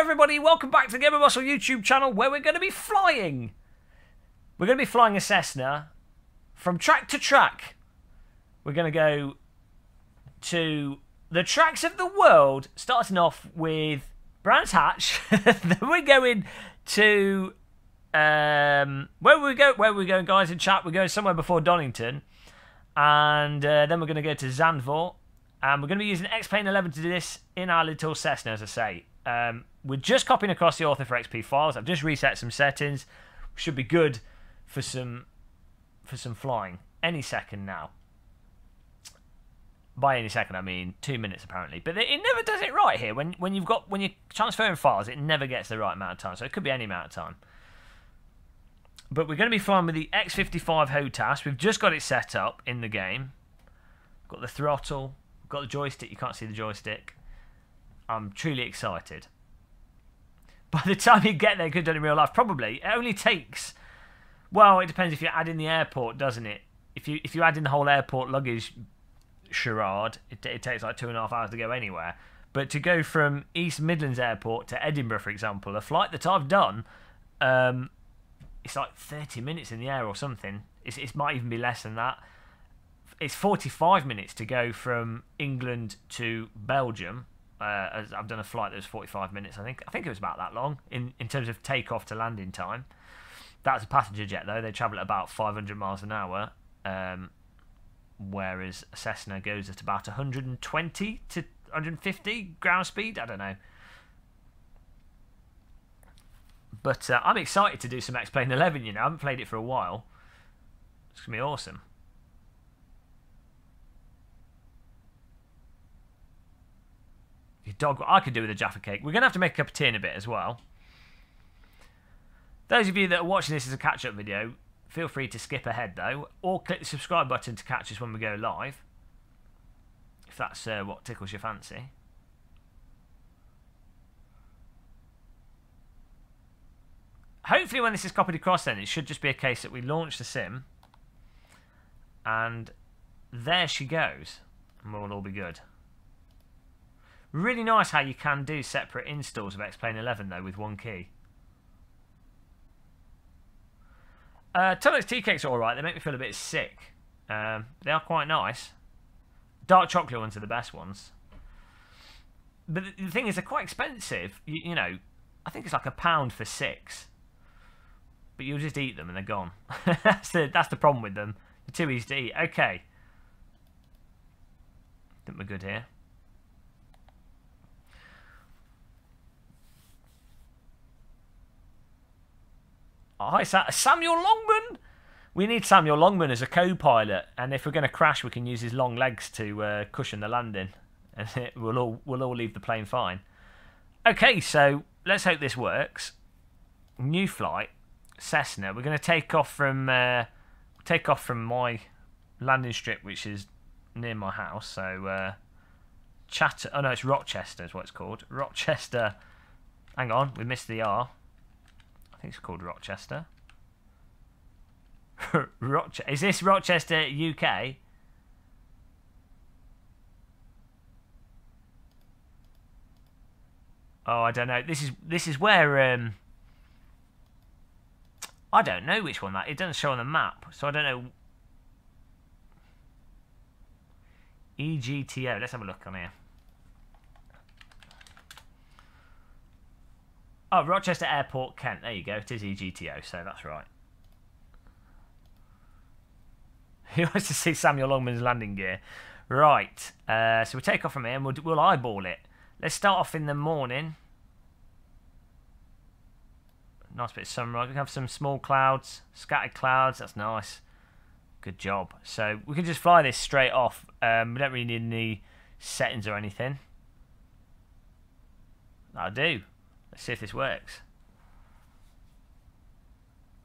everybody, welcome back to the Game of Muscle YouTube channel where we're going to be flying. We're going to be flying a Cessna from track to track. We're going to go to the tracks of the world, starting off with Brands Hatch. Then we're going to where are we going, guys, in chat? We're going somewhere before Donington, and then we're going to go to Zandvoort, and we're going to be using xplane 11 to do this in our little Cessna, as I say. We're just copying across the author for XP files. I've just reset some settings. We should be good for some flying any second now. By any second, I mean 2 minutes apparently. But it never does it right here. When you're transferring files, it never gets the right amount of time. So it could be any amount of time. But we're going to be flying with the X55 HOTAS. We've just got it set up in the game. We've got the throttle. We've got the joystick. You can't see the joystick. I'm truly excited. By the time you get there, could have done it in real life. Probably. It only takes... Well, it depends if you add in the airport, doesn't it? If you add in the whole airport luggage charade, it takes like 2.5 hours to go anywhere. But to go from East Midlands Airport to Edinburgh, for example, a flight that I've done, it's like 30 minutes in the air or something. It might even be less than that. It's 45 minutes to go from England to Belgium. As I've done a flight that was 45 minutes, I think it was about that long in terms of takeoff to landing time. That's a passenger jet though. They travel at about 500 miles an hour, whereas a Cessna goes at about 120 to 150 ground speed. I don't know, but I'm excited to do some xplane 11. You know, I haven't played it for a while. It's gonna be awesome. Dog, I could do with a Jaffa cake. We're going to have to make a cup of tea in a bit as well. Those of you that are watching this as a catch-up video, feel free to skip ahead though, or click the subscribe button to catch us when we go live, if that's what tickles your fancy. Hopefully when this is copied across then, it should just be a case that we launch the sim, and there she goes, and we'll all be good. Really nice how you can do separate installs of xplane 11 though with one key. Tulloch's tea cakes are alright, they make me feel a bit sick. They are quite nice. Dark chocolate ones are the best ones. But the thing is, they're quite expensive. You know, I think it's like £1 for 6. But you'll just eat them and they're gone. that's the problem with them. They're too easy to eat. Okay. I think we're good here. Hi, Samuel Longman! We need Samuel Longman as a co-pilot, and if we're going to crash, we can use his long legs to cushion the landing, and we'll all leave the plane fine. Okay, so let's hope this works. New flight, Cessna. We're going to take off from my landing strip, which is near my house. So oh no, it's Rochester is what it's called. Rochester. Hang on, we missed the R. I think it's called Rochester. Is this Rochester, UK? Oh, I don't know. This is where I don't know which one that. It doesn't show on the map, so I don't know. EGTO. Let's have a look on here. Oh, Rochester Airport, Kent. There you go. It is EGTO, so that's right. Who wants to see Samuel Longman's landing gear? Right. So we'll take off from here and we'll eyeball it. Let's start off in the morning. Nice bit of sunrise. We can have some small clouds, scattered clouds. That's nice. Good job. So we can just fly this straight off. We don't really need any settings or anything. That'll do. Let's see if this works.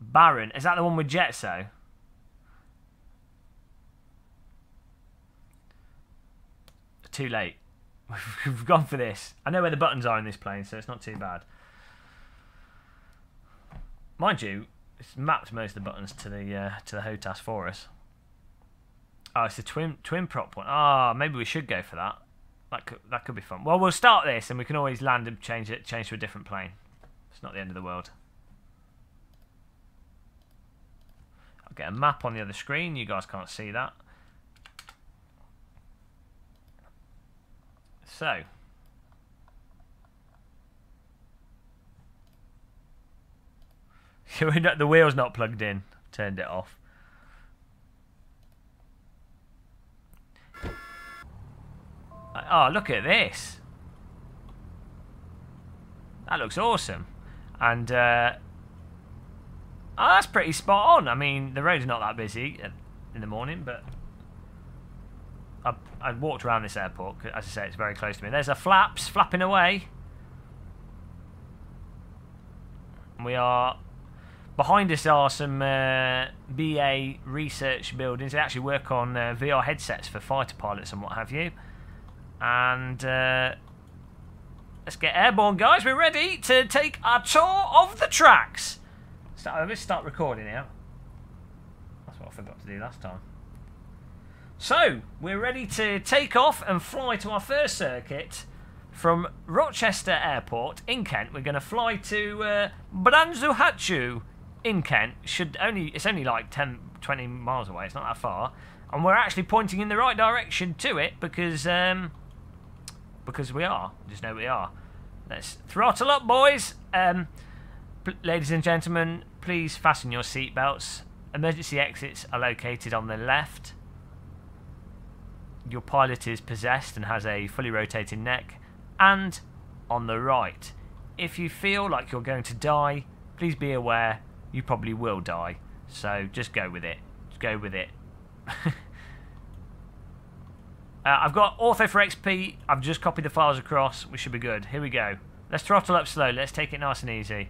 Baron. Is that the one with jets, though? Too late. We've gone for this. I know where the buttons are in this plane, so it's not too bad. Mind you, it's mapped most of the buttons to the HOTAS for us. Oh, it's the twin prop one. Ah, maybe we should go for that. That could be fun. Well, we'll start this, and we can always land and change to a different plane. It's not the end of the world. I'll get a map on the other screen. You guys can't see that. So. The wheel's not plugged in. Turned it off. Oh, look at this. That looks awesome. And, oh, that's pretty spot on. I mean, the road's not that busy in the morning, but I walked around this airport. As I say, it's very close to me. There's the flaps flapping away. And we are... Behind us are some BA research buildings. They actually work on VR headsets for fighter pilots and what have you. And let's get airborne, guys. We're ready to take our tour of the tracks. Let's start recording now. That's what I forgot to do last time. So, we're ready to take off and fly to our first circuit from Rochester Airport in Kent. We're going to fly to Branzuhachu in Kent. It's only like 10-20 miles away. It's not that far. And we're actually pointing in the right direction to it because we are. Just know we are. Let's throttle up, boys. Ladies and gentlemen, please fasten your seatbelts. Emergency exits are located on the left. Your pilot is possessed and has a fully rotating neck. And on the right. If you feel like you're going to die, please be aware you probably will die. So just go with it. Just go with it. I've got Ortho for XP. I've just copied the files across. We should be good. Here we go. Let's throttle up slowly. Let's take it nice and easy.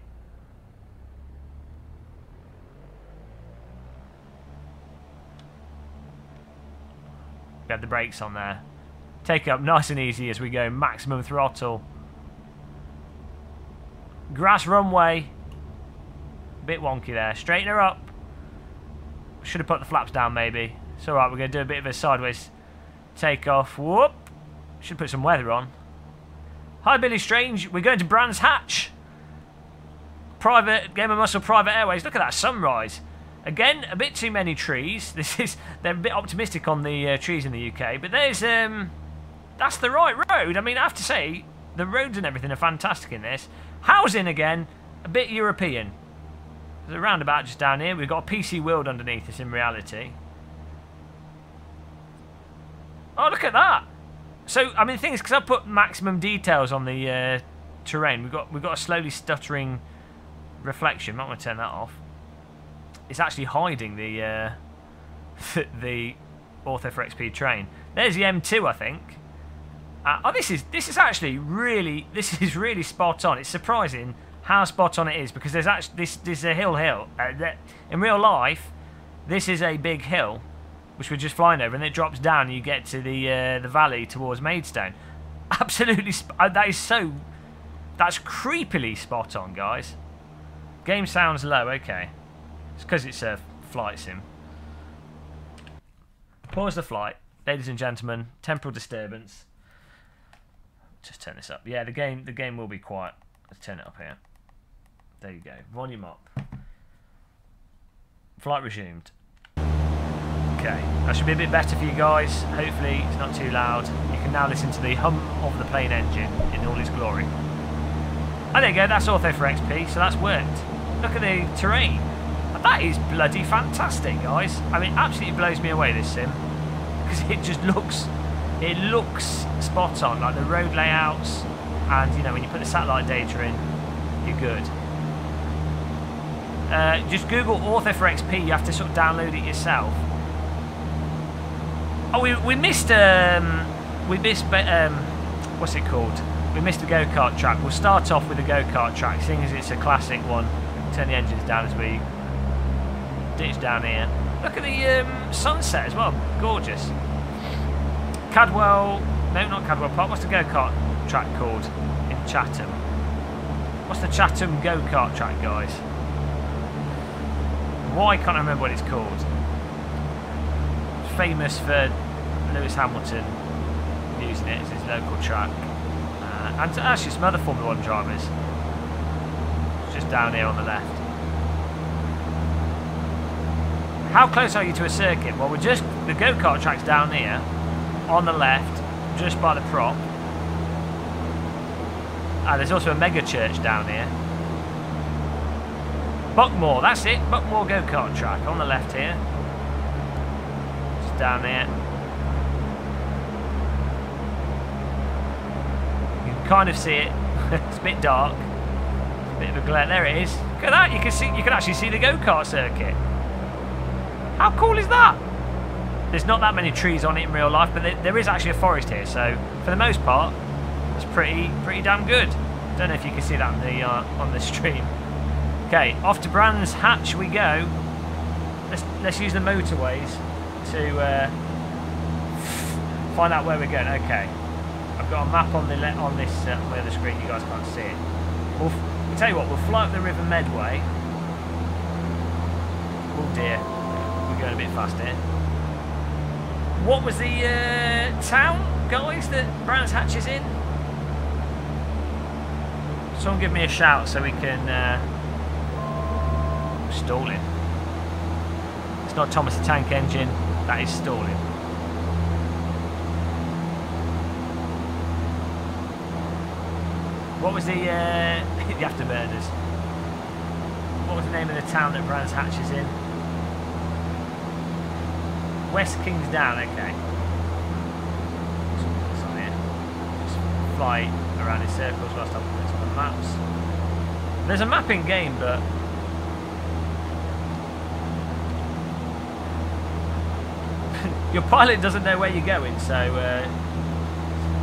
We have the brakes on there. Take it up nice and easy as we go maximum throttle. Grass runway. Bit wonky there. Straighten her up. Should have put the flaps down maybe. It's alright, we're going to do a bit of a sideways takeoff. Whoop. Should put some weather on. Hi Billy Strange. We're going to Brands Hatch. Private Game of Muscle Private Airways. Look at that sunrise. Again, a bit too many trees. They're a bit optimistic on the trees in the UK, but there's that's the right road. I mean, I have to say, the roads and everything are fantastic in this. Housing again, a bit European. There's a roundabout just down here. We've got a PC world underneath us in reality. Oh, look at that. So, I mean, the thing is, because I put maximum details on the terrain, we've got a slowly stuttering reflection. Might want to turn that off. It's actually hiding the the Ortho for XP train. There's the M2, I think. Oh, this is actually really spot on. It's surprising how spot on it is because there's actually this is a hill. In real life, this is a big hill, which we're just flying over, and it drops down, and you get to the valley towards Maidstone. Absolutely, that's creepily spot on, guys. Game sounds low. Okay. It's because it's a flight sim. Pause the flight, ladies and gentlemen. Temporal disturbance. Just turn this up. Yeah, the game will be quiet. Let's turn it up here. There you go. Volume up. Flight resumed. Okay, that should be a bit better for you guys. Hopefully it's not too loud. You can now listen to the hum of the plane engine in all its glory. Oh, there you go. That's Ortho for XP, so that's worked. Look at the terrain. That is bloody fantastic, guys. I mean, absolutely blows me away, this sim. Because it just looks spot on. Like the road layouts, and, you know, when you put the satellite data in, you're good. Just Google Ortho for XP. You have to sort of download it yourself. Oh, we missed, what's it called? We missed the go-kart track. We'll start off with the go-kart track, seeing as it's a classic one. Turn the engines down as we ditch down here. Look at the sunset as well. Gorgeous. Cadwell... No, not Cadwell Park. What's the go-kart track called in Chatham? What's the Chatham go-kart track, guys? Why can't I remember what it's called? It's famous for Lewis Hamilton using it as his local track. And actually some other Formula 1 drivers. It's just down here on the left. How close are you to a circuit? Well, the go-kart track's down here, on the left, just by the prop. There's also a mega church down here. Buckmore, that's it. Buckmore go-kart track on the left here. Just down there. You can kind of see it. It's a bit dark. It's a bit of a glare. There it is. Look at that. You can actually see the go-kart circuit. How cool is that? There's not that many trees on it in real life, but there is actually a forest here. So for the most part, it's pretty damn good. Don't know if you can see that on the stream. Okay, off to Brands Hatch we go. Let's use the motorways to find out where we're going. Okay, I've got a map on this where the screen. You guys can't see it. We'll tell you what. We'll fly up the River Medway. Oh dear, we're going a bit fast here. What was the town, guys, that Brands Hatch is in? Someone give me a shout so we can... stalling. It's not Thomas the Tank Engine, that is stalling. What was the afterburners? What was the name of the town that Brands Hatch is in? West Kingsdown, okay. It's on here. Just fly around in circles whilst I'm putting on the maps. There's a map in game, but your pilot doesn't know where you're going, so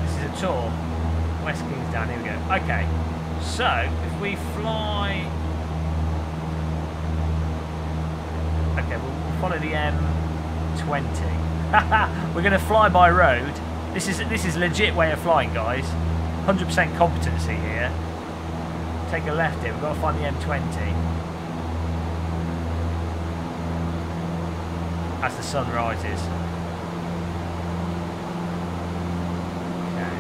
this is a tour. West Kingsdown, here we go. Okay, so if we fly... Okay, we'll follow the M20. We're going to fly by road. This is legit way of flying, guys. 100% competency here. Take a left here. We've got to find the M20 as the sun rises. Okay.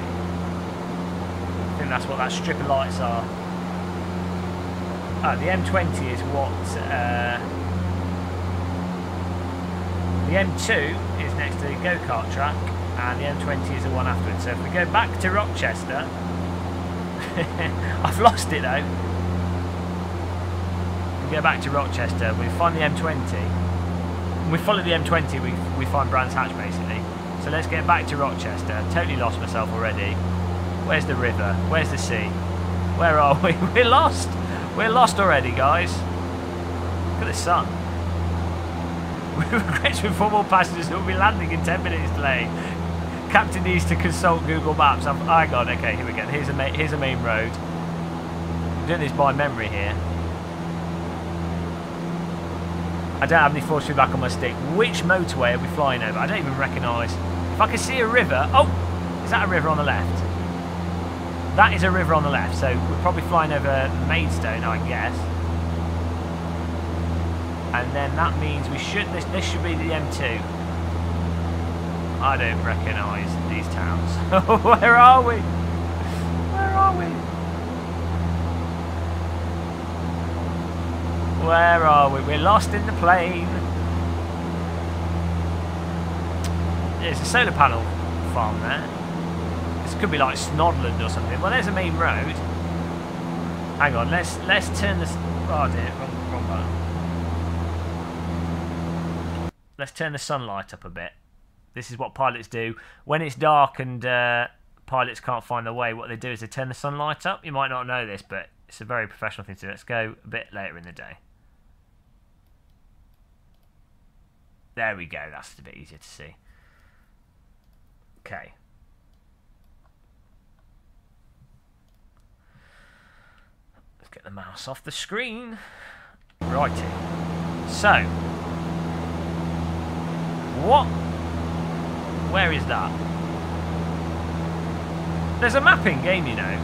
I think that's what that strip of lights are. The M20 is what... the M2 is next to the go-kart track, and the M20 is the one afterwards. So if we go back to Rochester, I've lost it though. We go back to Rochester, we find the M20, and we follow the M20, we find Brands Hatch basically. So let's get back to Rochester. Totally lost myself already. Where's the river? Where's the sea? Where are we? We're lost. We're lost already, guys. Look at the sun. We regret to inform all passengers that will be landing in 10 minutes delay. Captain needs to consult Google Maps. Hang on, okay, here we go. Here's a main road. I'm doing this by memory here. I don't have any force feedback on my stick. Which motorway are we flying over? I don't even recognise. If I can see a river... Oh! Is that a river on the left? That is a river on the left, so we're probably flying over Maidstone, I guess. And then that means we should... This should be the M2. I don't recognise these towns. Where are we? Where are we? Where are we? We're lost in the plane. There's a solar panel farm there. This could be like Snodland or something. Well, there's a main road. Hang on, let's turn this... Oh dear, wrong button. Let's turn the sunlight up a bit. This is what pilots do. When it's dark and pilots can't find their way, what they do is they turn the sunlight up. You might not know this, but it's a very professional thing to do. Let's go a bit later in the day. There we go. That's a bit easier to see. Okay. Let's get the mouse off the screen. Righty. So... What? Where is that? There's a mapping game, you know.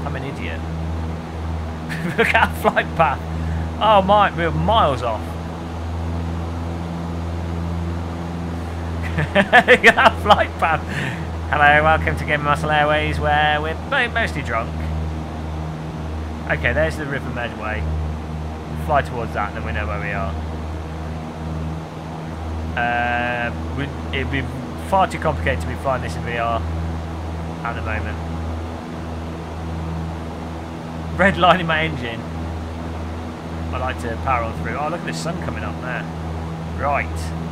I'm an idiot. Look at our flight path. Oh my, we're miles off. Flight pan. Hello, welcome to Game Muscle Airways, where we're mostly drunk. Okay, there's the River Medway. Fly towards that, and then we know where we are. It'd be far too complicated to be flying this in VR at the moment. Red line in my engine. I like to power on through. Oh, look at the sun coming up there. Right,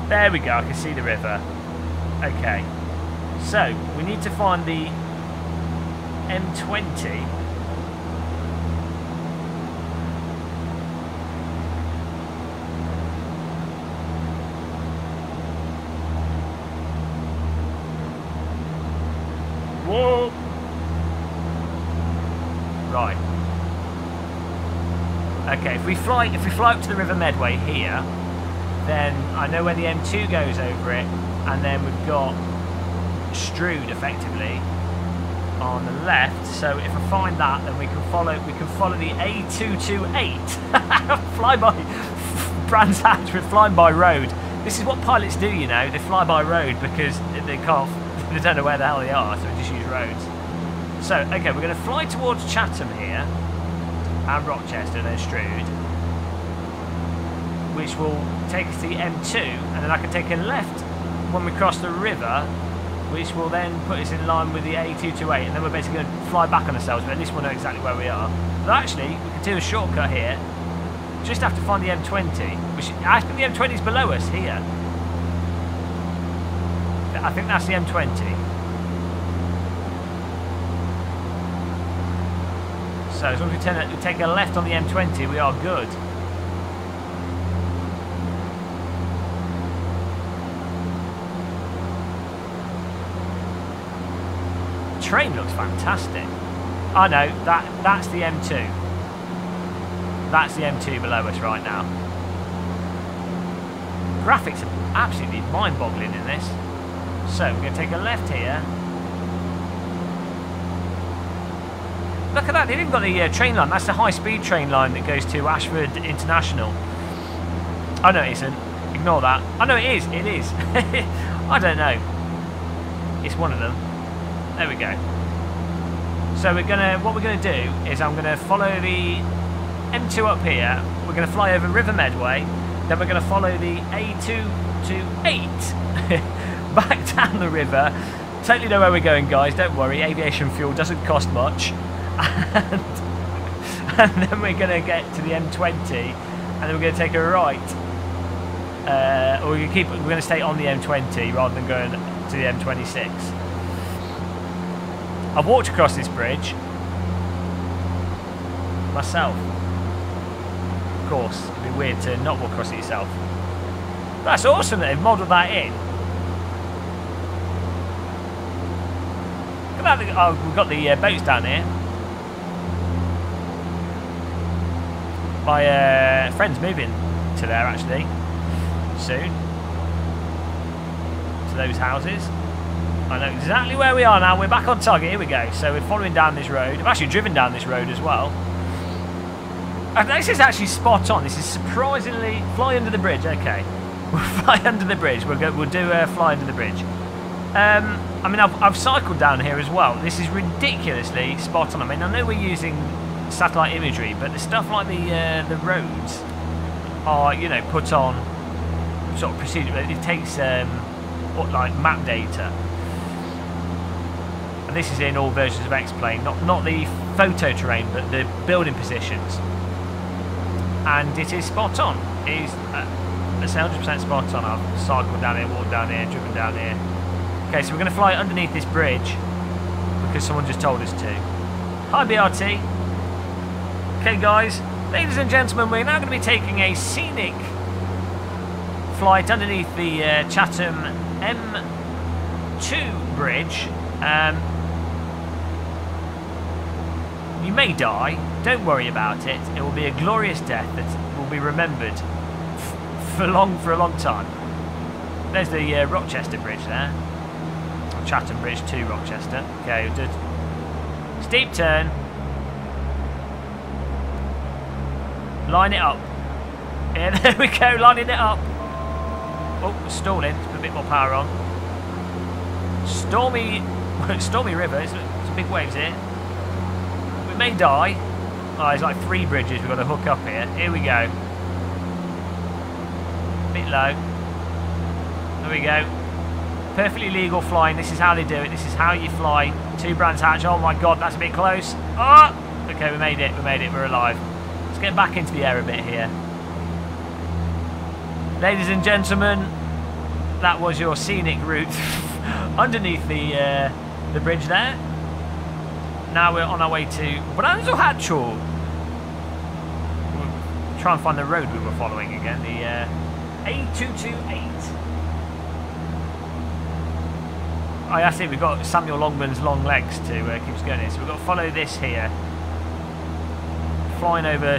there we go. I can see the river. Okay, so we need to find the M20. Whoa! Right. Okay, if we fly up to the River Medway here, then I know where the M2 goes over it, and then we've got Strood effectively on the left. So if I find that, then we can follow the A228 flyby Brands Hatch with flying by road. This is what pilots do, you know. They fly by road because they can't. They don't know where the hell they are, so we just use roads. So, okay, we're going to fly towards Chatham here, and Rochester, and then Strood, which will take us to the M2, and then I can take a left when we cross the river, which will then put us in line with the A228, and then we're basically going to fly back on ourselves, but at least we'll know exactly where we are. But actually, we can do a shortcut here, just have to find the M20, which I think the M20 is below us here. I think that's the M20. So as long as we take a left on the M20, we are good. The train looks fantastic. I know, that's the M2. That's the M2 below us right now. Graphics are absolutely mind-boggling in this. So we're going to take a left here. Look at that, they've even got the train line. That's the high-speed train line that goes to Ashford International. Oh no, it isn't. Ignore that. Oh no, it is. It is. I don't know. It's one of them. There we go. So what we're gonna do is I'm gonna follow the M2 up here. We're gonna fly over River Medway. Then we're gonna follow the A228 back down the river. Totally know where we're going, guys. Don't worry. Aviation fuel doesn't cost much. And then we're going to get to the M20, and then we're going to take a right, or we're going to stay on the M20 rather than going to the M26. I've walked across this bridge myself. Of course, it'd be weird to not walk across it yourself. That's awesome that they've modelled that in. Look at that. Oh, we've got the boats down here. My friend's moving to there actually soon, to those houses. I know exactly where we are now. We're back on target. Here we go. So we're following down this road. I've actually driven down this road as well. And this is actually spot on. This is surprisingly fly under the bridge. Okay, we'll fly under the bridge. We'll do a fly under the bridge. I mean, I've cycled down here as well. This is ridiculously spot on. I mean, I know we're using satellite imagery, but the stuff like the roads are, you know, put on sort of procedure. It takes like map data, and this is in all versions of xplane, not the photo terrain, but the building positions, and it is spot on. It is it's 100% spot on. I've cycled down here, walked down here, driven down here. Okay, so we're going to fly underneath this bridge because someone just told us to. Hi BRT. Okay guys, ladies and gentlemen, we're now going to be taking a scenic flight underneath the Chatham M2 bridge. You may die, don't worry about it. It will be a glorious death that will be remembered for a long time. There's the Rochester bridge there. Chatham Bridge to Rochester. Okay, we did steep turn. Line it up. Yeah, there we go, lining it up. Oh, we're stalling. Let's put a bit more power on. Stormy, stormy river. It's big waves here. We may die. Oh, there's like 3 bridges we've got to hook up here. Here we go. Bit low. There we go. Perfectly legal flying. This is how they do it. This is how you fly. 2 Brands Hatch. Oh my god, that's a bit close. Oh! Okay, we made it. We made it. We're alive. Let's get back into the air a bit here. Ladies and gentlemen, that was your scenic route underneath the bridge there. Now we're on our way to Brands Hatch. We'll try and find the road we were following again. The A228. Oh, that's it. We've got Samuel Longman's long legs to keep us going here. So we've got to follow this here. Flying over,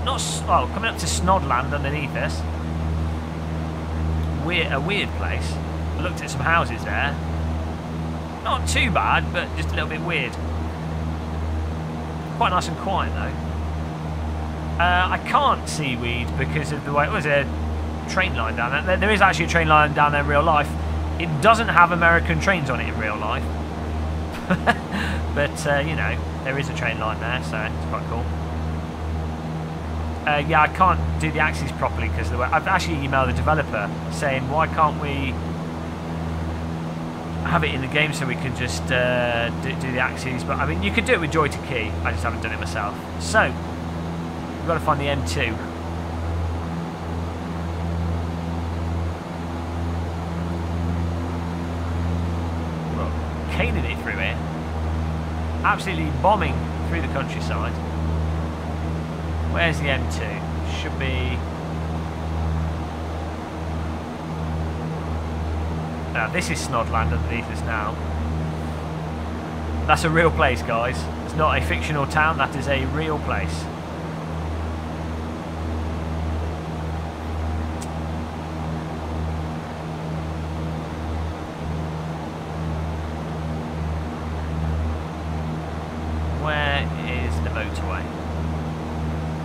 coming up to Snodland underneath us. A weird place. I looked at some houses there. Not too bad, but just a little bit weird. Quite nice and quiet though. I can't see weed because of the way. There's a train line down there. There is actually a train line down there in real life. It doesn't have American trains on it in real life. But, you know, there is a train line there, so it's quite cool. Yeah, I can't do the axes properly because I've actually emailed the developer saying, why can't we have it in the game so we can just do the axes? But, I mean, you could do it with joy to key. I just haven't done it myself. So, we've got to find the M2. Caning it through here, absolutely bombing through the countryside. Where's the M2? Should be. Now this is Snodland underneath us now. That's a real place, guys. It's not a fictional town. That is a real place.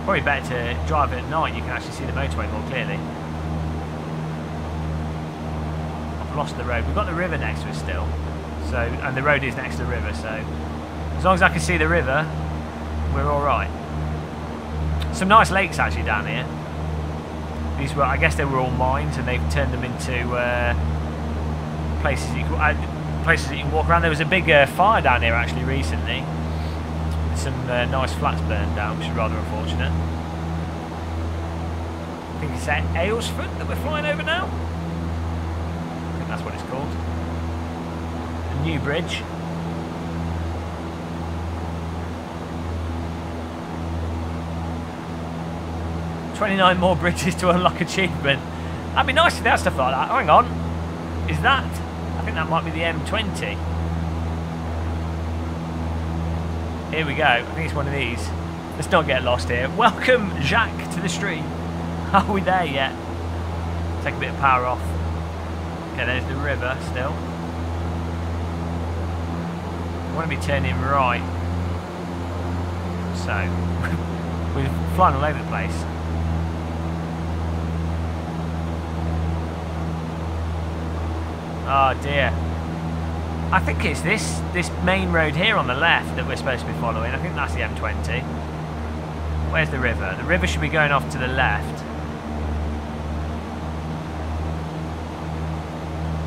Probably better to drive at night, you can actually see the motorway more clearly. I've lost the road. We've got the river next to us still. So, and the road is next to the river, so as long as I can see the river, we're alright. Some nice lakes actually down here. These were, I guess they were all mines and they've turned them into places you can walk around. There was a big fire down here actually recently. Some nice flats burned down, which is rather unfortunate. I think it's at Aylesford that we're flying over now. I think that's what it's called. A new bridge. "29 more bridges to unlock achievement." That'd be nice if they had stuff like that. Hang on. Is that? I think that might be the M20. Here we go. I think it's one of these. Let's not get lost here. Welcome, Jacques, to the stream. Are we there yet? Take a bit of power off. Okay, there's the river still. I want to be turning right. So, we're flying all over the place. Oh dear. I think it's this main road here on the left that we're supposed to be following. I think that's the M20. Where's the river? The river should be going off to the left.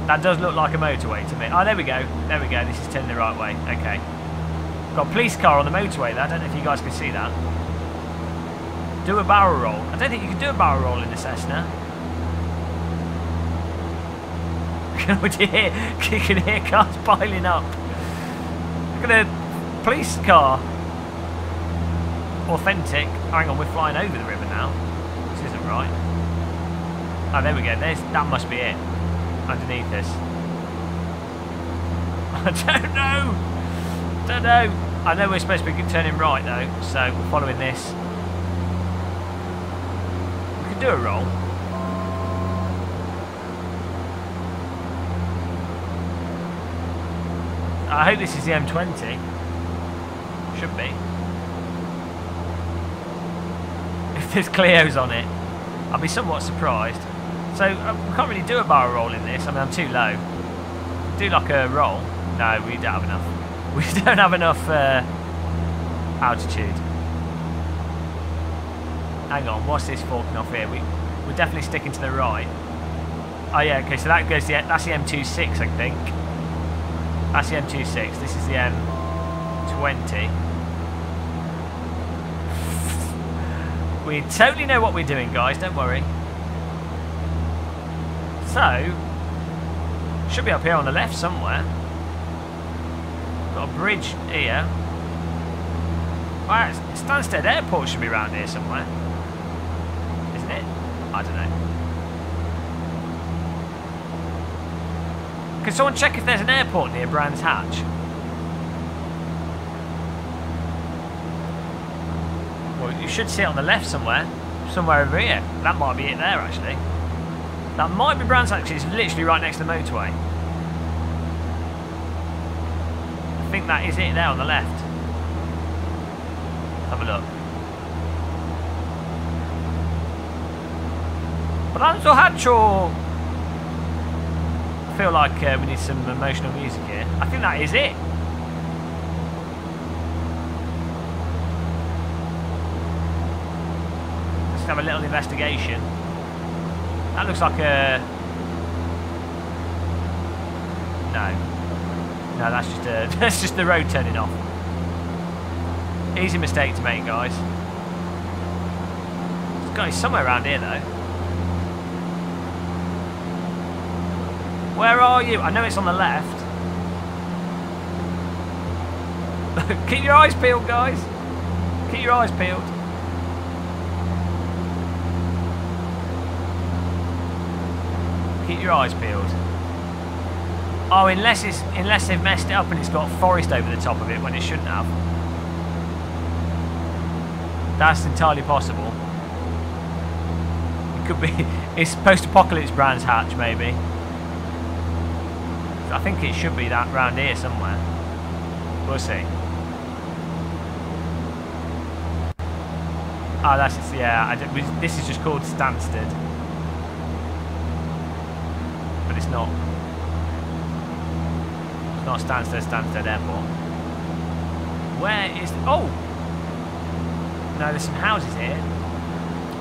That does look like a motorway to me. Oh, there we go. There we go. This is turning the right way. Okay. Got a police car on the motorway there. I don't know if you guys can see that. Do a barrel roll. I don't think you can do a barrel roll in the Cessna. You can hear cars piling up. Look at the police car. Authentic. Hang on, we're flying over the river now. This isn't right. Oh, there we go. That must be it. Underneath us. I don't know. I know we're supposed to be turning right though, so we're following this. We could do a roll. I hope this is the M20. Should be. If there's Clios on it, I'll be somewhat surprised. So we can't really do a barrel roll in this. I mean, I'm too low. Do like a roll. No, we don't have enough. We don't have enough altitude. Hang on, what's this forking off here? We're definitely sticking to the right. Oh yeah, okay, so that goes that's the M26, I think. That's the M26. This is the M20. We totally know what we're doing, guys. Don't worry. So, should be up here on the left somewhere. Got a bridge here. Right, Stansted Airport should be around here somewhere. Isn't it? I don't know. Can someone check if there's an airport near Brands Hatch? Well, you should see it on the left somewhere. Somewhere over here. That might be it there, actually. That might be Brands Hatch. It's literally right next to the motorway. I think that is it there on the left. Have a look. Brands Hatch. I feel like we need some emotional music here. I think that is it. Let's have a little investigation. That looks like a... No, that's just that's just the road turning off. Easy mistake to make, guys. It's got somewhere around here though. Where are you? I know it's on the left. Keep your eyes peeled, guys. Keep your eyes peeled. Keep your eyes peeled. Oh, unless they've messed it up and it's got forest over the top of it when it shouldn't have. That's entirely possible. It could be. It's post-apocalypse Brands Hatch, maybe. I think it should be that round here somewhere. We'll see. Oh, that's just, yeah. This is just called Stansted, but it's not. It's not Stansted Airport. Where is? Oh, no. There's some houses here.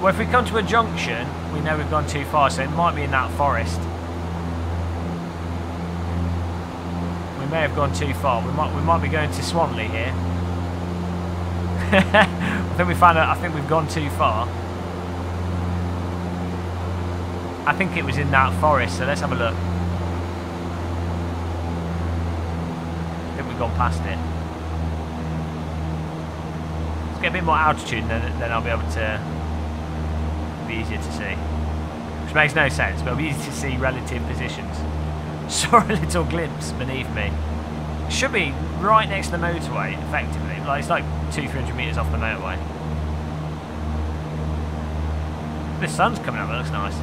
Well, if we come to a junction, we know we've gone too far, so it might be in that forest. We may have gone too far. We might be going to Swanley here. I think we found out. I think we've gone too far. I think it was in that forest. So let's have a look. I think we've gone past it. Let's get a bit more altitude, and then I'll be able to be easier to see. Which makes no sense, but it'll be easy to see relative positions. Saw a little glimpse beneath me. It should be right next to the motorway, effectively. Like it's like 200-300 metres off the motorway. The sun's coming up. That looks nice.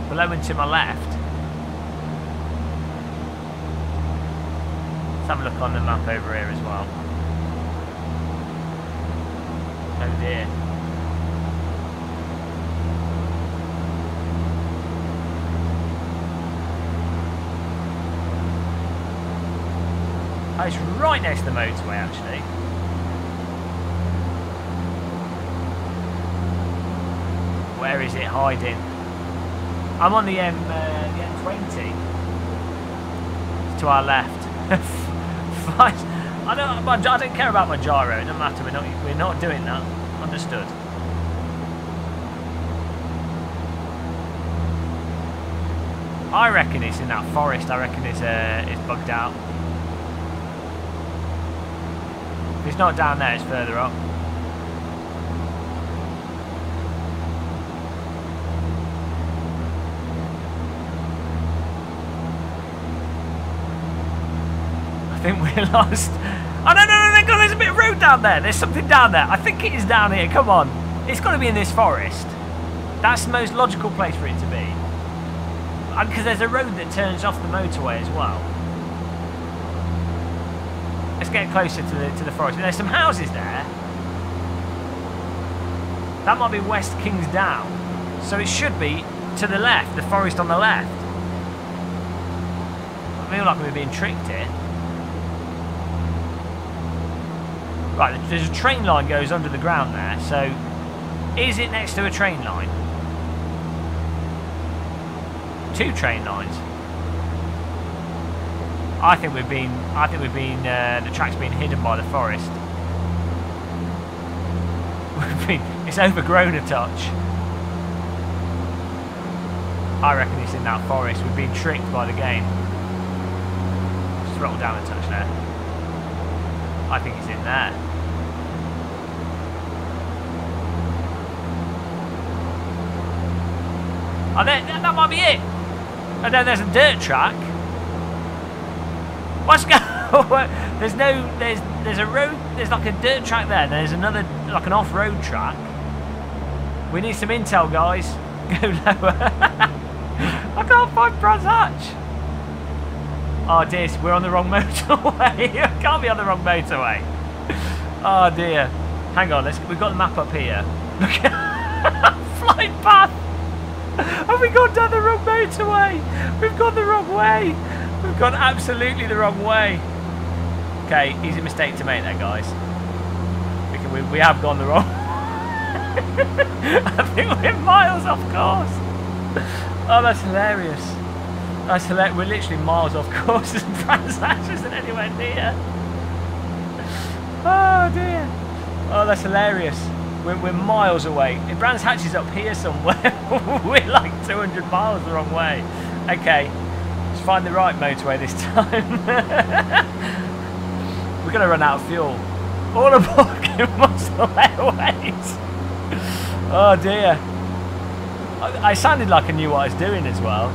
Below and to my left. Let's have a look on the map over here as well. Oh dear. Oh, it's right next to the motorway, actually. Where is it hiding? I'm on the M20. It's to our left. Fine. I don't care about my gyro. It doesn't matter. We're not doing that. Understood. I reckon it's in that forest. I reckon it's bugged out. If it's not down there, it's further up. I think we're lost. Oh no, God, there's a bit of road down there. There's something down there. I think it is down here. Come on. It's got to be in this forest. That's the most logical place for it to be. And because there's a road that turns off the motorway as well. Let's get closer to the forest. There's some houses there. That might be West Kingsdown. So it should be to the left, the forest on the left. I feel like we're being tricked here. Right, there's a train line goes under the ground there, so is it next to a train line? 2 train lines. I think we've been, the track's been hidden by the forest. It's overgrown a touch. I reckon it's in that forest. We've been tricked by the game. Just roll down a touch there. I think it's in there. Oh, that might be it. And then there's a dirt track. What's going on? There's a road, there's like a dirt track there, and there's another, like an off-road track. We need some intel, guys. Go lower. I can't find Brands Hatch. Oh dear, we're on the wrong motorway. Can't be on the wrong motorway. Oh dear. Hang on, we've got the map up here. Look at flight path. Have we gone down the wrong motorway? We've gone the wrong way. We've gone absolutely the wrong way. Okay, easy mistake to make there, guys. We have gone the wrong. I think we're miles off course. Oh, that's hilarious. That's hilarious. We're literally miles off course, and Brands Hatch isn't anywhere near. Oh dear. Oh, that's hilarious. We're miles away. If Brands Hatch is up here somewhere, we're like 200 miles the wrong way. Okay, let's find the right motorway this time. We're going to run out of fuel. All aboard Muscle Airways. Oh dear. I sounded like I knew what I was doing as well.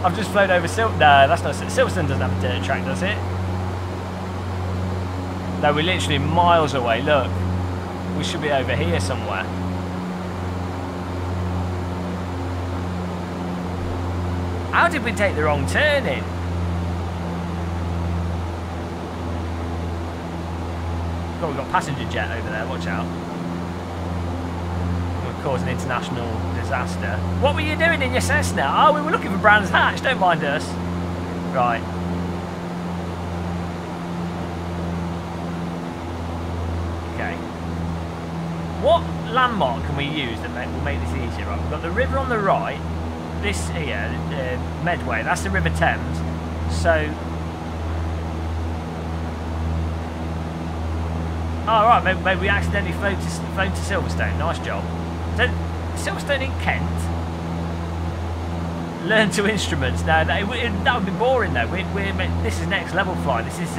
I've just flown over No, that's not Silverstone doesn't have a dirt track, does it? No, we're literally miles away. Look. We should be over here somewhere. How did we take the wrong turn in? God, we've got passenger jet over there, watch out. We'll cause an international disaster. What were you doing in your Cessna? Oh, we were looking for Brands Hatch, don't mind us. Right. Okay. What landmark can we use that will make this easier? Right, we've got the river on the right. This here, Medway, that's the River Thames. So, oh right, maybe we accidentally flown to Silverstone. Nice job. So, Silverstone in Kent. Learn to instruments. No, that would be boring though. This is next level flying. This is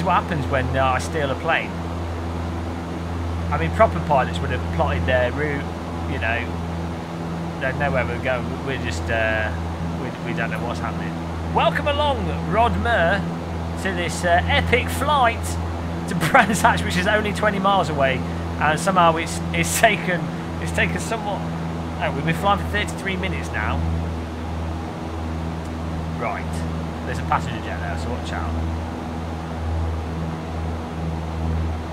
what happens when I steal a plane. I mean, proper pilots would have plotted their route, you know. Don't know where we're going. We're just, we don't know what's happening. Welcome along, Rod Murr, to this epic flight to Brands Hatch, which is only 20 miles away, and somehow it's taken somewhat. Oh, we've been flying for 33 minutes now. Right, there's a passenger jet there, so watch out.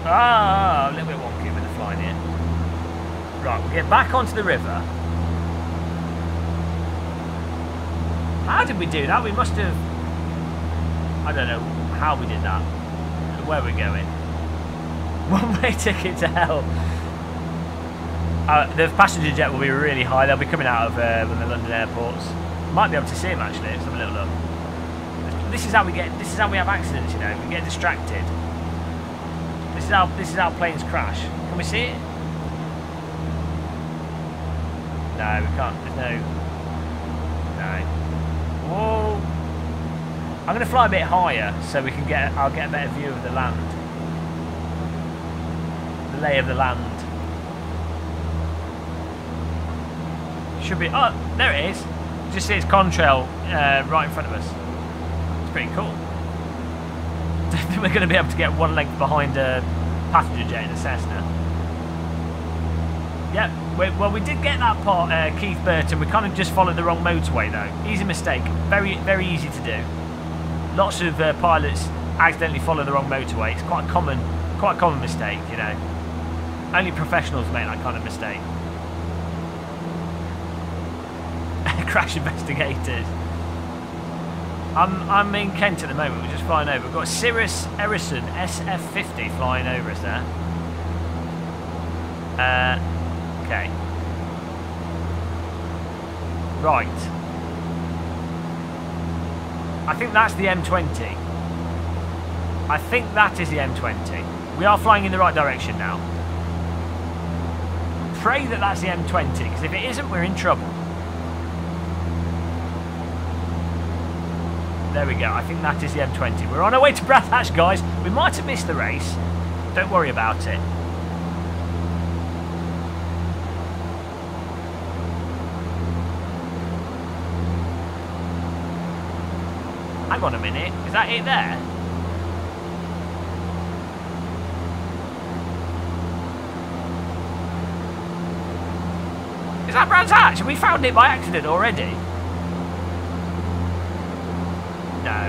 Ah, a little bit wonky with the flying here. Right, we'll get back onto the river. How did we do that? We must have... I don't know how we did that. Where we're going. One-way ticket to hell. The passenger jet will be really high. They'll be coming out of one of the London airports. Might be able to see them actually. Let's have a little look. This is how we have accidents. You know, we get distracted. This is how planes crash. Can we see it? No, we can't. There's no. Whoa! I'm going to fly a bit higher so we can get. I'll get a better view of the land. The lay of the land. Should be. Oh, there it is. Just see its contrail right in front of us. It's pretty cool. Don't think we're going to be able to get one length behind a passenger jet in a Cessna. Yep. Well, we did get that part, Keith Burton. We kind of just followed the wrong motorway, though. Easy mistake. Very, very easy to do. Lots of pilots accidentally follow the wrong motorway. It's quite a common mistake, you know. Only professionals make that kind of mistake. Crash investigators. I'm in Kent at the moment. We're just flying over. We've got Cirrus Erison SF50 flying over us there. Okay. Right. I think that's the M20. I think that is the M20. We are flying in the right direction now. Pray that that's the M20, because if it isn't, we're in trouble. There we go. I think that is the M20. We're on our way to Brands Hatch, guys. We might have missed the race. Don't worry about it. Hang on a minute. Is that it there? Is that Brands Hatch? Have we found it by accident already? No,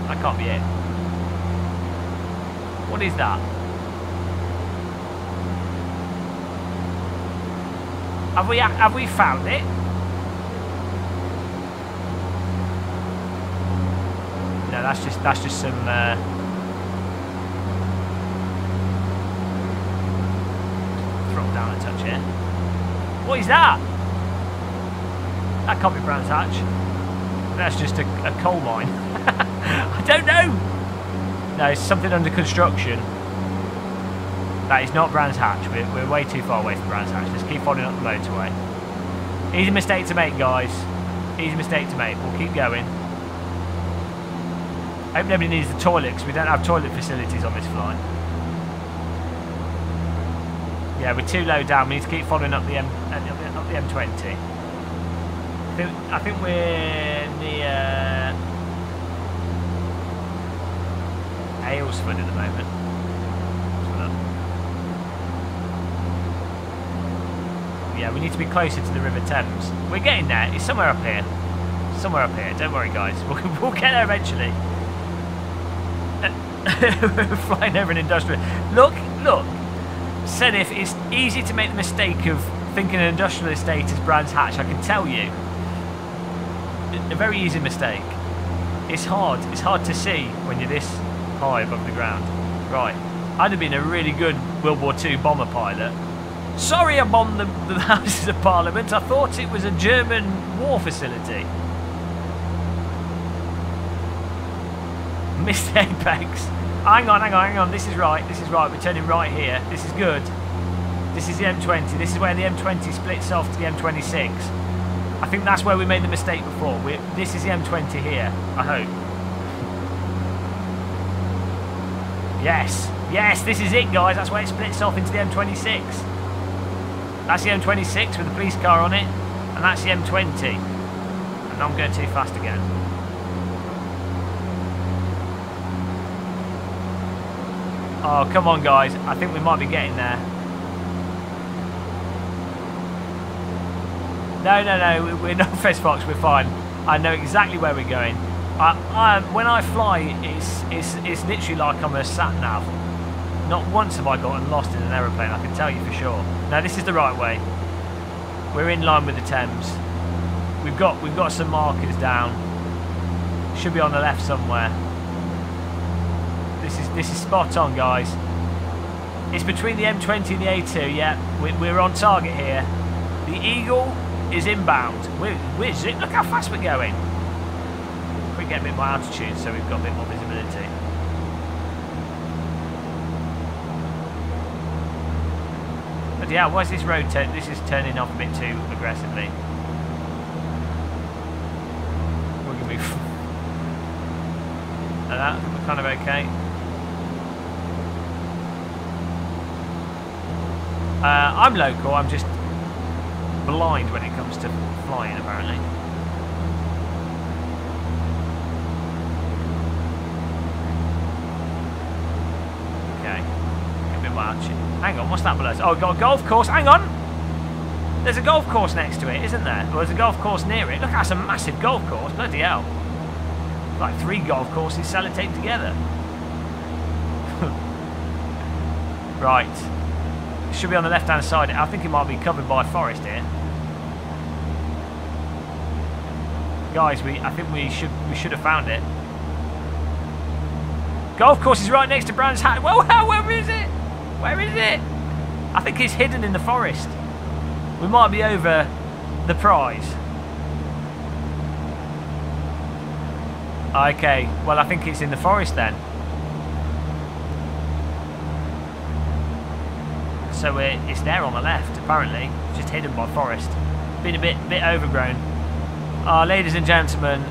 that can't be it. What is that? Have we found it? No, that's just some throttle down a touch here. What is that? That can't be Brands Hatch. That's just a coal mine. I don't know. No, it's something under construction. That is not Brands Hatch. We're way too far away from Brands Hatch. Let's keep following up the motorway. Easy mistake to make, guys. Easy mistake to make. We'll keep going. I hope nobody needs the toilet, because we don't have toilet facilities on this flight. Yeah, we're too low down. We need to keep following up the M20. I think we're near Aylesford at the moment. Yeah, we need to be closer to the River Thames. We're getting there. It's somewhere up here. Somewhere up here. Don't worry, guys. We'll get there eventually. We're flying over an industrial. Look. Said if it's easy to make the mistake of thinking an industrial estate is Brands Hatch, I can tell you. A very easy mistake. It's hard to see when you're this high above the ground. Right, I'd have been a really good World War II bomber pilot. Sorry I bombed the Houses of Parliament, I thought it was a German war facility. Missed apex. Hang on, this is right, we're turning right here, this is good. This is the M20, this is where the M20 splits off to the M26. I think that's where we made the mistake before. This is the M20 here, I hope. Yes, this is it, guys. That's where it splits off into the M26. That's the M26 with the police car on it, and that's the M20. And I'm going too fast again. Oh, come on, guys. I think we might be getting there. No, we're not Fez Fox, we're fine. I know exactly where we're going. When I fly, it's literally like I'm a sat-nav. Not once have I gotten lost in an aeroplane, I can tell you for sure. No, this is the right way. We're in line with the Thames. We've got some markers down. Should be on the left somewhere. This is spot on, guys. It's between the M20 and the A2, yeah. We're on target here. The Eagle is inbound. Where's it? Look how fast we're going. We get a bit more altitude, so we've got a bit more visibility. But yeah, why is this road this is turning off a bit too aggressively? We're gonna be like that. We're kind of okay. I'm local. I'm just blind when it comes to flying, apparently. Okay. A bit much. Hang on, what's that below us? Oh, got a golf course. Hang on! There's a golf course next to it, isn't there? Well, there's a golf course near it. Look, that's a massive golf course. Bloody hell. Like 3 golf courses sellotaped together. Right. Should be on the left-hand side. I think it might be covered by forest here. Guys, I think we should have found it. Golf course is right next to Brands Hatch. Whoa, where is it? Where is it? I think it's hidden in the forest. We might be over the prize. Okay, well I think it's in the forest then. So it's there on the left, apparently. Just hidden by forest. Been a bit overgrown. Ladies and gentlemen,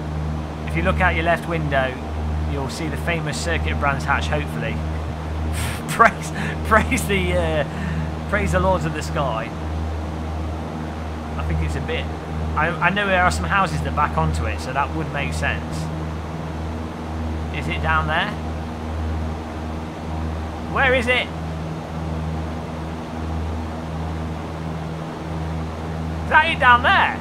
if you look out your left window, you'll see the famous circuit of Brands Hatch, hopefully. praise the Lords of the Sky. I think it's a bit... I know there are some houses that back onto it, so that would make sense. Is it down there? Where is it? Is that it down there?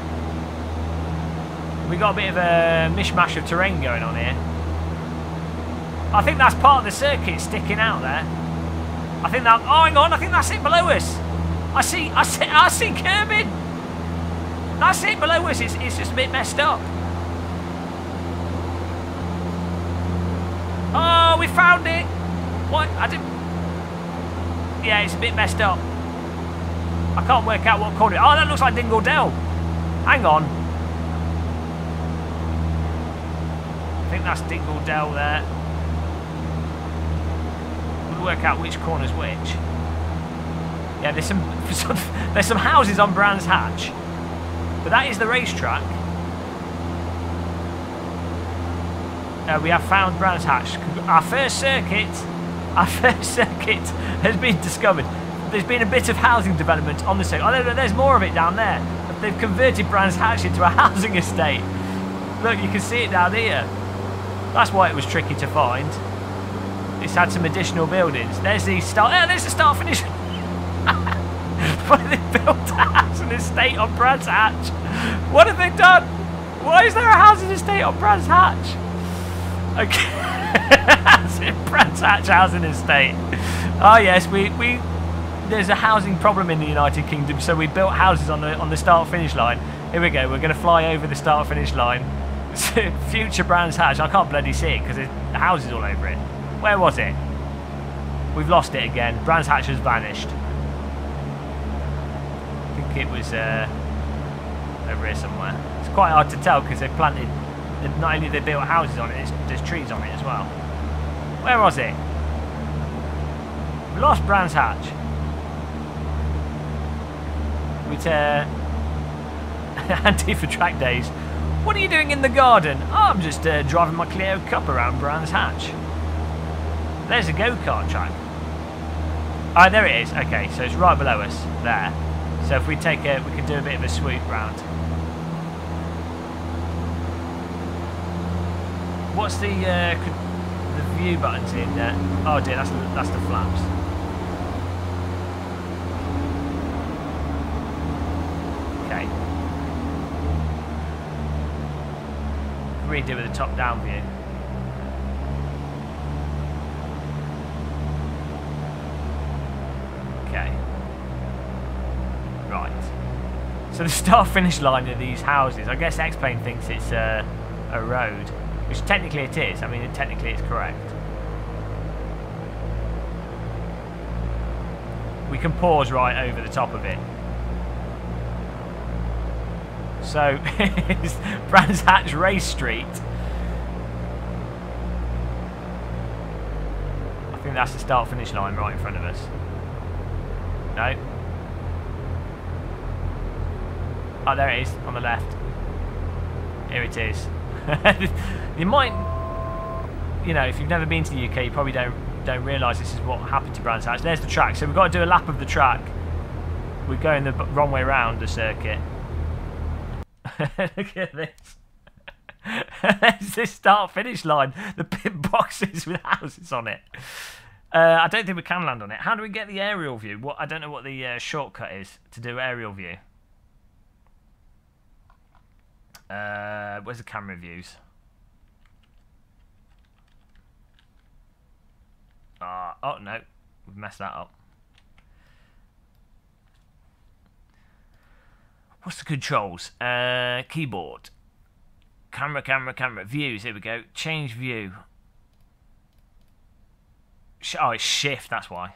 We got a bit of a mishmash of terrain going on here. I think that's part of the circuit sticking out there. I think that... Oh, hang on. I think that's it below us. I see curbing. That's it below us. It's just a bit messed up. Oh, we found it. What? I didn't... Yeah, it's a bit messed up. I can't work out what corner. Oh, that looks like Dingle Dell. Hang on. I think that's Dingle Dell there. We'll work out which corner's which. Yeah, there's some houses on Brands Hatch, but that is the racetrack. We have found Brands Hatch. Our first circuit has been discovered. There's been a bit of housing development on the circuit. Oh, there's more of it down there. They've converted Brands Hatch into a housing estate. Look, you can see it down here. That's why it was tricky to find. It's had some additional buildings. There's the start. Oh, there's the start finish. Why have they built a housing estate on Brands Hatch? What have they done? Why is there a housing estate on Brands Hatch? Okay. That's it, Brands Hatch housing estate. Oh yes, there's a housing problem in the United Kingdom, so we built houses on the start finish line. Here we go. We're going to fly over the start finish line. Future Brands Hatch. I can't bloody see it because there's houses all over it. Where was it? We've lost it again. Brands Hatch has vanished. I think it was over here somewhere. It's quite hard to tell because they've planted. Not only they built houses on it, there's trees on it as well. Where was it? We lost Brands Hatch. Antifa track days. What are you doing in the garden? Oh, I'm just driving my Clio Cup around Brands Hatch. There's a go-kart track. Oh, there it is. Okay, so it's right below us there. So if we take we can do a bit of a swoop round. What's the view buttons in there? Oh dear, that's the flaps. Okay. Redo with the top-down view. Okay. Right. So the start-finish line of these houses, I guess X-Plane thinks it's a road, which technically it is. I mean, technically it's correct. We can pause right over the top of it. So, it's Brands Hatch Race Street. I think that's the start-finish line right in front of us. No. Oh, there it is, on the left. Here it is. You might, you know, if you've never been to the UK, you probably don't realise this is what happened to Brands Hatch. There's the track, so we've got to do a lap of the track. We're going the wrong way round the circuit. Look at this. There's this start-finish line. The pit boxes with houses on it. I don't think we can land on it. How do we get the aerial view? I don't know what the shortcut is to do aerial view. Where's the camera views? Oh no, we've messed that up. What's the controls? Keyboard. Camera. Views. Here we go. Change view. Oh, it's shift. That's why.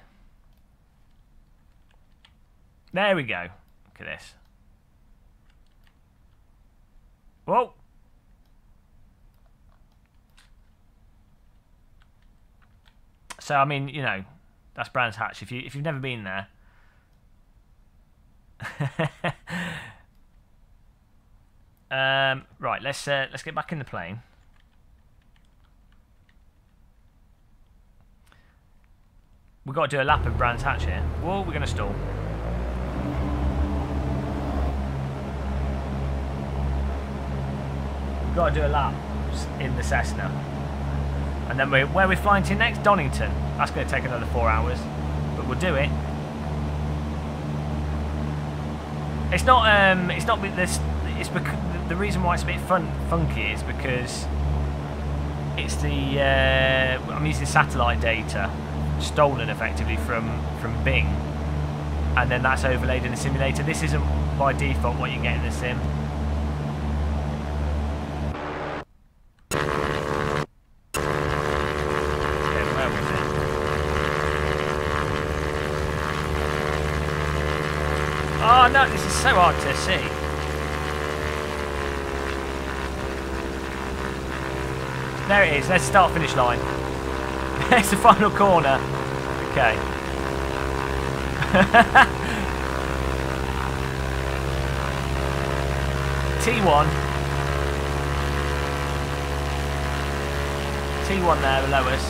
There we go. Look at this. Whoa. So I mean, you know, that's Brands Hatch. If you've never been there. Right, let's get back in the plane. We've got to do a lap of Brands Hatch here. Whoa, we're going to stall. We've got to do a lap in the Cessna. And then where we're flying to next? Donington. That's going to take another 4 hours. But we'll do it. It's not this. It's because the reason why it's a bit funky is because it's the I'm using satellite data stolen effectively from Bing, and then that's overlaid in the simulator. This isn't by default what you get in the sim. Okay, where was it? Oh no, this is so hard to see. There it is, there's the start finish line. There's the final corner. Okay. T1. T1 there below us.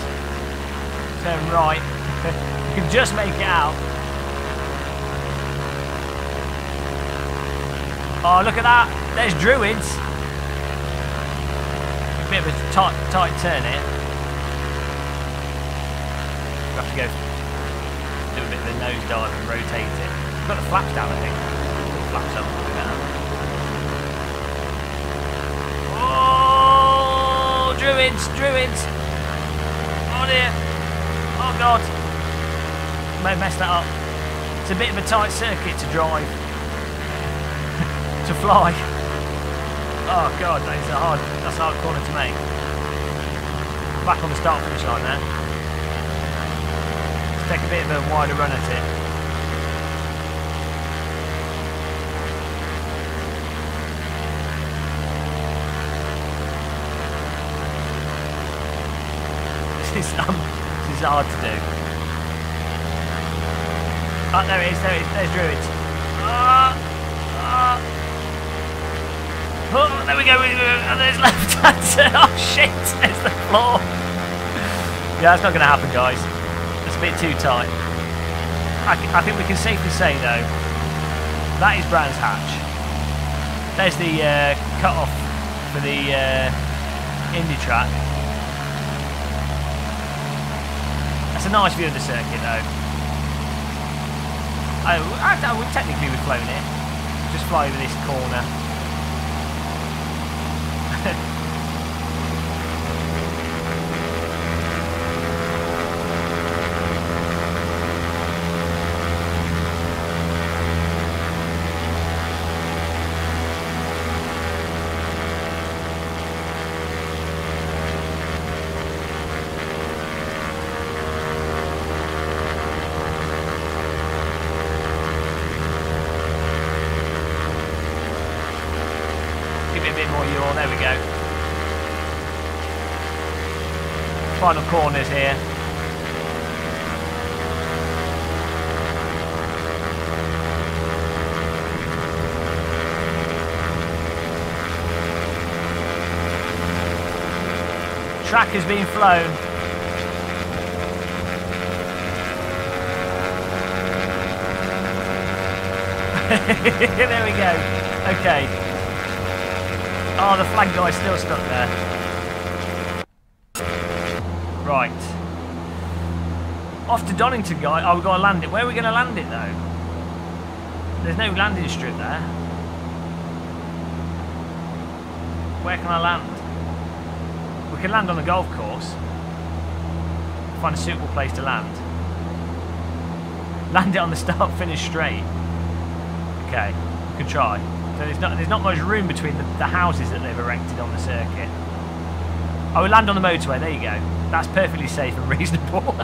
Turn right. You can just make it out. Oh, look at that. There's Druids. Bit of a tight turn here. We'll have to go do a bit of a nosedive and rotate it. Got the flaps down, I think. Flaps up. Oh, Druids! Oh dear! Oh god! May have messed that up. It's a bit of a tight circuit to drive, to fly. Oh god, that's a hard corner to make. Back on the start finish line there. Let's take a bit of a wider run at it. This is hard to do. Oh, there it is, there's Druids. Oh, there we go, and there's left hand turn. Oh shit, there's the floor. Yeah, that's not going to happen, guys. It's a bit too tight. I think we can safely say, though, that is Brands Hatch. There's the cut-off for the Indy track. That's a nice view of the circuit, though. Technically we've flown it. Just fly over this corner. There we go. Final corners here. Track has been flown. There we go. Okay. Oh, the flag guy's still stuck there. Right. Off to Donington, guy. Oh, we've got to land it. Where are we going to land it, though? There's no landing strip there. Where can I land? We can land on the golf course. Find a suitable place to land. Land it on the start-finish straight. Okay, we can try. So there's not much room between the houses that they've erected on the circuit. Oh, we land on the motorway. There you go. That's perfectly safe and reasonable.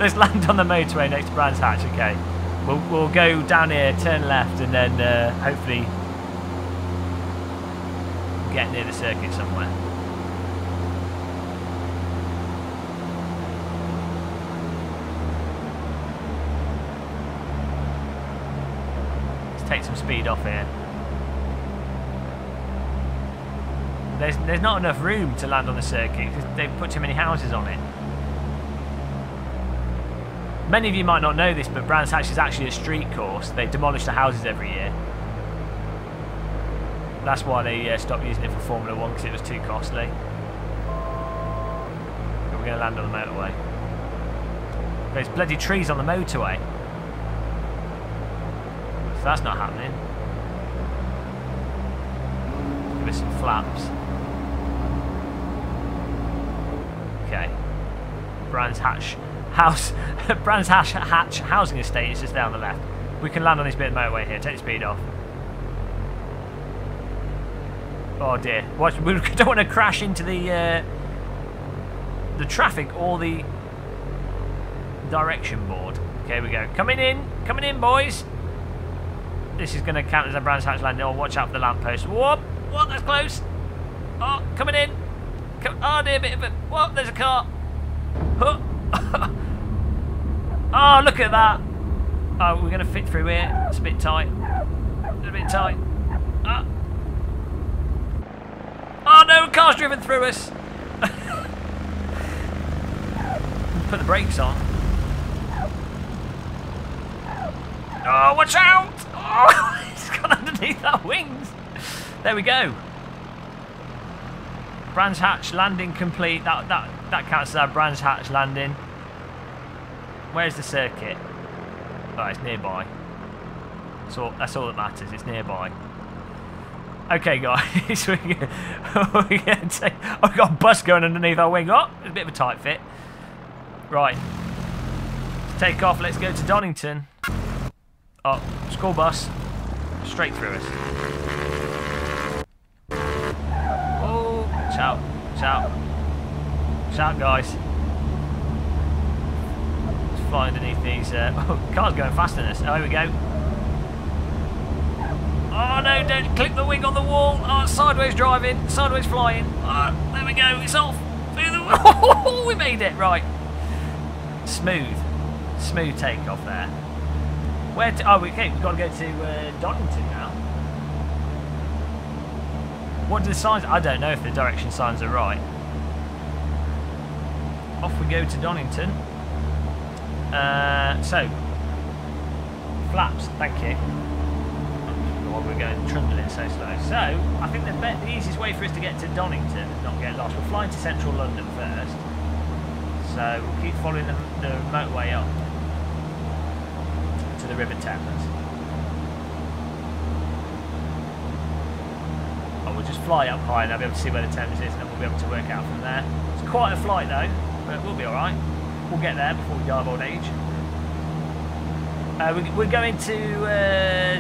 Let's land on the motorway next to Brands Hatch. Okay. We'll go down here, turn left, and then hopefully get near the circuit somewhere. Let's take some speed off here. There's not enough room to land on the circuit because they've put too many houses on it. Many of you might not know this, but Brands Hatch is actually a street course. They demolish the houses every year. That's why they stopped using it for Formula 1, because it was too costly. But we're going to land on the motorway. There's bloody trees on the motorway. So that's not happening. Give us some flaps. Okay. Brands Hatch Brands Hatch housing estate is just there on the left. We can land on this bit of motorway here. Take the speed off. Oh dear! Watch, we don't want to crash into the traffic or the direction board. Okay, we go. Coming in, boys. This is going to count as a Brands Hatch landing. Oh, watch out for the lamppost. Whoop! What? That's close. Oh, coming in. Oh dear, bit of a. Whoop! There's a car. Huh. Oh, look at that! Oh, we're going to fit through here. It's a bit tight. It's a bit tight. Oh no, car's driven through us! Put the brakes on. Oh, watch out! Oh, it's gone underneath our wings. There we go. Brands Hatch landing complete. That counts as our Brands Hatch landing. Where's the circuit? Oh, it's nearby. So that's all that matters. It's nearby. Okay, guys. we're gonna take. Oh, we've got a bus going underneath our wing. Oh, it's a bit of a tight fit. Right. Take off. Let's go to Donington. Oh, school bus. Straight through us. Oh, shout, shout, shout, guys. Let's fly underneath these. Oh, car's going faster than us. Oh, here we go. Oh no, don't click the wing on the wall. Oh, sideways driving, sideways flying. Oh, there we go, it's off. We made it, right. Smooth takeoff there. Where to, oh, okay, we've got to go to Donington now. What do the signs, I don't know if the direction signs are right. Off we go to Donington. So, flaps, thank you. We're going trundling so slow. So, I think the easiest way for us to get to Donington and not get lost, we're flying to central London first. So, we'll keep following the motorway up to the River Thames. Oh, we'll just fly up high and I'll be able to see where the Thames is and then we'll be able to work out from there. It's quite a flight though, but we'll be alright. We'll get there before we die of old age. We're going to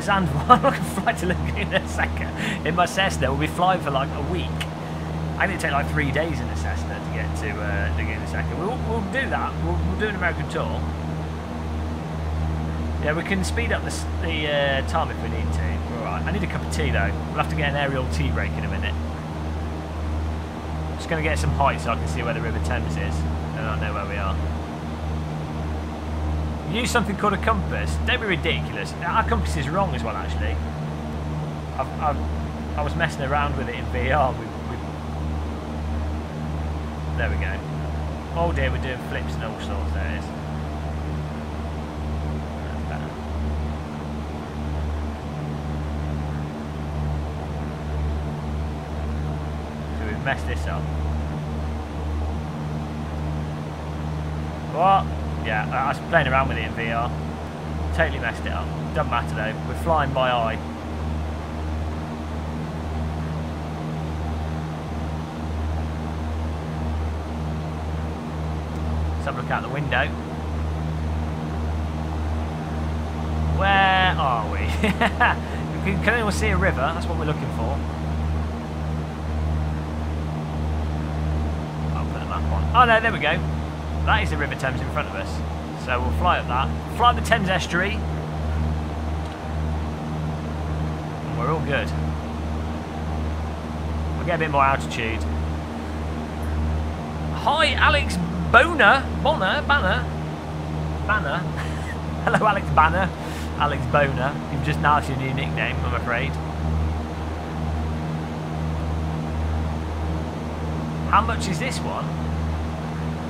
Zandvoort. I'm not going to fly to Lagoon in a second. In my Cessna, we'll be flying for like a week. I think it'll take like 3 days in a Cessna to get to Lagoon in a second. We'll do that. We'll do an American tour. Yeah, we can speed up the time if we need to. Alright, I need a cup of tea though. We'll have to get an aerial tea break in a minute. Just going to get some height so I can see where the River Thames is. And I know where we are. Use something called a compass. Don't be ridiculous. Our compass is wrong as well, actually. I was messing around with it in VR. There we go. Oh dear, we're doing flips and all sorts. There it is. That's better. So we've messed this up. What? Yeah, I was playing around with it in VR. Totally messed it up. Doesn't matter though. We're flying by eye. Let's have a look out the window. Where are we? We've Can anyone see a river? That's what we're looking for. I'll put the map on. Oh no, there we go. That is the River Thames in front of us. So we'll fly up that. Fly up the Thames estuary. And we're all good. We'll get a bit more altitude. Hi, Alex Banner. Hello, Alex Banner. Alex Boner. You've just announced your new nickname, I'm afraid. How much is this one?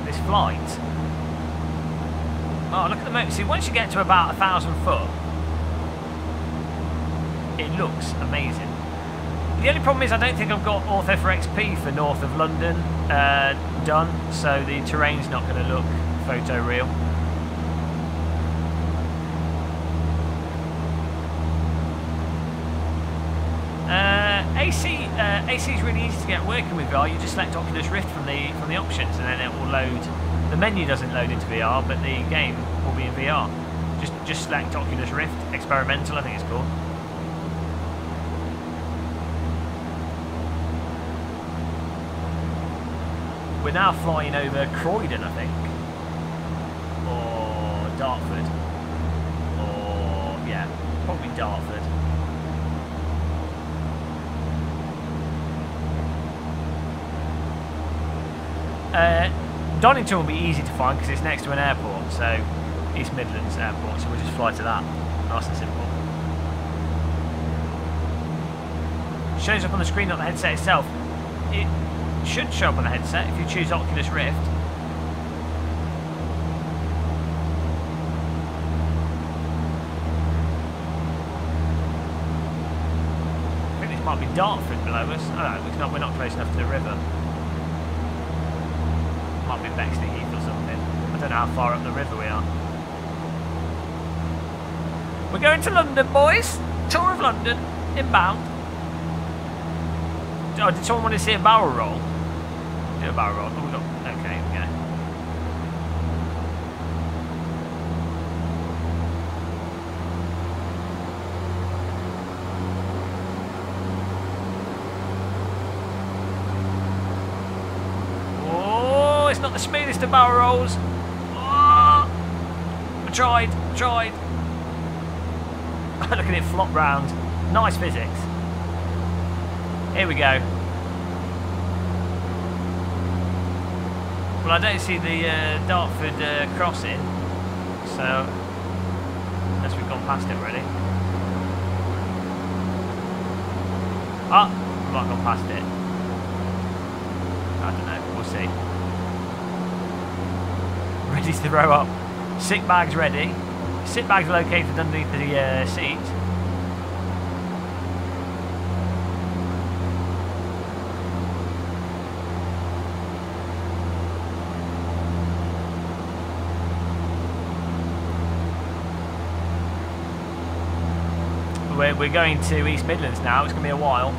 This flight? Oh, look at the motor. See, once you get to about 1,000 foot, it looks amazing. The only problem is I don't think I've got Ortho for XP for north of London done, so the terrain's not going to look photoreal. AC is really easy to get working with VR. You just select Oculus Rift from the options, and then it will load. The menu doesn't load into VR, but the game will be in VR. Just select Oculus Rift Experimental, I think it's called. We're now flying over Croydon, I think, or Dartford, or yeah, probably Dartford. Donington will be easy to find because it's next to an airport, so East Midlands Airport, so we'll just fly to that. Nice and simple. Shows up on the screen, not the headset itself. It should show up on the headset if you choose Oculus Rift. I think this might be Dartford below us. Oh no, we're not close enough to the river. Might be Bexley Heath or something. I don't know how far up the river we are. We're going to London, boys. Tour of London, inbound. Oh, did someone want to see a barrel roll? Do a barrel roll. Oh, look. Okay, here we go. Oh, it's not the smoothest of barrel rolls. Oh, I tried. Look at it flop round. Nice physics. Here we go. Well, I don't see the Dartford crossing, so unless we've gone past it already. Ah, we might have gone past it. I don't know. We'll see. Ready to throw up. Sick bags ready. Sit bags located underneath the seat. We're going to East Midlands now. It's going to be a while.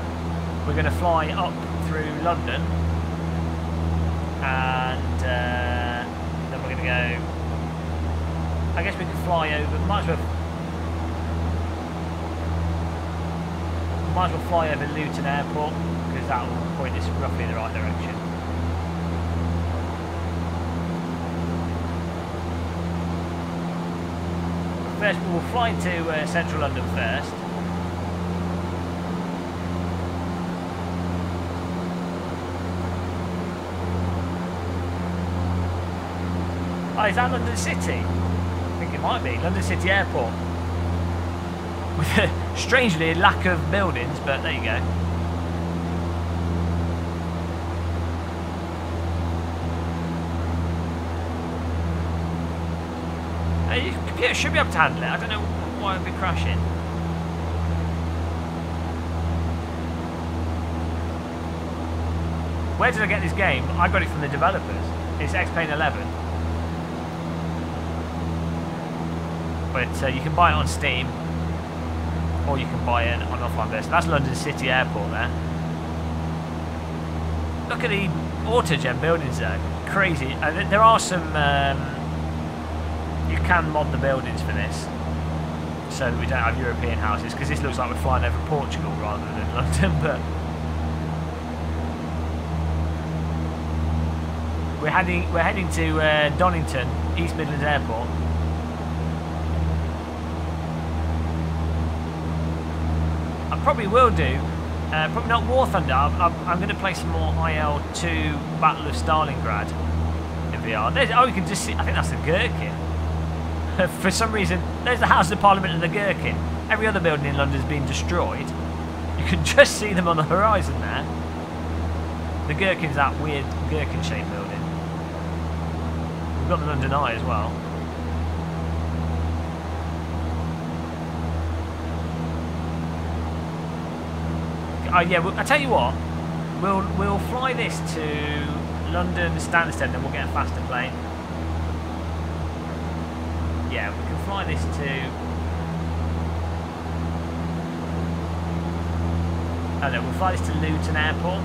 We're going to fly up through London, and then we're going to go. I guess we could fly over. Might as well fly over Luton Airport because that will point us roughly in the right direction. First, we'll fly to central London first. Oh, is that London City? I think it might be. London City Airport. With a, strangely, a lack of buildings, but there you go. Your computer should be able to handle it. I don't know why it would be crashing. Where did I get this game? I got it from the developers. It's xplane 11. But you can buy it on Steam, or you can buy it on offline version. That's London City Airport there. Look at the autogen buildings there. Crazy. There are some... you can mod the buildings for this. so that we don't have European houses, because this looks like we're flying over Portugal rather than London. But we're heading to Donington, East Midlands Airport. I probably will do, probably not War Thunder. I'm going to play some more IL-2 Battle of Stalingrad in VR. Oh, you can just see, I think that's the Gherkin. For some reason, there's the House of Parliament and the Gherkin. Every other building in London has been destroyed. You can just see them on the horizon there. The Gherkin's that weird Gherkin-shaped building. We've got the London Eye as well. Oh yeah, I tell you what, we'll fly this to London Stansted, and then we'll get a faster plane. Yeah, we can fly this to. Oh no, we'll fly this to Luton Airport.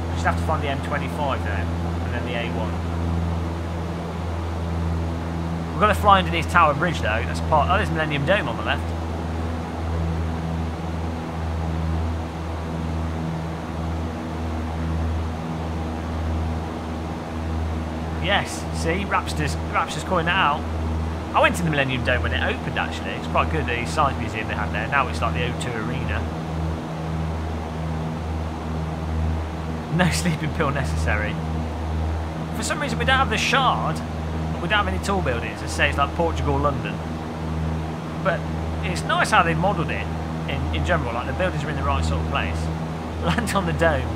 We just have to find the M25 though, and then the A1. We've got to fly underneath Tower Bridge though. That's part. Oh, there's Millennium Dome on the left. Yes, see, Rapster's calling that out. I went to the Millennium Dome when it opened actually. It's quite good, the science museum they had there. Now it's like the O2 Arena. No sleeping pill necessary. For some reason we don't have the Shard, but we don't have any tall buildings. Let's say it's like Portugal, London. But it's nice how they've modelled it in general, like the buildings are in the right sort of place. Land on the dome.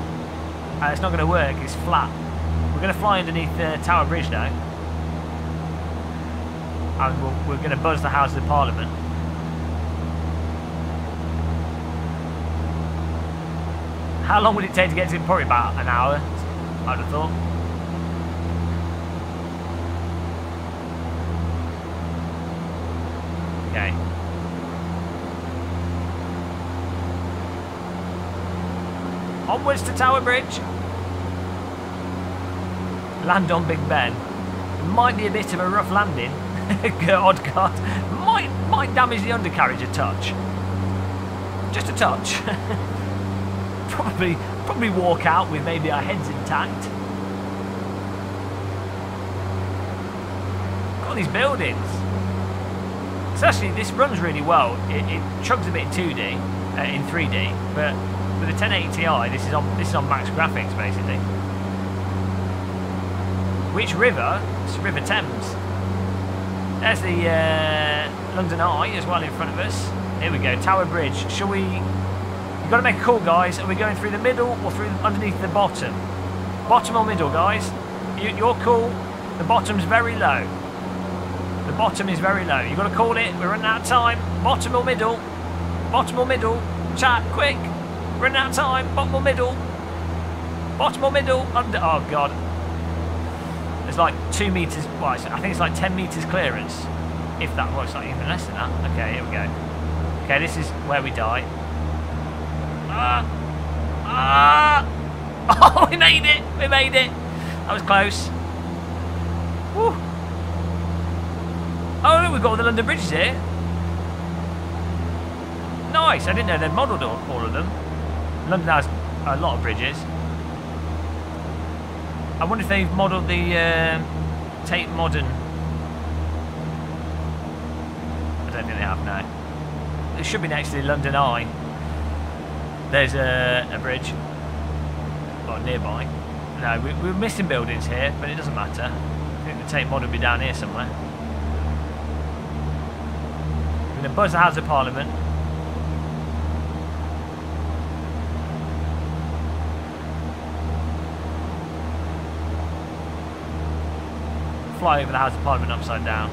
It's not going to work, it's flat. We're going to fly underneath Tower Bridge now. And we're going to buzz the House of Parliament. How long would it take to get to it? Probably about an hour, I'd have thought. Okay. Onwards to Tower Bridge. Land on Big Ben. Might be a bit of a rough landing. God, might damage the undercarriage a touch. Just a touch. Probably walk out with maybe our heads intact. Got these buildings. So actually, this runs really well. It chugs a bit in 2D, in 3D, but with a 1080 Ti, this is on max graphics basically. Which river? It's River Thames. There's the London Eye as well in front of us. Here we go, Tower Bridge. Shall we? You've got to make a call, guys. Are we going through the middle or through underneath the bottom? Bottom or middle, guys? You're cool. The bottom's very low. The bottom is very low. You've got to call it. We're running out of time. Bottom or middle? Bottom or middle? Chat, quick. We're running out of time. Bottom or middle? Bottom or middle? Under. Oh God. There's like 2 meters. Well, I think it's like 10 meters clearance. If that was like even less than that. Okay, here we go. Okay, this is where we die. Oh, we made it! We made it! That was close. Woo. Oh, look, we've got all the London bridges here. Nice! I didn't know they'd modelled all of them. London has a lot of bridges. I wonder if they've modelled the Tate Modern. I don't think they have now. It should be next to the London Eye. There's a bridge. Or nearby. No, we're missing buildings here, but it doesn't matter. I think the Tate Modern will be down here somewhere. We're going to buzz the House of Parliament. Fly over the House of Parliament upside down.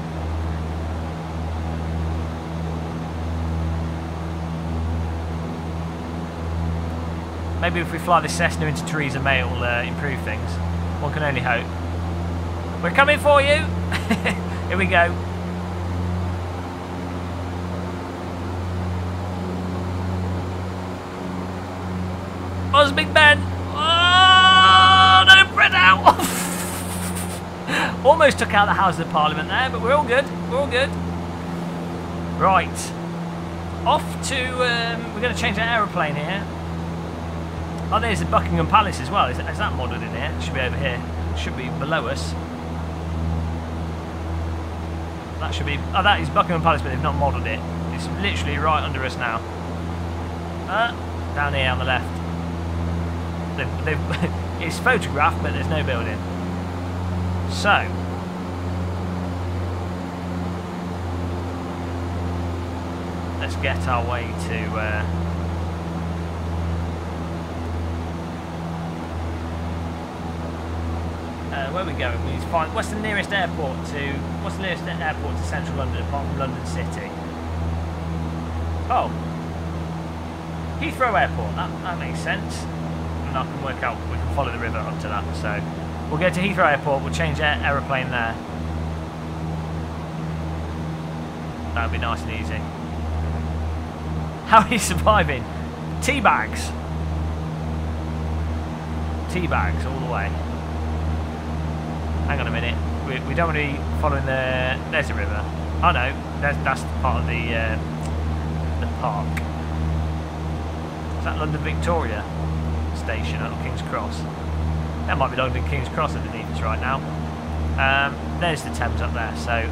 Maybe if we fly the Cessna into Theresa May, it will improve things. One can only hope. We're coming for you! Here we go. Buzz Big Ben! Oh, no, spread out! Almost took out the House of Parliament there, but we're all good. We're all good. Right. Off to... we're going to change our aeroplane here. Oh, there's the Buckingham Palace as well. Is that modelled in here? It should be over here. It should be below us. That should be... Oh, that is Buckingham Palace, but they've not modelled it. It's literally right under us now. Down here on the left. It's photographed, but there's no building. So... let's get our way to... where are we going? We need to find... What's the nearest airport to central London, apart from London City? Oh. Heathrow Airport. That makes sense. And I can work out... We can follow the river up to that. So, we'll go to Heathrow Airport. We'll change aeroplane there. That would be nice and easy. How are you surviving? Tea bags. Tea bags all the way. Hang on a minute. We don't want to be following the... There's a river. Oh no, that's part of the park. Is that London Victoria Station at King's Cross? That might be London King's Cross underneath us right now. There's the Thames up there, so...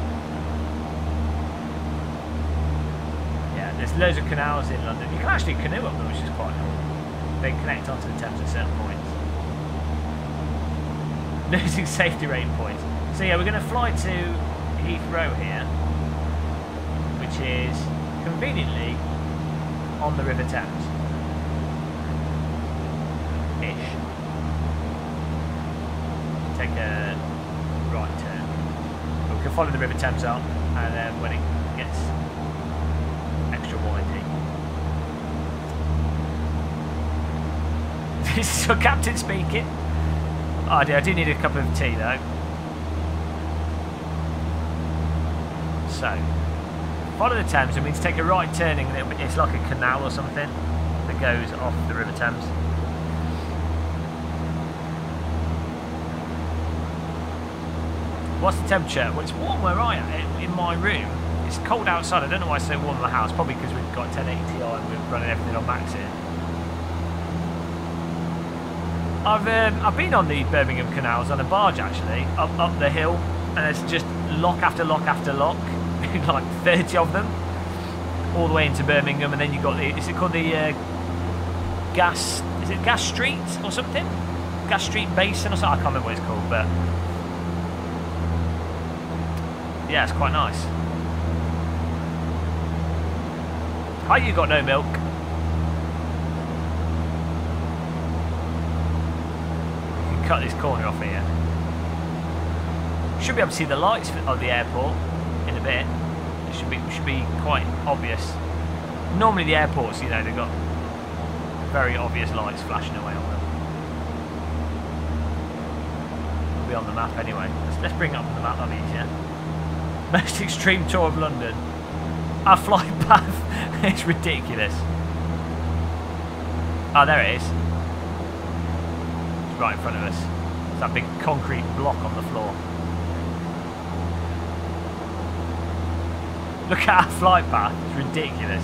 Yeah, there's loads of canals in London. You can actually canoe up them, which is quite cool. They connect onto the Thames at certain points. Losing safety rating points. So yeah, we're going to fly to Heathrow here, which is conveniently on the River Thames. Ish. Take a right turn. But we can follow the River Thames up, and then when it gets extra windy. This is your captain speaking. Oh, I do need a cup of tea though. So, follow the Thames, and we need to take a right turning. It's like a canal or something that goes off the River Thames. What's the temperature? Well, it's warm where I am, in my room. It's cold outside. I don't know why it's so warm in the house. Probably because we've got 1080 Ti and we're running everything on max here. I've been on the Birmingham canals on a barge actually, up the hill, and it's just lock after lock after lock, like 30 of them, all the way into Birmingham, and then you've got the, is it called the Gas Street or something? Gas Street Basin or something, I can't remember what it's called, but yeah, it's quite nice. How you got no milk? Cut this corner off here. Should be able to see the lights of the airport in a bit. It should be quite obvious. Normally the airports, you know, they've got very obvious lights flashing away on them. We'll be on the map anyway. Let's bring it up on the map, that'll be easier. Most extreme tour of London. Our flight path is ridiculous. Oh, there it is. Right in front of us. It's that big concrete block on the floor. Look at our flight path. It's ridiculous.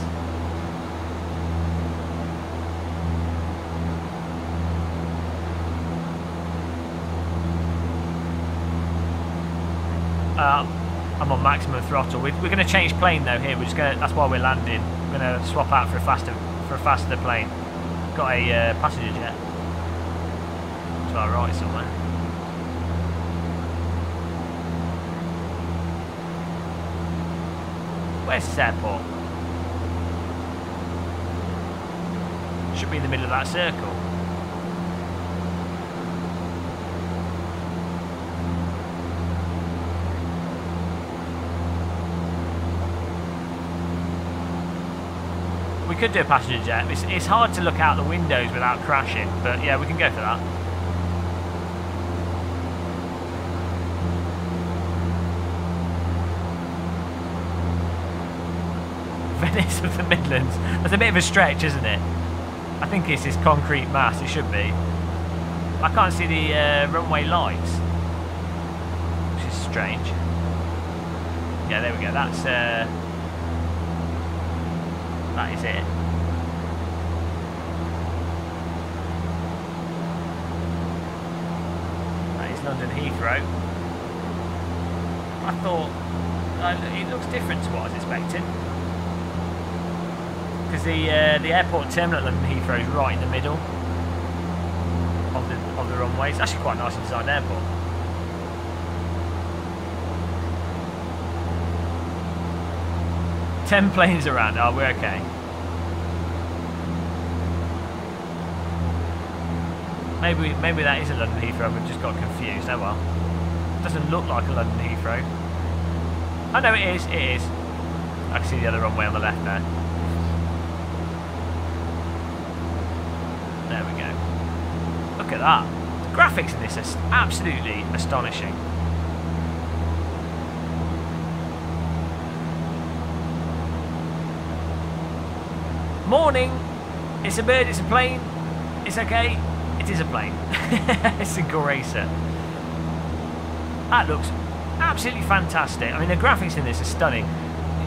I'm on maximum throttle. We're going to change plane though here. We're just going. That's why we're landing. We're going to swap out for a faster plane. Got a passenger jet. To our right somewhere. Where's this airport? Should be in the middle of that circle. We could do a passenger jet. It's hard to look out the windows without crashing, but yeah, we can go for that. Venice of the Midlands. That's a bit of a stretch, isn't it? I think it's this concrete mass. It should be. I can't see the runway lights, which is strange. Yeah, there we go. That's That is it. That is London Heathrow. I thought it looks different to what I was expecting, because the airport terminal at London Heathrow is right in the middle of the runway. It's actually quite a nicely designed airport. Ten planes around. Oh, we're okay. Maybe that is a London Heathrow. We've just got confused. Oh well. Doesn't look like a London Heathrow. Oh no, it is. It is. I can see the other runway on the left there. There we go. Look at that. The graphics in this are absolutely astonishing. Morning. It's a bird. It's a plane. It's okay. It is a plane. It's a Gracer. That looks absolutely fantastic. I mean, the graphics in this are stunning.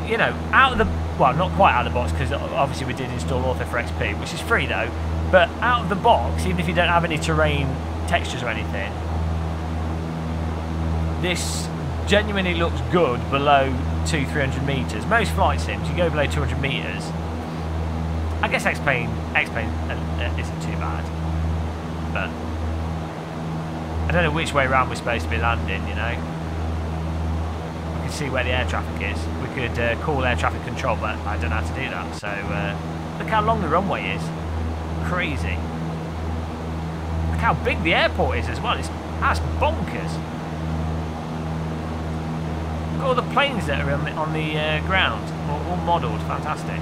You know, out of the... Well, not quite out of the box, because obviously we did install Author for XP, which is free though. But out of the box, even if you don't have any terrain textures or anything, this genuinely looks good below 200-300 metres. Most flight sims, you go below 200 metres. I guess xplane isn't too bad. But I don't know which way around we're supposed to be landing, you know. We can see where the air traffic is. We could call air traffic control, but I don't know how to do that. So look how long the runway is. Crazy. Look how big the airport is as well. That's bonkers. Look at all the planes that are on the ground, all modelled. Fantastic.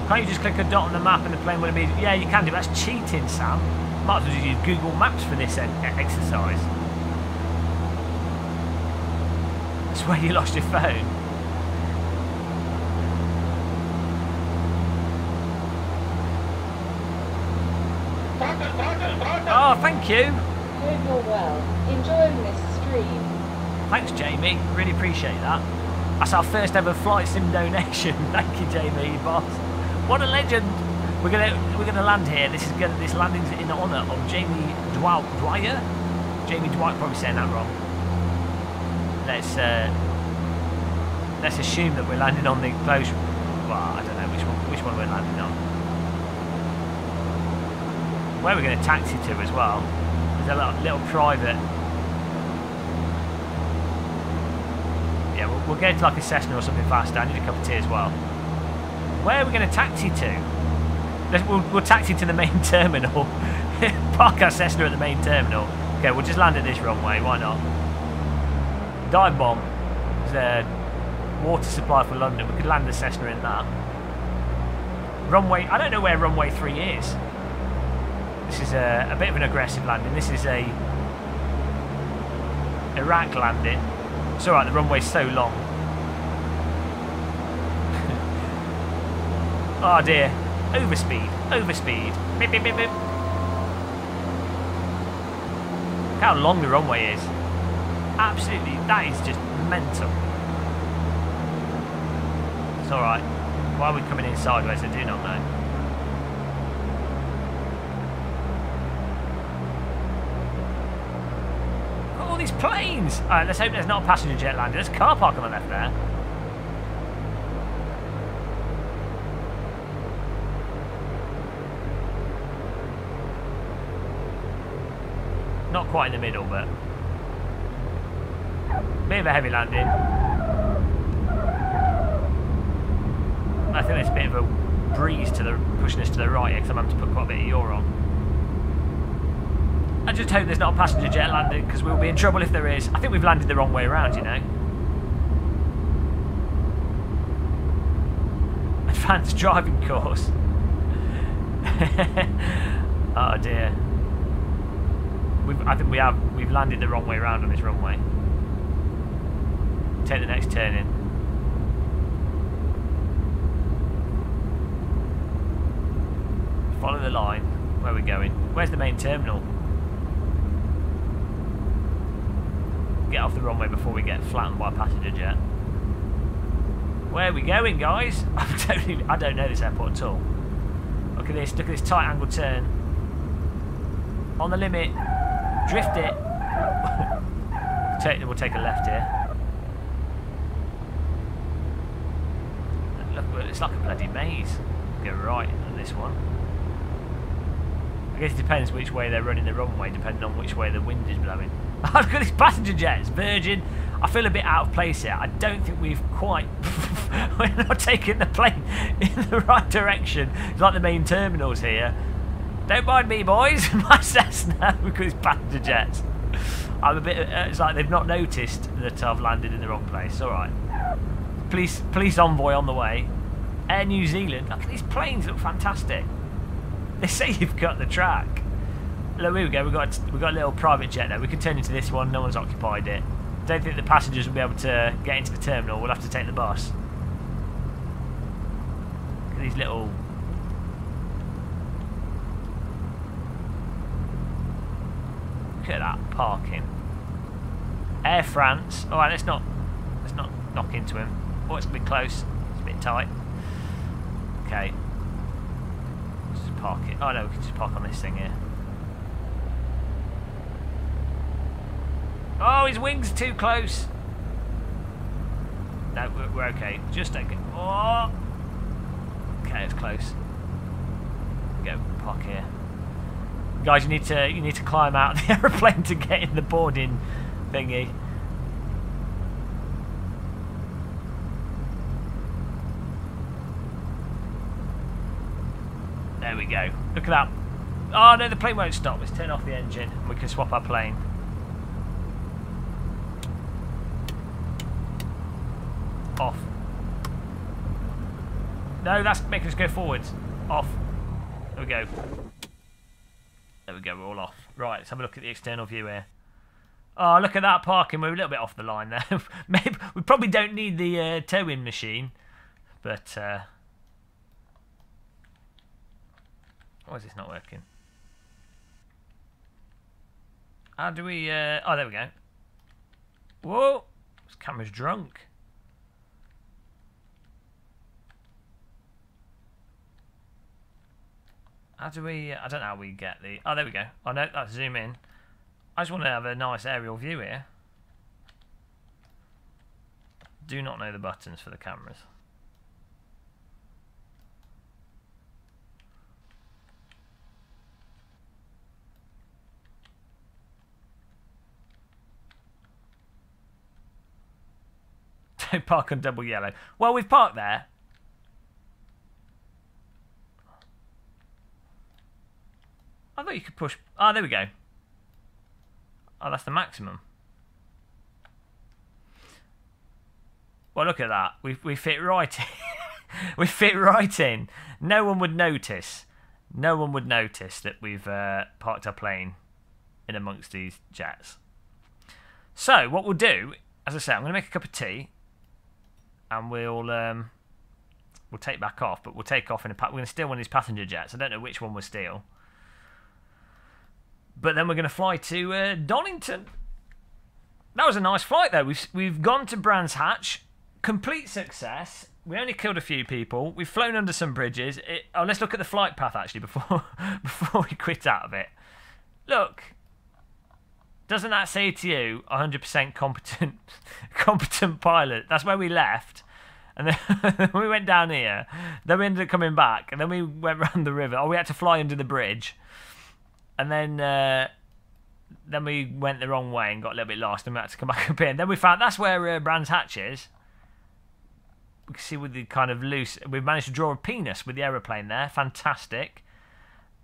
Can't you just click a dot on the map and the plane will immediately... Yeah, you can do. That's cheating, Sam. Might as well just use Google Maps for this exercise. That's where you lost your phone. Oh, thank you. Hope you're well. Enjoying this stream. Thanks, Jamie. Really appreciate that. That's our first ever flight sim donation. Thank you, Jamie, boss. What a legend! We're gonna land here. This landing's in honour of Jamie Dwyer. Jamie Dwight, probably saying that wrong. Let's assume that we're landing on the close. Well, I don't know which one we're landing on. Where we're going to taxi to as well. There's a little private. Yeah, we'll go to like a Cessna or something faster. I need a cup of tea as well. Where are we going to taxi to? We'll taxi to the main terminal. Park our Cessna at the main terminal. Okay, we'll just land at this runway. Why not? Dive bomb. There's a water supply for London. We could land the Cessna in that. Runway. I don't know where runway 3 is. This is a bit of an aggressive landing. This is a Iraq landing. It's alright, the runway's so long. Oh dear. Overspeed. Overspeed. Beep, beep, beep, beep. Look how long the runway is. Absolutely, that is just mental. It's alright. Why are we coming in sideways? I do not know. Look at all these planes! Alright, let's hope there's not a passenger jet landing. There's a car park on the left there. Not quite in the middle, but bit of a heavy landing. I think there's a bit of a breeze to pushing us to the right here, because I'm having to put quite a bit of yaw on. I just hope there's not a passenger jet landing, because we'll be in trouble if there is. I think we've landed the wrong way around, you know. Advanced driving course. Oh dear. I think we've landed the wrong way around on this runway. Take the next turn in. Follow the line. Where are we going? Where's the main terminal? Get off the runway before we get flattened by a passenger jet. Where are we going, guys? I don't know this airport at all. Look at this tight angle turn. On the limit. Drift it. We'll take a left here. Look, it's like a bloody maze. Go right on this one. I guess it depends which way they're running the runway, depending on which way the wind is blowing. I've got these passenger jets, Virgin. I feel a bit out of place here. I don't think we've quite... we're not taking the plane in the right direction. It's like the main terminals here. Don't mind me, boys. My Cessna, because it's passenger jets. I'm a bit... it's like they've not noticed that I've landed in the wrong place. All right. Police envoy on the way. Air New Zealand. Look at these planes. Look fantastic. They say you've got the track. Look, here we go. We've got a little private jet there. We can turn into this one. No one's occupied it. Don't think the passengers will be able to get into the terminal. We'll have to take the bus. Look at these little... Look at that parking. Air France. All right, let's not knock into him. Oh, it's a bit close. It's a bit tight. Okay. Let's just park it. Oh no, we can just park on this thing here. Oh, his wings are too close. No, we're okay. Just okay. Oh. Okay, it's close. Go park here, guys. You need to climb out of the aeroplane to get in the boarding thingy. There we go. Look at that. Oh no, the plane won't stop. Let's turn off the engine and we can swap our plane. Off. No, that's making us go forwards. Off. There we go. There we go, we're all off. Right, let's have a look at the external view here. Oh, look at that parking. We're a little bit off the line there. Maybe we probably don't need the towing machine, but why is this not working? How do we oh, there we go. Whoa, this camera's drunk. How do we... I don't know how we get the... Oh, there we go. Oh, no, let's zoom in. I just want to have a nice aerial view here. Do not know the buttons for the cameras. Don't park on double yellow. Well, we've parked there. I thought you could push... Oh, there we go. Oh, that's the maximum. Well, look at that. We fit right in. We fit right in. No one would notice. No one would notice that we've parked our plane in amongst these jets. So, what we'll do, as I say, I'm going to make a cup of tea. And we'll take back off. But we'll take off in a... We're going to steal one of these passenger jets. I don't know which one we'll steal. But then we're going to fly to Donington. That was a nice flight, though. We've gone to Brands Hatch. Complete success. We only killed a few people. We've flown under some bridges. Oh, let's look at the flight path, actually, before we quit out of it. Look. Doesn't that say to you 100% competent pilot? That's where we left. And then we went down here. Then we ended up coming back. And then we went round the river. Oh, we had to fly under the bridge. And then we went the wrong way and got a little bit lost, and we had to come back up here. And then we found that's where Brands Hatch is. We can see with the kind of loose... We've managed to draw a penis with the aeroplane there. Fantastic.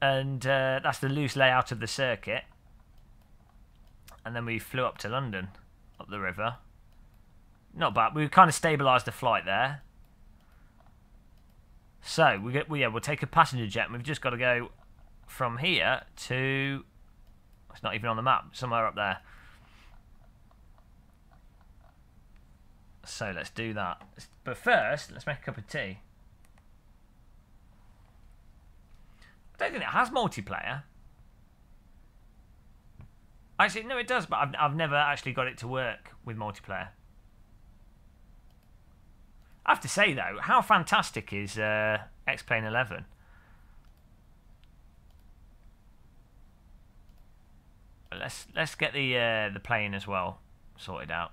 And that's the loose layout of the circuit. And then we flew up to London, up the river. Not bad. We kind of stabilised the flight there. So, we'll take a passenger jet, and we've just got to go... from here to... It's not even on the map. Somewhere up there. So let's do that. But first, let's make a cup of tea. I don't think it has multiplayer. Actually, no, it does, but I've never actually got it to work with multiplayer. I have to say though, how fantastic is X-Plane 11? Let's get the plane as well sorted out.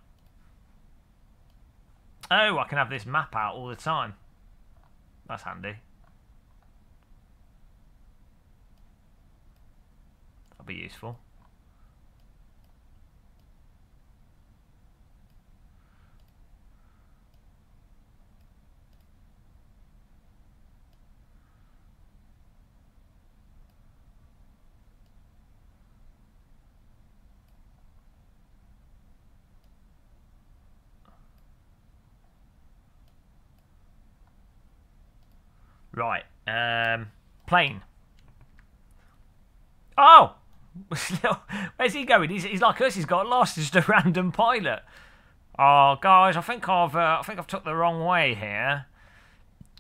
Oh, I can have this map out all the time. That's handy. That'll be useful. Right, plane. Oh, where's he going? He's like us. He's got lost. He's just a random pilot. Oh, guys, I think I've took the wrong way here.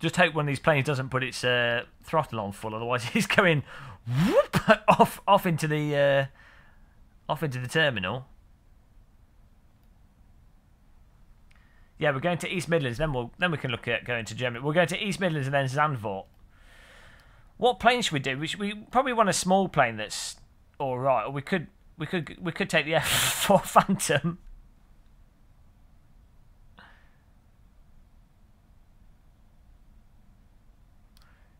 Just hope one of these planes doesn't put its throttle on full. Otherwise, he's going whoop, off into the terminal. Yeah, we're going to East Midlands. Then we can look at going to Germany. We're going to East Midlands and then Zandvoort. What plane should we do? We probably want a small plane that's all right. Or we could take the F4 Phantom.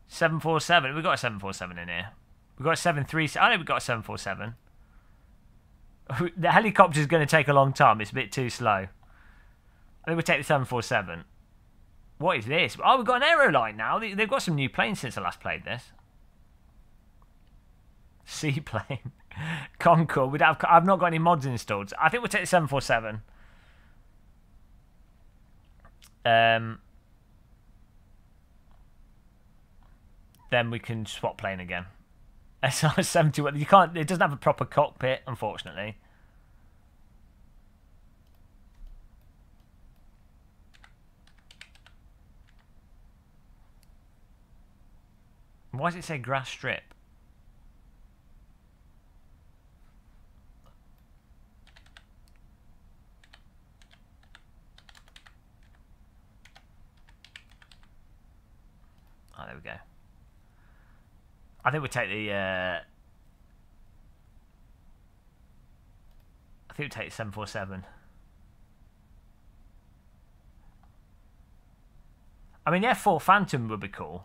(747). We've got a 747 in here. We've got a 737. I know we've got a 747. The helicopter is going to take a long time. It's a bit too slow. I think we'll take the 747. What is this? Oh, we've got an aeroline now. They've got some new planes since I last played this. Seaplane. Concorde. I've not got any mods installed. I think we'll take the 747. Then we can swap plane again. SR-70. You can't. It doesn't have a proper cockpit, unfortunately. Why does it say grass strip? Oh, there we go. I think we'll take the. I think we'll take the 747. I mean, the F4 Phantom would be cool.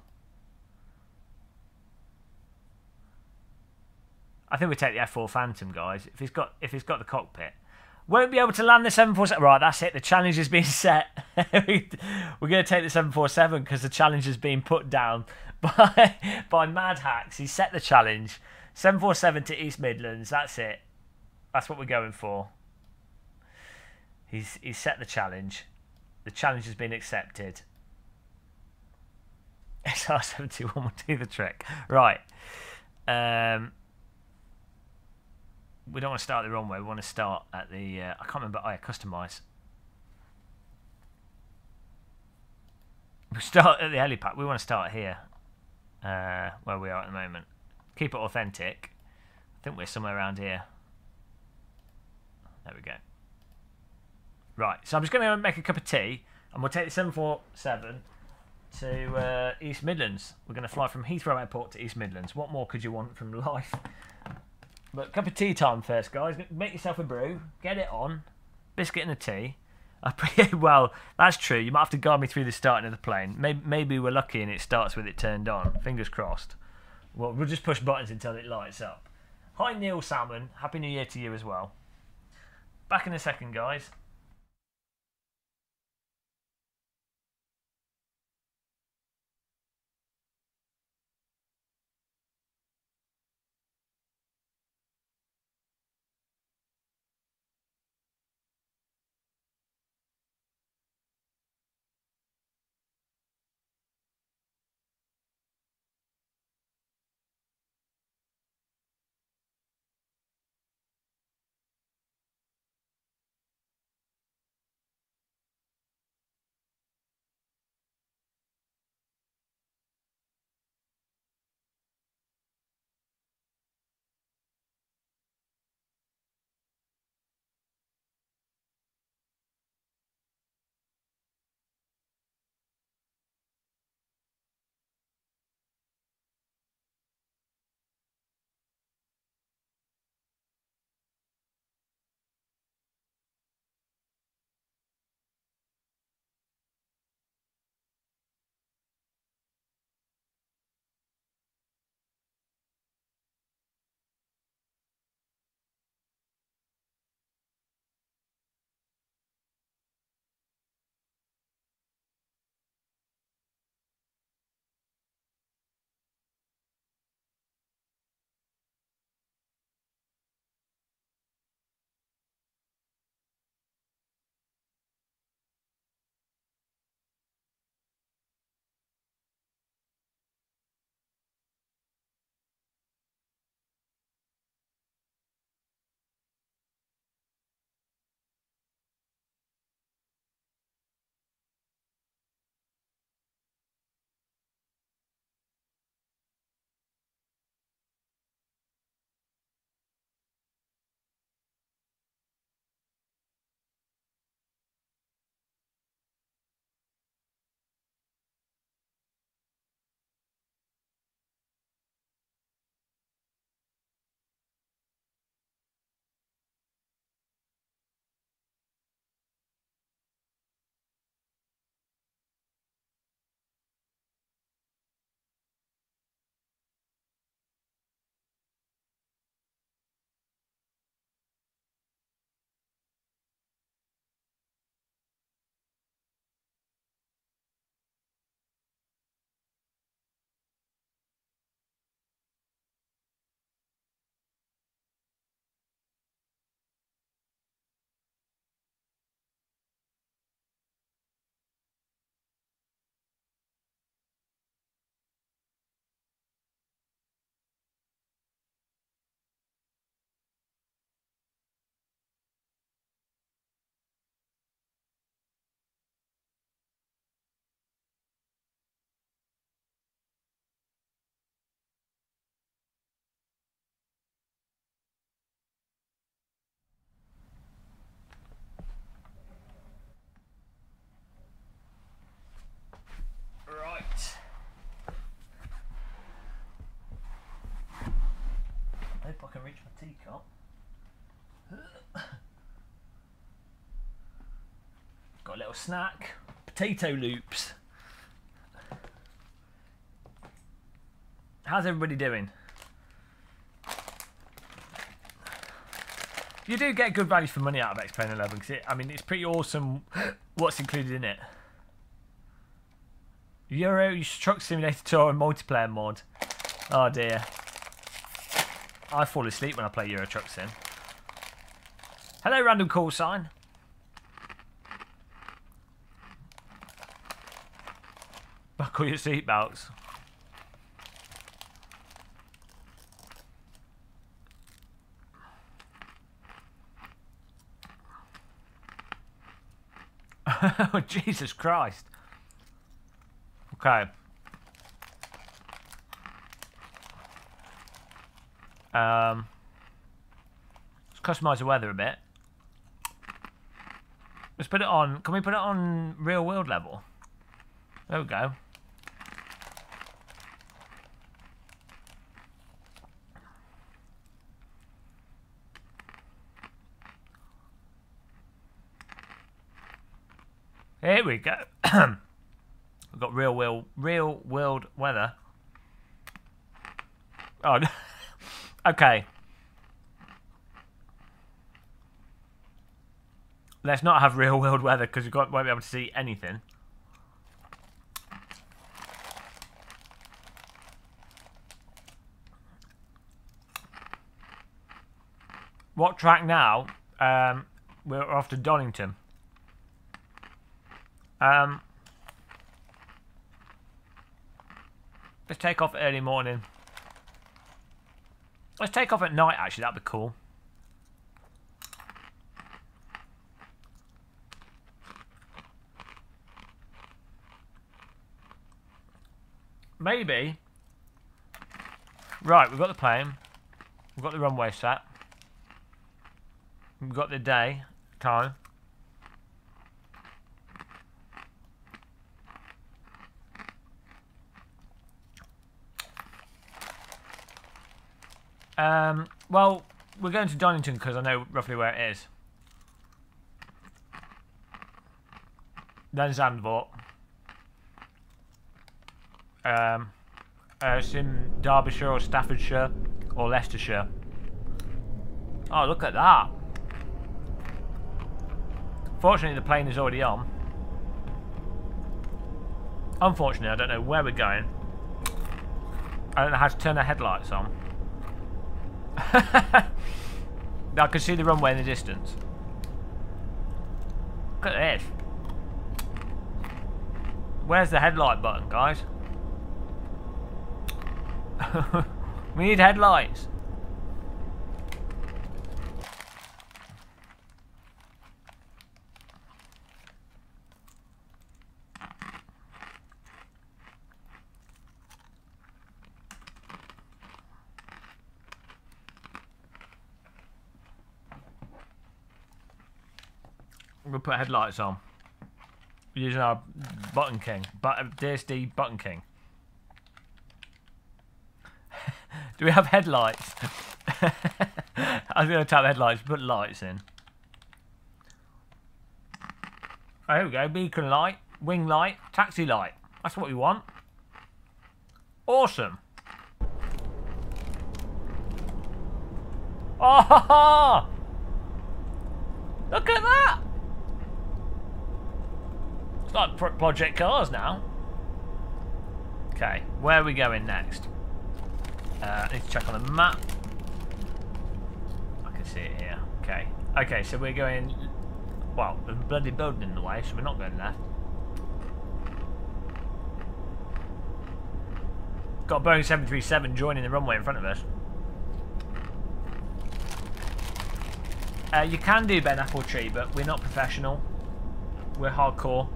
I think we take the F4 Phantom, guys. If it's got the cockpit, won't be able to land the 747. Right, that's it. The challenge has been set. We're going to take the 747 because the challenge has been put down by Mad Hacks. He set the challenge. 747 to East Midlands. That's it. That's what we're going for. He's set the challenge. The challenge has been accepted. SR-71 will do the trick. Right. We don't want to start the wrong way. We want to start at the... I can't remember. Oh, yeah, customise. We start at the helipad. We want to start here. Where we are at the moment. Keep it authentic. I think we're somewhere around here. There we go. Right, so I'm just going to make a cup of tea. And we'll take the 747 to East Midlands. We're going to fly from Heathrow Airport to East Midlands. What more could you want from life? But cup of tea time first, guys. Make yourself a brew. Get it on. Biscuit and a tea. Well, that's true. You might have to guide me through the starting of the plane. Maybe we're lucky and it starts with it turned on. Fingers crossed. Well, we'll just push buttons until it lights up. Hi, Neil Salmon. Happy New Year to you as well. Back in a second, guys. to reach my teacup. Got a little snack. Potato loops. How's everybody doing? You do get good value for money out of xplane 11 because I mean, it's pretty awesome what's included in it. Euro Truck Simulator Tour and multiplayer mod. Oh dear. I fall asleep when I play Euro Truck Sim. Hello, random call sign. Buckle your seatbelts. Oh, Jesus Christ. Okay. Let's customize the weather a bit. Let's put it on. Can we put it on real world level? There we go. Here we go. We've got real world weather. Oh, no. Okay. Let's not have real world weather because we won't be able to see anything. What track now? We're off to Donington. Let's take off early morning. Let's take off at night, actually. That'd be cool. Maybe. Right, we've got the plane. We've got the runway set. We've got the day, time. Well, we're going to Donington because I know roughly where it is. Then Zandvoort. It's in Derbyshire or Staffordshire or Leicestershire. Oh, look at that. Fortunately, the plane is already on. Unfortunately, I don't know where we're going. I don't know how to turn the headlights on. I can see the runway in the distance. Look at this. Where's the headlight button, guys? We need headlights. We'll put headlights on using our button king, DSD button king. Do we have headlights? I was going to tap headlights, put lights in. Oh, here we go. Beacon light, wing light, taxi light. That's what we want. Awesome. Oh, look at that. It's like Project Cars now. Okay, where are we going next? I need to check on the map. I can see it here. Okay. Okay, so we're going... Well, there's a bloody building in the way, so we're not going left. Got a Boeing 737 joining the runway in front of us. You can do Ben Appletree, but we're not professional. We're hardcore.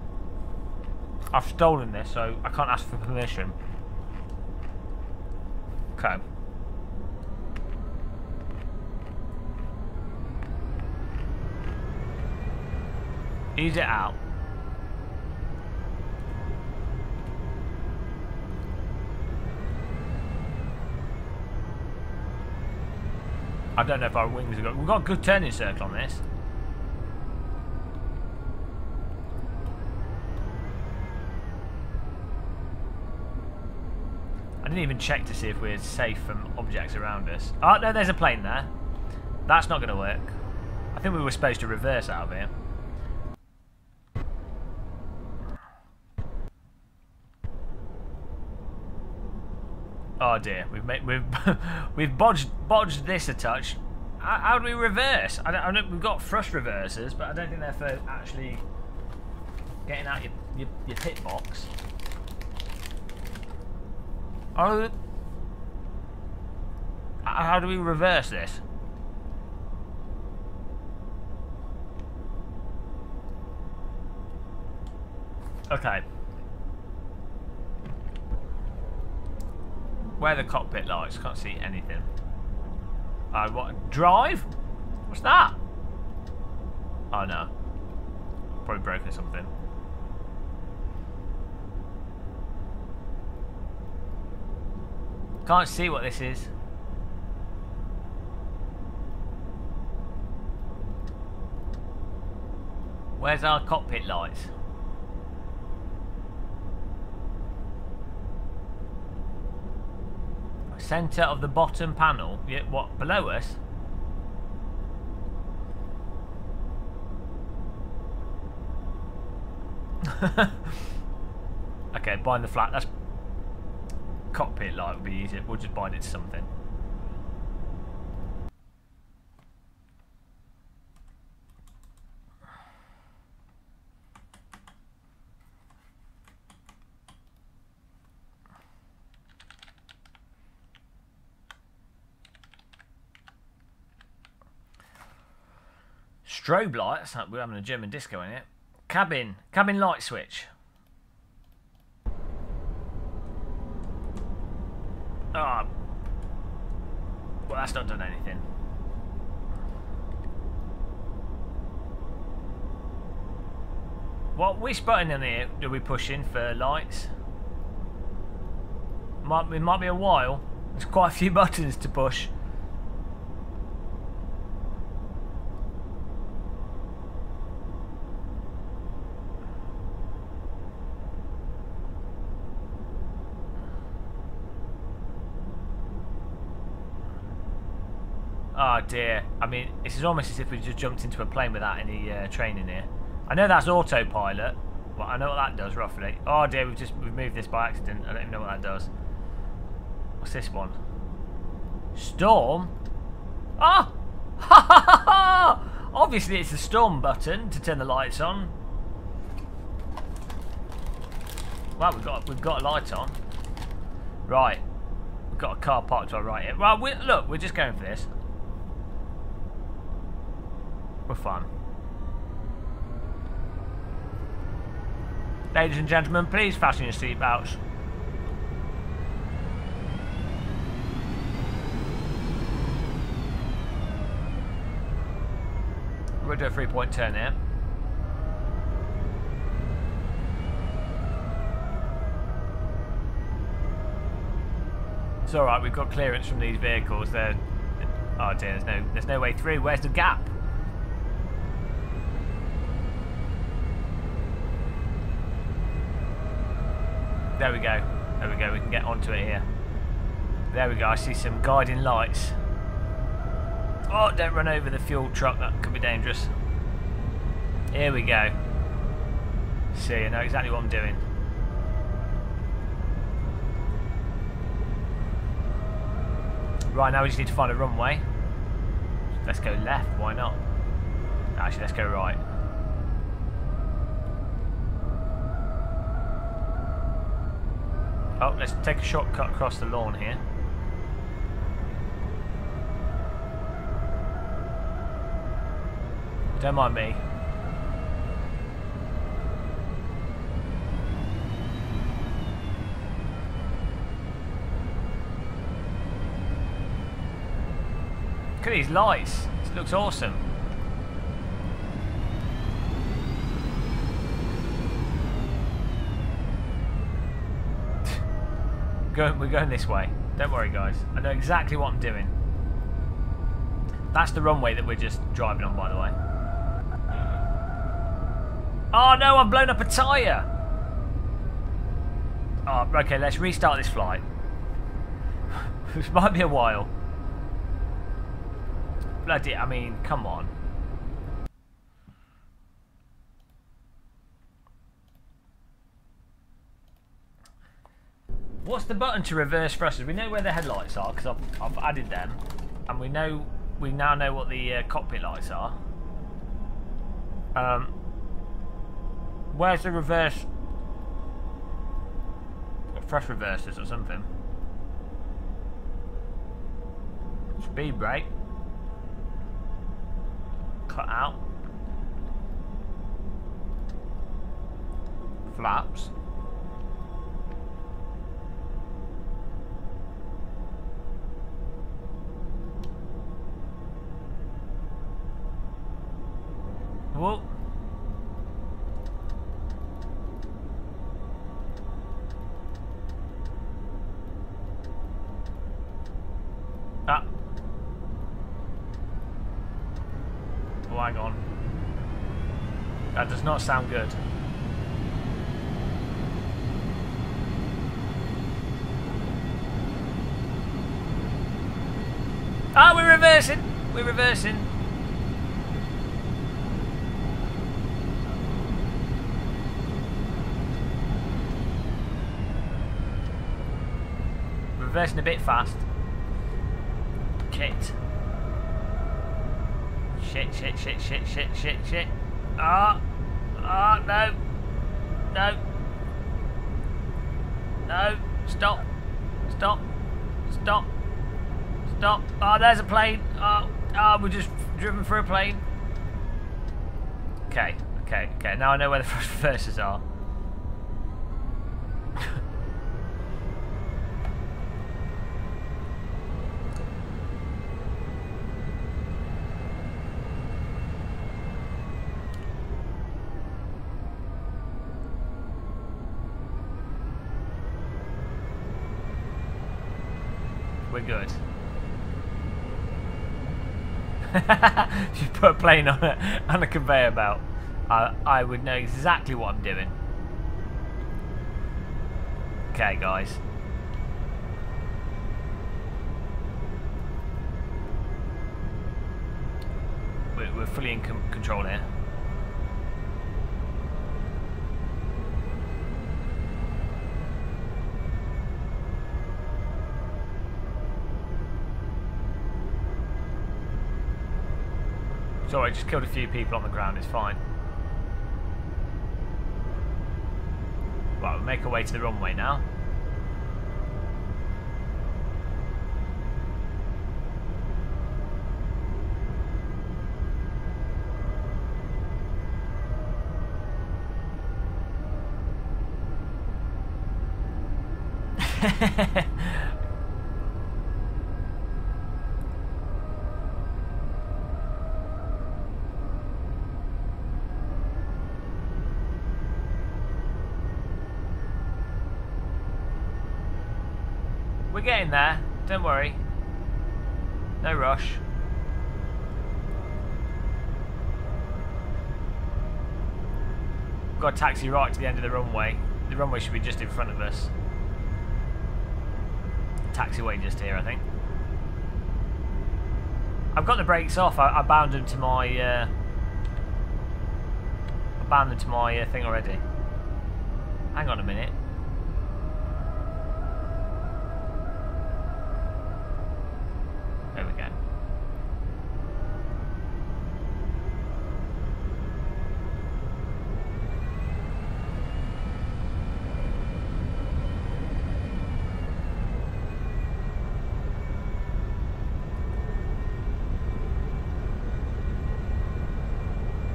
I've stolen this, so I can't ask for permission. Okay. Ease it out. I don't know if our wings have got... We've got a good turning circle on this. I didn't even check to see if we're safe from objects around us. Oh, no, there's a plane there. That's not going to work. I think we were supposed to reverse out of here. Oh dear, we've bodged this a touch. How do we reverse? I don't. We've got thrust reversers, but I don't think they're for actually getting out your pit box. Oh, how do we reverse this? Okay. Where are the cockpit lights? Can't see anything. What? Drive? What's that? Oh no. Probably broken something. Can't see what this is. Where's our cockpit lights? Centre of the bottom panel. Yeah, what? Below us? Okay, bind the flat. That's cockpit light would be easier. We'll just bind it to something. Strobe lights. We're having a German disco in it. Cabin light switch. Ah, well, that's not done anything. Which button in here do we push in for lights? It might be a while. There's quite a few buttons to push. Oh dear. I mean, it's almost as if we just jumped into a plane without any training here. I know that's autopilot. Well, I know what that does roughly. Oh dear, we've moved this by accident. I don't even know what that does. What's this one? Storm? Ah! Ha ha ha! Obviously it's the storm button to turn the lights on. Well, we've got a light on. Right. We've got a car parked to our right here. Well, look, we're just going for this. We're fun. Ladies and gentlemen, please fasten your seatbelts. We're going to do a 3-point turn here. It's alright, we've got clearance from these vehicles. Oh dear, there's no way through. Where's the gap? There we go. There we go. We can get onto it here. There we go. I see some guiding lights. Oh, don't run over the fuel truck. That could be dangerous. Here we go. See, I know exactly what I'm doing. Right, now we just need to find a runway. Let's go left. Why not? Actually, let's go right. Oh, let's take a shortcut across the lawn here. Don't mind me. Look at these lights. This looks awesome. We're going this way. Don't worry, guys. I know exactly what I'm doing. That's the runway that we're just driving on, by the way. Oh no, I've blown up a tyre! Oh, okay, let's restart this flight. This might be a while. Bloody, I mean, come on. What's the button to reverse thrusters? We know where the headlights are because I've added them, and we now know what the cockpit lights are. Where's the reverse? Thrust reversers or something. Speed brake. Cut out. Flaps. Whoa. Ah. Oh, hang on. That does not sound good. Ah, we're reversing. We're reversing. Reversing a bit fast. Shit. Shit. Ah, no. No. No. Stop. Oh, there's a plane. Oh, we're just driven through a plane. Okay. Now I know where the reversers are. We're good. If you put a plane on a conveyor belt, I would know exactly what I'm doing. Okay, guys. We're fully in control here. Sorry, I just killed a few people on the ground, it's fine. Right, we'll make our way to the runway now. We're getting there, don't worry. No rush. We've got a taxi right to the end of the runway. The runway should be just in front of us. Taxiway just here, I think. I've got the brakes off. I bound them to my thing already. Hang on a minute. There we go.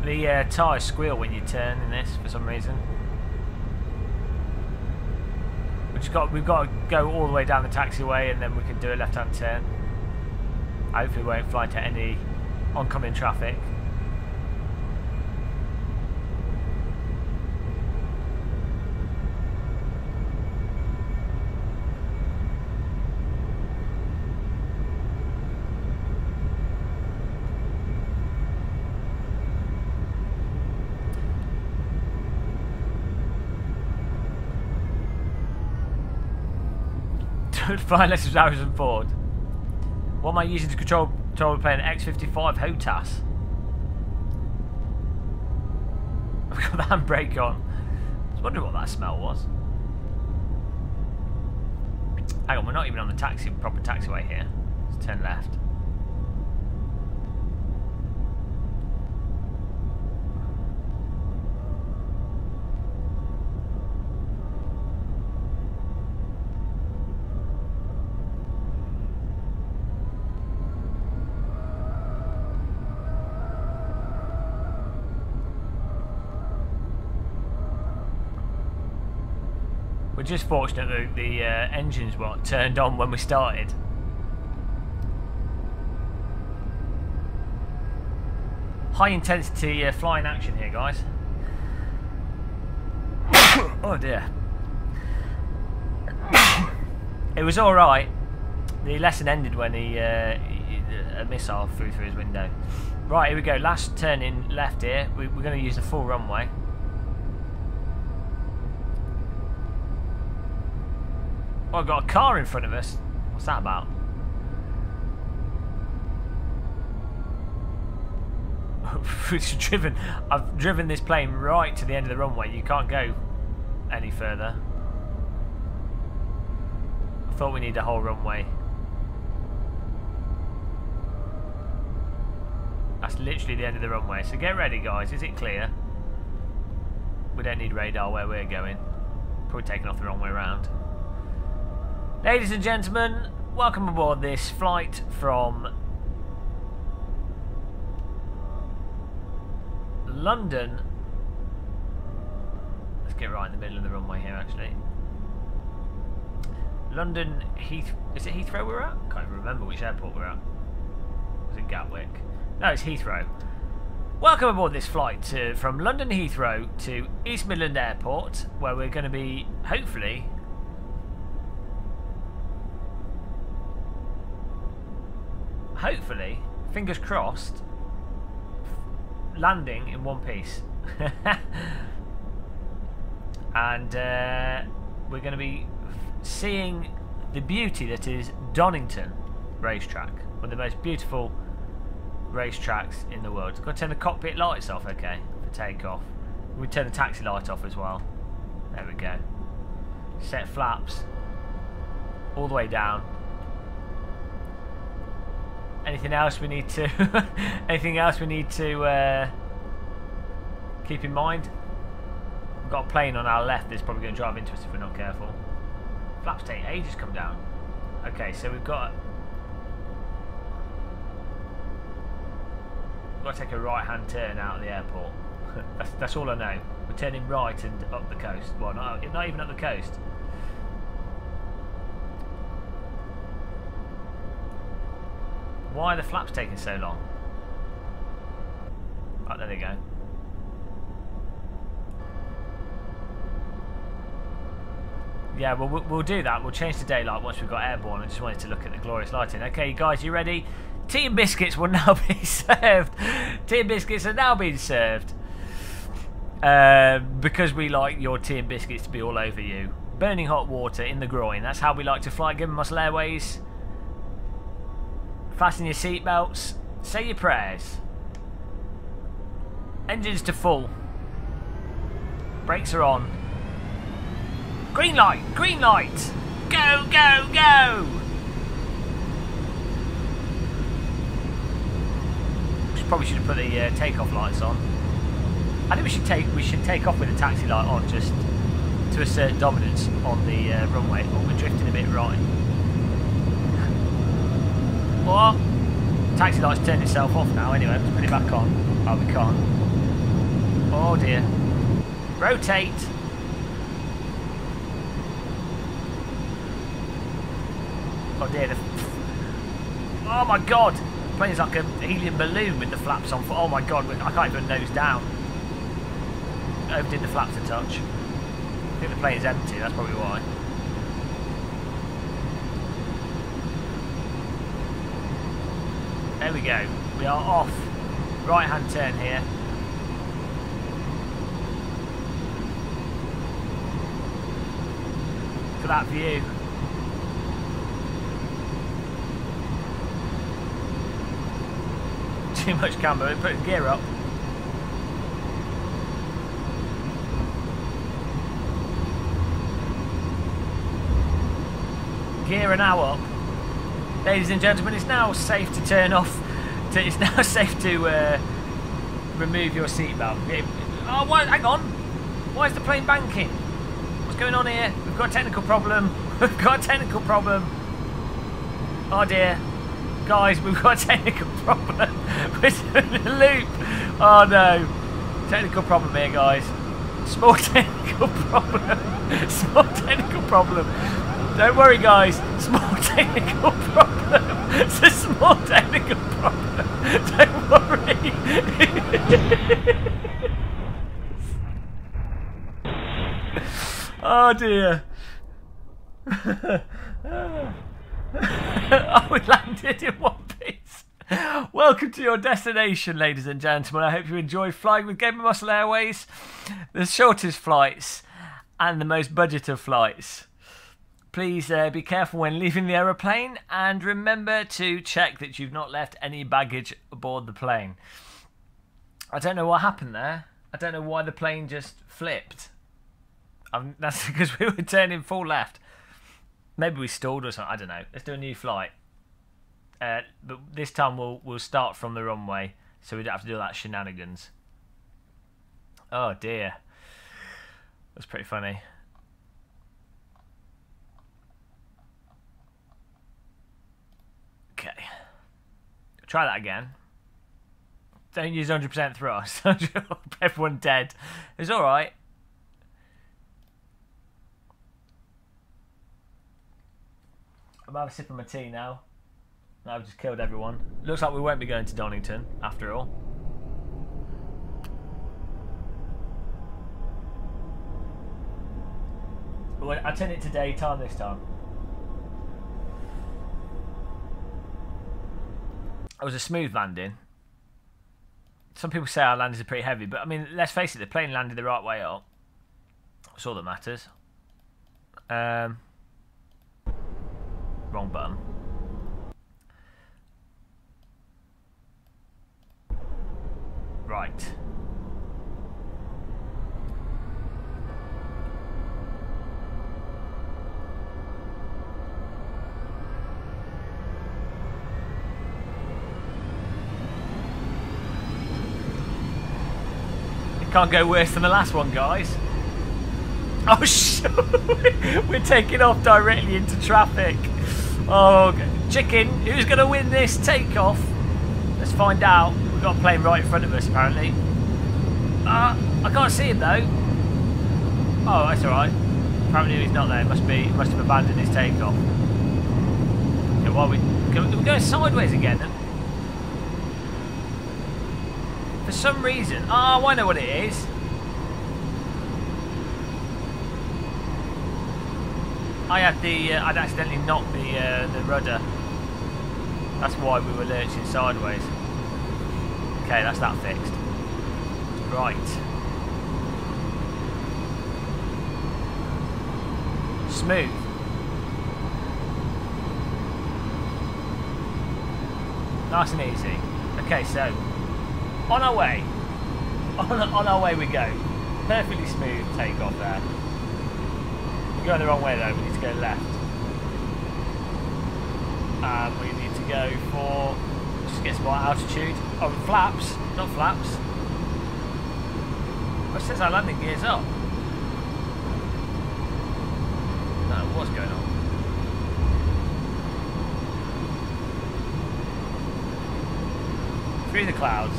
The tyres squeal when you turn in this for some reason. We've got to go all the way down the taxiway and then we can do a left-hand turn. Hopefully we won't fly into any oncoming traffic. Flying lessons Harrison Ford. What am I using to control the plane? X55 HOTAS. I've got the handbrake on. I was wondering what that smell was. Hang on, we're not even on the proper taxiway here. Let's turn left. We're just fortunate that the engines weren't turned on when we started. High intensity flying action here, guys. Oh dear. It was alright. The lesson ended when a missile flew through his window. Right, here we go. Last turn in left here. We're going to use the full runway. Oh, I've got a car in front of us. What's that about? I've driven this plane right to the end of the runway. You can't go any further. I thought we need a whole runway. That's literally the end of the runway. So get ready, guys. Is it clear? We don't need radar where we're going. Probably taking off the wrong way around. Ladies and gentlemen, welcome aboard this flight from London. Let's get right in the middle of the runway here, actually. London Is it Heathrow we're at? Can't even remember which airport we're at. Was it Gatwick? No, it's Heathrow. Welcome aboard this flight from London Heathrow to East Midland Airport, where we're going to be, hopefully, fingers crossed, landing in one piece. And we're going to be seeing the beauty that is Donington racetrack, one of the most beautiful racetracks in the world. Got to turn the cockpit lights off, okay, for takeoff. We turn the taxi light off as well. There we go. Set flaps all the way down. Anything else we need to keep in mind? We've got a plane on our left that's probably going to drive into us if we're not careful. Flaps take ages to come down. Okay, so we've got to take a right-hand turn out of the airport. that's all I know. We're turning right and up the coast. Well, not even up the coast. Why are the flaps taking so long? Oh, there they go. Yeah, well, we'll do that. We'll change to daylight once we've got airborne. I just wanted to look at the glorious lighting. Okay, guys, you ready? Tea and biscuits will now be served. Tea and biscuits are now being served. Because we like your tea and biscuits to be all over you. Burning hot water in the groin. That's how we like to fly Given Muscle Airways. Fasten your seatbelts. Say your prayers. Engines to full. Brakes are on. Green light! Green light! Go, go, go! Probably should have put the takeoff lights on. I think we should take off with the taxi light on, just to assert dominance on the runway. Oh, we're drifting a bit right. What? Taxi light's turned itself off now. Anyway, let's put it back on. Oh, we can't. Oh dear. Rotate. Oh dear. Oh my god. The plane's like a helium balloon with the flaps on. Oh my god, I can't even nose down. Overdid the flaps a touch. I think the plane's empty, that's probably why. There we go. We are off. Right hand turn here. For that view. too much camber. Put the gear up. Gear now up. Ladies and gentlemen, it's now safe to turn off. It's now safe to remove your seatbelt. Oh, what? Hang on. Why is the plane banking? What's going on here? We've got a technical problem. We've got a technical problem. Oh dear. Guys, we've got a technical problem. We're in a loop. Oh no. Technical problem here, guys. Small technical problem. Small technical problem. Don't worry, guys. Small technical problem. It's a small technical problem. Don't worry. Oh dear. Oh, we landed in one piece. Welcome to your destination, ladies and gentlemen. I hope you enjoy flying with Game of Muscle Airways. The shortest flights and the most budget of flights. Please be careful when leaving the aeroplane, and remember to check that you've not left any baggage aboard the plane. I don't know what happened there. I don't know why the plane just flipped. That's because we were turning full left. Maybe we stalled or something. I don't know. Let's do a new flight. But this time we'll start from the runway, so we don't have to do all that shenanigans. Oh dear. That's pretty funny. Okay. Try that again. Don't use 100% thrust. Everyone dead. It's alright. I'm having a sip of my tea now. I've just killed everyone. Looks like we won't be going to Donington after all. But I turn it to daytime this time. It was a smooth landing. Some people say our landings are pretty heavy, but I mean, let's face it, the plane landed the right way up. That's all that matters. Wrong button. Right. It can't go worse than the last one, guys. Oh, shit. We're taking off directly into traffic. Oh, chicken, who's going to win this takeoff? Let's find out. We've got a plane right in front of us, apparently. I can't see him, though. Oh, that's alright. Apparently he's not there. Must have abandoned his takeoff. Okay, while we're going sideways again. For some reason. Oh, I know what it is. I'd accidentally knocked the rudder. That's why we were lurching sideways. Okay, that's that fixed. Right. Smooth. Nice and easy. Okay, so on our way. On our way we go. Perfectly smooth takeoff there. We're going the wrong way though, we need to go left. And we need to go for, just get some more altitude. Oh, flaps, not flaps. Well, it says our landing gear's up. No, what's going on? Through the clouds.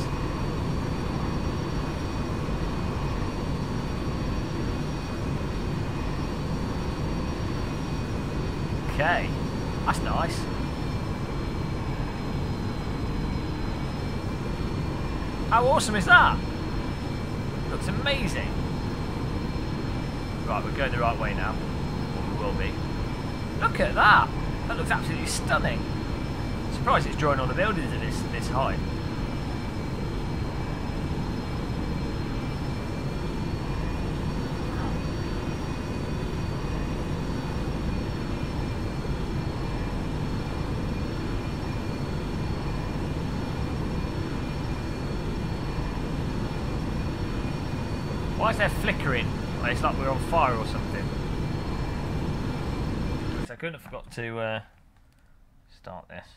Okay, that's nice. How awesome is that? Looks amazing. Right, we're going the right way now. Or we will be. Look at that. That looks absolutely stunning. Surprised it's drawing all the buildings at this height. Why is there flickering? Like, it's like we're on fire or something. A second, I forgot to start this.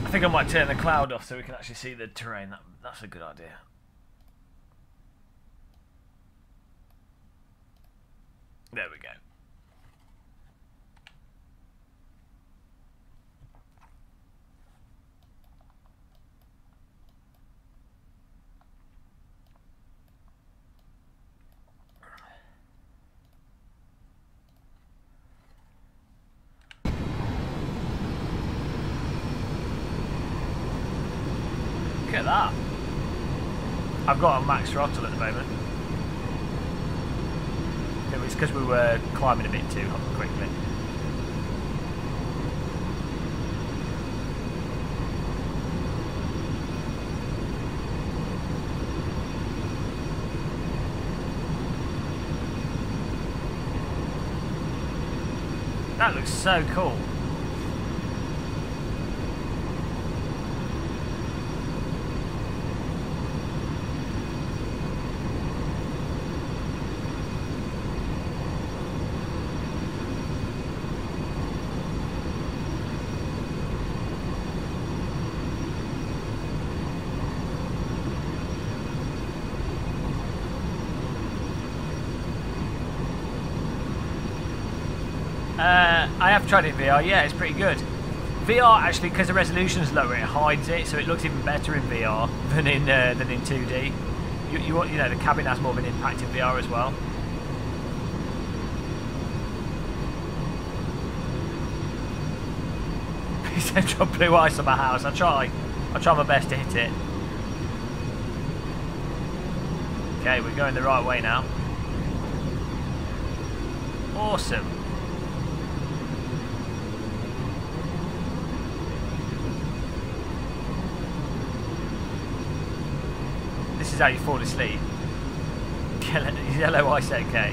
I think I might turn the cloud off so we can actually see the terrain. That's a good idea. There we go. Look at that. I've got a max throttle at the moment. It's because we were climbing a bit too quickly. That looks so cool. I have tried it in VR, yeah, it's pretty good. VR actually, because the resolution is lower, it hides it, so it looks even better in VR than in 2D. You know, the cabin has more of an impact in VR as well. He said drop blue ice on my house. I'll try my best to hit it. Okay, we're going the right way now. Awesome. This is how you fall asleep. Yellow ice, okay.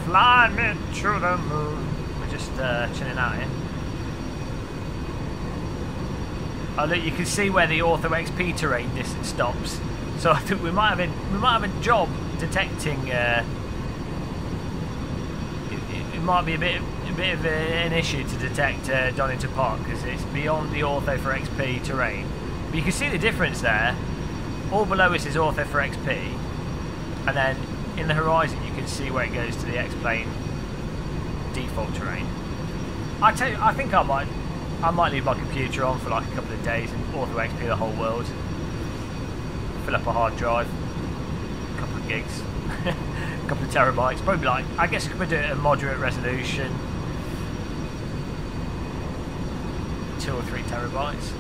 Fly me to the moon. We're just chilling out here. Oh look, you can see where the Ortho XP terrain distance stops. So I think we might have a job detecting. It might be a bit of an issue to detect Donington Park because it's beyond the Ortho for XP terrain. But you can see the difference there. All below us is Ortho for XP, and then in the horizon you can see where it goes to the X-plane default terrain. I think I might leave my computer on for like a couple of days and Ortho XP the whole world. Fill up a hard drive, a couple of gigs, a couple of terabytes. Probably like, I guess I could do it at a moderate resolution, 2 or 3 terabytes.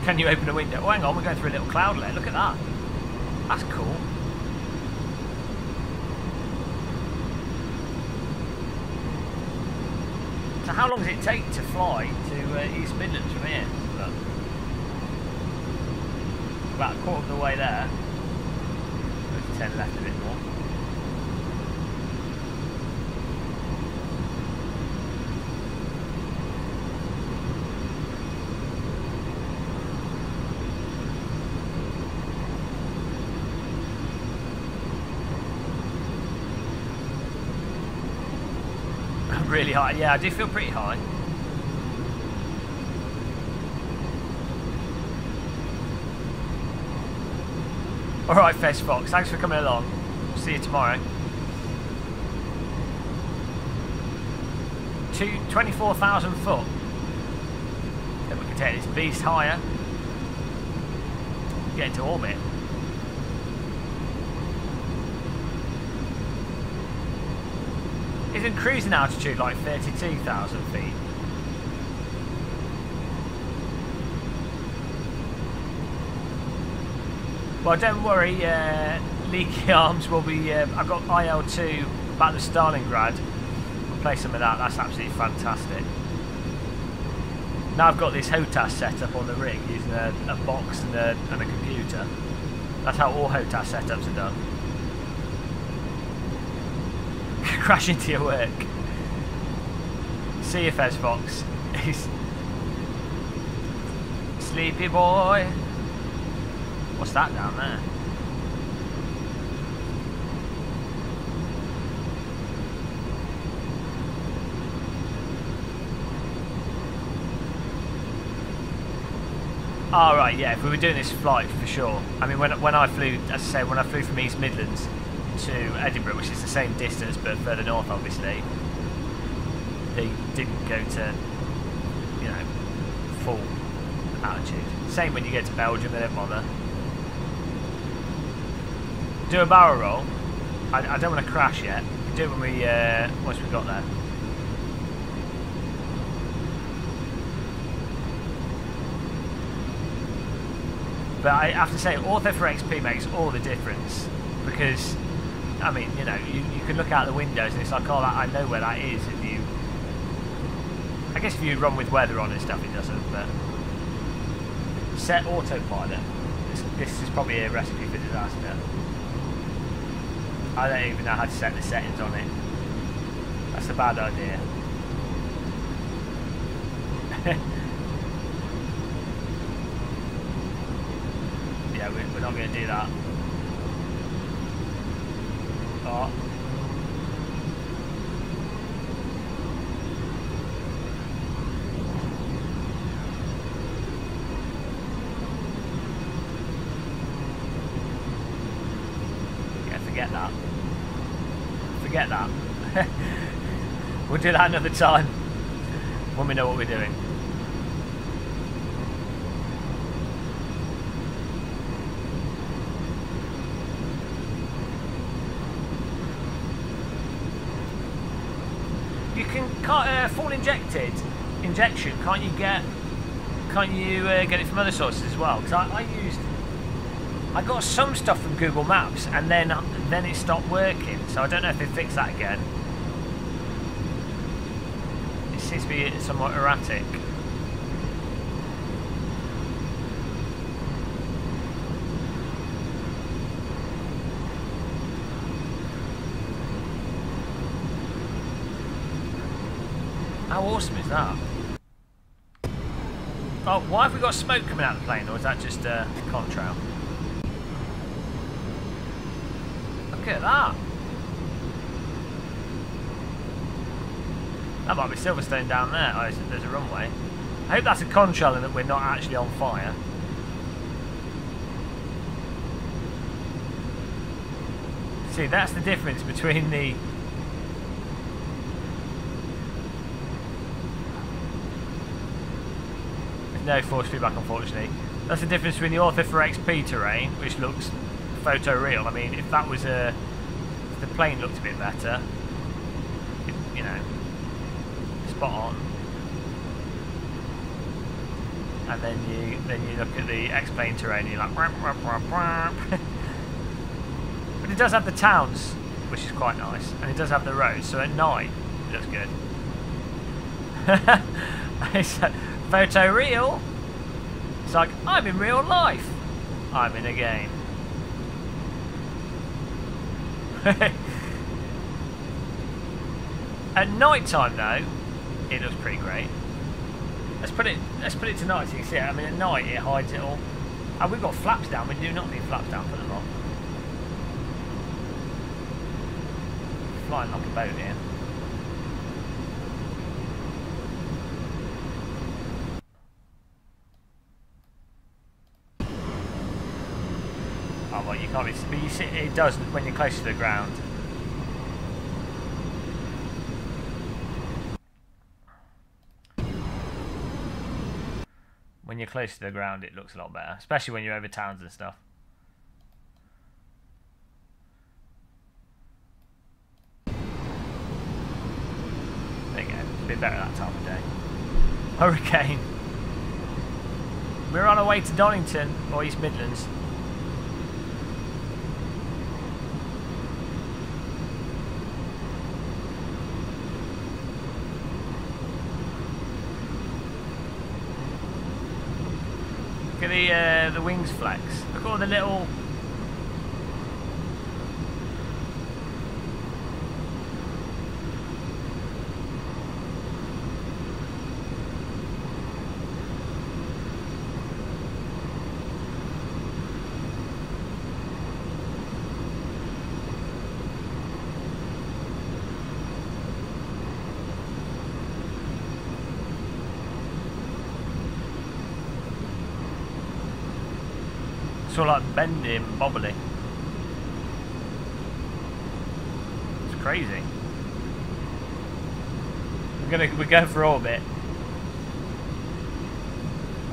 Can you open a window? Oh, hang on, we're going through a little cloudlet. Look at that. That's cool. So how long does it take to fly to East Midlands from here? Look. About a quarter of the way there. Let's turn left a bit more. Really high, yeah, I do feel pretty high. Alright, Fez Fox, thanks for coming along. See you tomorrow. 24,000 foot. Then we can take this beast higher. Get into orbit. Isn't cruising altitude like 32,000 feet? Well, don't worry, Leaky Arms will be... I've got IL2 back to Stalingrad. We'll play some of that, that's absolutely fantastic. Now I've got this HOTAS set up on the rig using a box and a computer. That's how all HOTAS setups are done. Crash into your work. See you, Fez Fox. He's... Sleepy boy. What's that down there? Oh right, yeah. If we were doing this flight for sure. I mean, when I flew, as I say, when I flew from East Midlands to Edinburgh, which is the same distance but further north, obviously, they didn't go to, you know, full altitude. Same when you get to Belgium, they don't bother. Do a barrel roll. I don't want to crash yet. We do it when we once we got there. But I have to say, Ortho for XP makes all the difference, because I mean, you know, you can look out the windows and it's like, oh, I know where that is. If you, I guess if you run with weather on and stuff, it doesn't. But set autopilot. This is probably a recipe for disaster. I don't even know how to set the settings on it. That's a bad idea. Yeah, we're not going to do that. Oh. Yeah, forget that. Forget that. We'll do that another time when we know what we're doing. You can full injection. Can't you get it from other sources as well? Because I got some stuff from Google Maps and then it stopped working. So I don't know if they fixed that again. It seems to be somewhat erratic. How awesome is that? Oh, why have we got smoke coming out of the plane, or is that just a contrail? Look at that. That might be Silverstone down there. Oh, there's a runway. I hope that's a contrail and that we're not actually on fire. See, that's the difference between the... No force feedback, unfortunately. That's the difference between the Ortho for XP terrain, which looks photoreal. I mean, if that was if the plane looked a bit better, you know, spot on. And then you look at the X-plane terrain, and you're like, wah, wah, wah, wah. But it does have the towns, which is quite nice, and it does have the roads. So at night, it looks good. It's photoreal. It's like, I'm in real life. I'm in a game. At night time though, it looks pretty great. Let's put it tonight so you can see it. I mean, at night it hides it all. And we've got flaps down. We do not need flaps down for them on. Flying like a boat here. Oh well, you can't be, but you see, it does when you're close to the ground. When you're close to the ground, it looks a lot better, especially when you're over towns and stuff. There you go, it's a bit better that time of day. Hurricane. We're on our way to Donington, or East Midlands. the wings flex. Look at all the little. It's all like bendy and bobbly. It's crazy. We're going for orbit.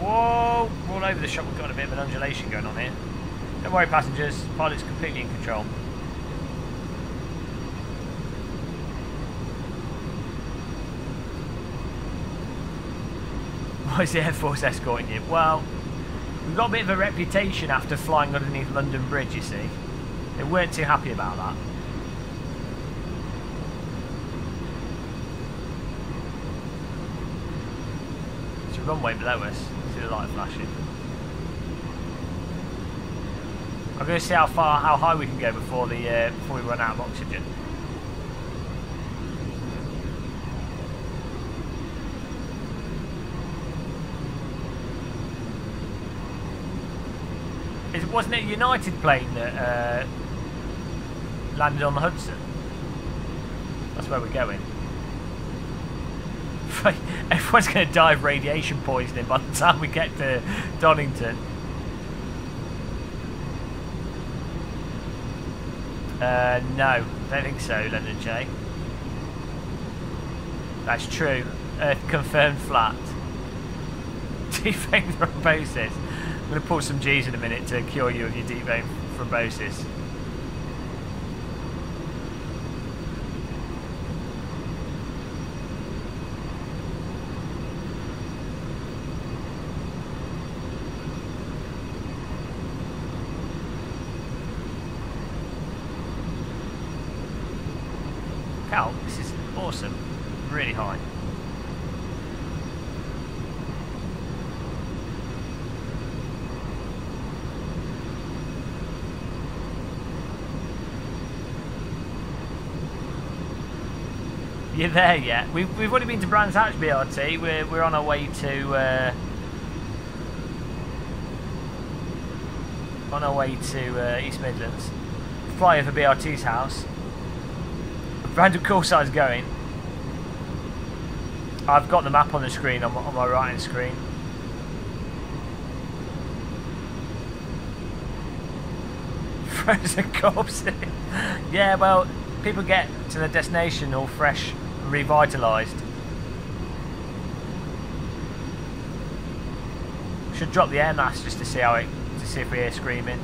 Whoa! We're all over the shop. We've got a bit of an undulation going on here. Don't worry, passengers. Pilot's completely in control. Why is the Air Force escorting you? Well, we've got a bit of a reputation after flying underneath London Bridge, you see. They weren't too happy about that. It's a runway below us. See the light flashing. I'm going to see how high we can go before we run out of oxygen. Wasn't it a United plane that landed on the Hudson? That's where we're going. Everyone's going to die of radiation poisoning by the time we get to Donington. No, don't think so, Leonard J. That's true. Earth confirmed flat. Deep vein thrombosis. I'm going to pull some G's in a minute to cure you of your deep vein thrombosis. Cal, this is awesome. Really high. You're there yet? We've already been to Brands Hatch BRT. We're on our way to East Midlands. Fly over BRT's house. Random call sign's going. I've got the map on the screen on my right hand screen. Frozen corpses. Yeah, well, people get to their destination all fresh, revitalised. Should drop the air mask just to see if we hear screaming.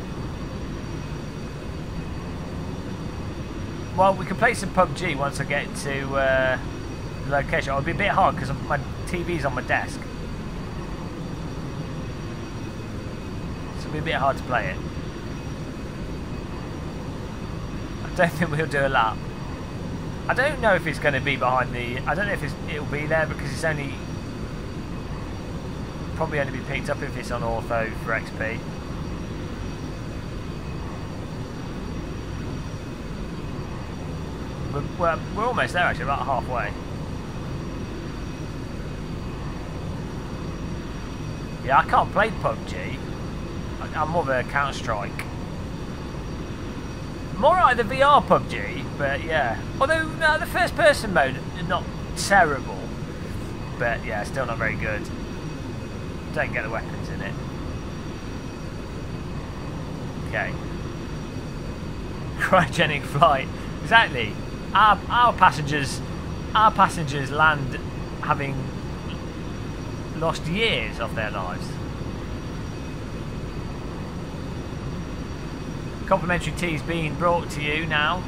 Well, we can play some PUBG once I get to the location. It'll be a bit hard because my TV's on my desk, so it'll be a bit hard to play it. I don't think we'll do a lap. I don't know if it's going to be behind the. I don't know if it'll be there because it's only probably only be picked up if it's on ortho for XP. We're almost there actually, about halfway. Yeah, I can't play PUBG. I'm more of a Counter-Strike. More like the VR PUBG, but yeah. Although no, the first person mode is not terrible, but yeah, still not very good. Don't get the weapons in it. Okay. Cryogenic flight. Exactly. Our passengers land having lost years of their lives. Complimentary tea's being brought to you now.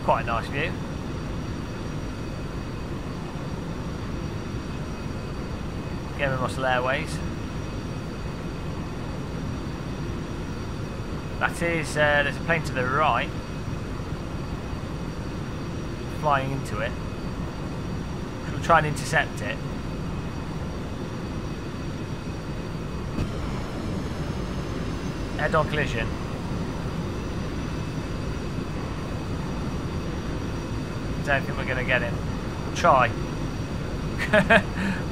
Quite a nice view. Game of Muscle Airways. That is, there's a plane to the right, flying into it. We'll try and intercept it. Head-on collision. Don't think we're going to get him. We'll try.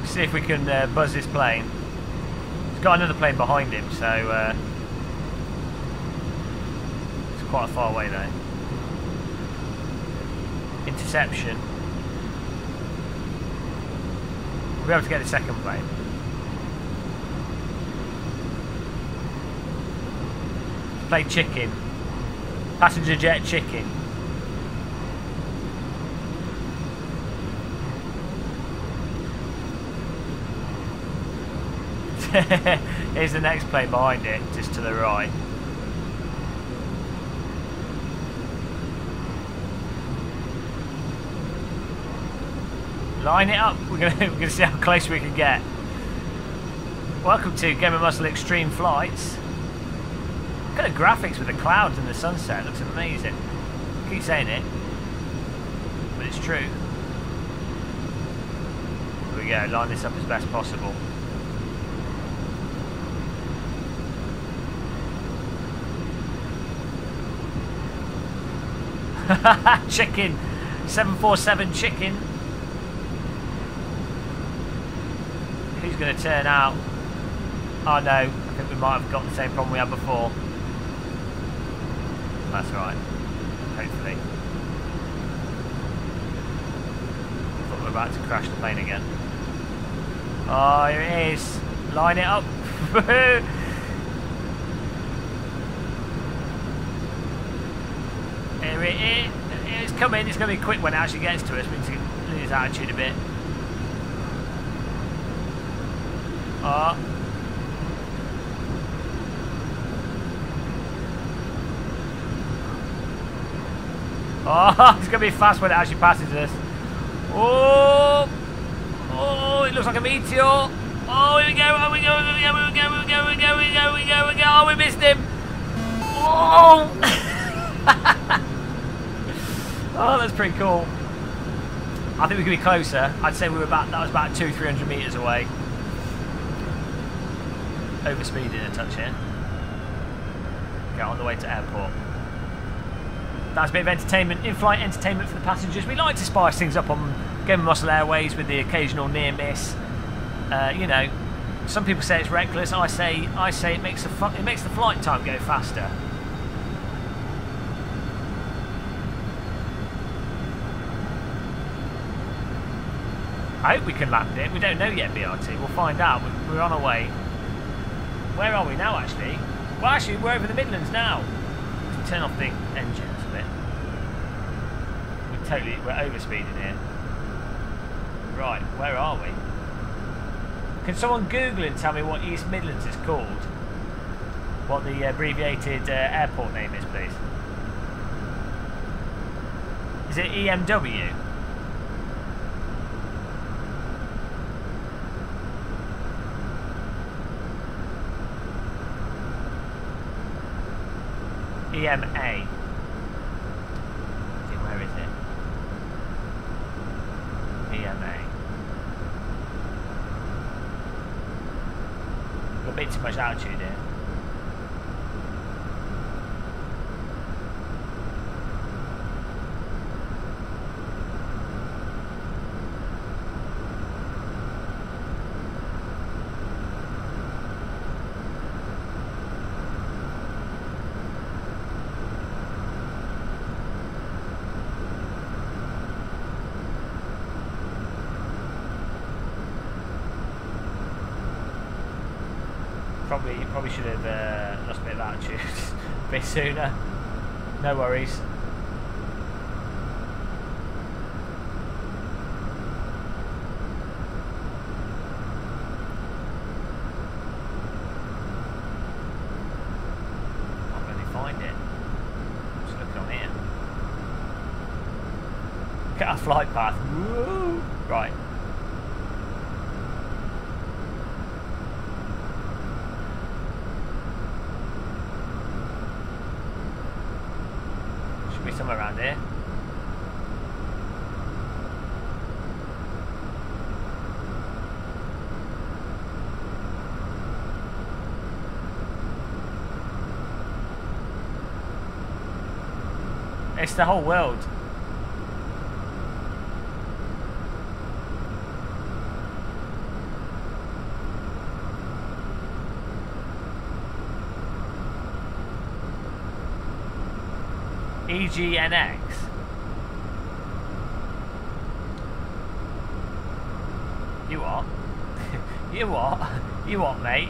See if we can buzz this plane. He's got another plane behind him, so it's quite far away though. Interception. We'll be able to get the second plane. Play chicken. Passenger jet chicken. Here's the next plane behind it, just to the right. Line it up. We're gonna see how close we can get. Welcome to Game of Muscle Extreme Flights. Look at the graphics with the clouds and the sunset. It looks amazing. I keep saying it, but it's true. Here we go. Line this up as best possible. Chicken. 747 chicken. Who's going to turn out? Oh no, I think we might have got the same problem we had before. That's right. Hopefully. I thought we were about to crash the plane again. Oh, here it is. Line it up. Here it is. It's coming. It's going to be quick when it actually gets to us. We need to lose attitude a bit. Oh. Oh, it's going to be fast when it actually passes us. Oh. Oh, it looks like a meteor. Oh, here we go. Oh, we go. Oh, we missed him. Oh. Oh, that's pretty cool. I think we could be closer. I'd say we were that was about 200-300 metres away. Overspeeding a touch here. Get on the way to airport. That's a bit of entertainment, in-flight entertainment for the passengers. We like to spice things up on Game of Muscle Airways with the occasional near miss. You know, some people say it's reckless. I say it makes the flight time go faster. I hope we can land it. We don't know yet, BRT. We'll find out. We're on our way. Where are we now, actually? Well, actually, we're over the Midlands now. Let's turn off the engines a bit. We're overspeeding here. Right, where are we? Can someone Google and tell me what East Midlands is called? What the abbreviated airport name is, please? Is it EMW? EMA. Where is it? EMA. Got a bit too much altitude here. Probably should have lost a bit of altitude a bit sooner. No worries. Can't really find it. Just looking on here. Look at our flight path. Woo! Right. somewhere around here. It's the whole world. EGNX. You what? You what? You what, mate?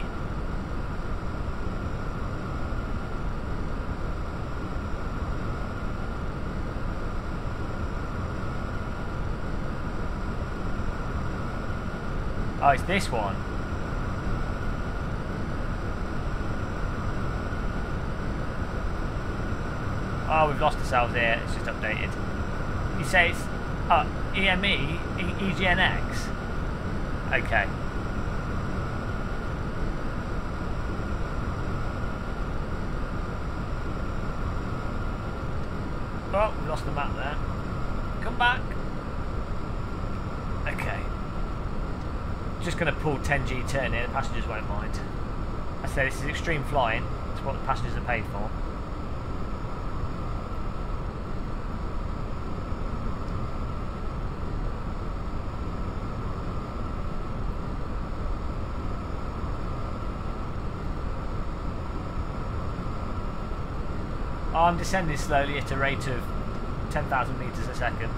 Oh, it's this one. Oh, we've lost ourselves here. It's just updated. You say it's EME, EGNX. Okay. Oh, we lost the map there. Come back. Okay. Just going to pull 10G turn here. The passengers won't mind. I say this is extreme flying. It's what the passengers are paid for. I'm descending slowly at a rate of 10,000 metres a second.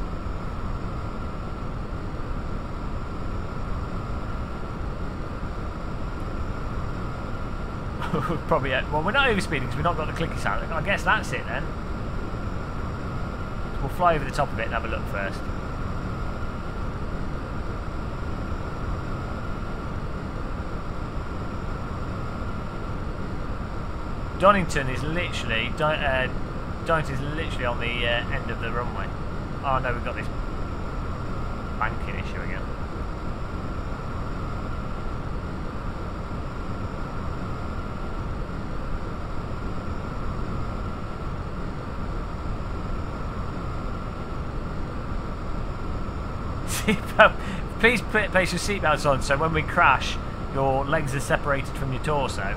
Probably, well, we're not overspeeding because we've not got the clicky sound. I guess that's it then. We'll fly over the top of it and have a look first. Donington is literally Donington is literally on the end of the runway. Oh no, we've got this banking issue again. Please place your seatbelts on so when we crash, your legs are separated from your torso.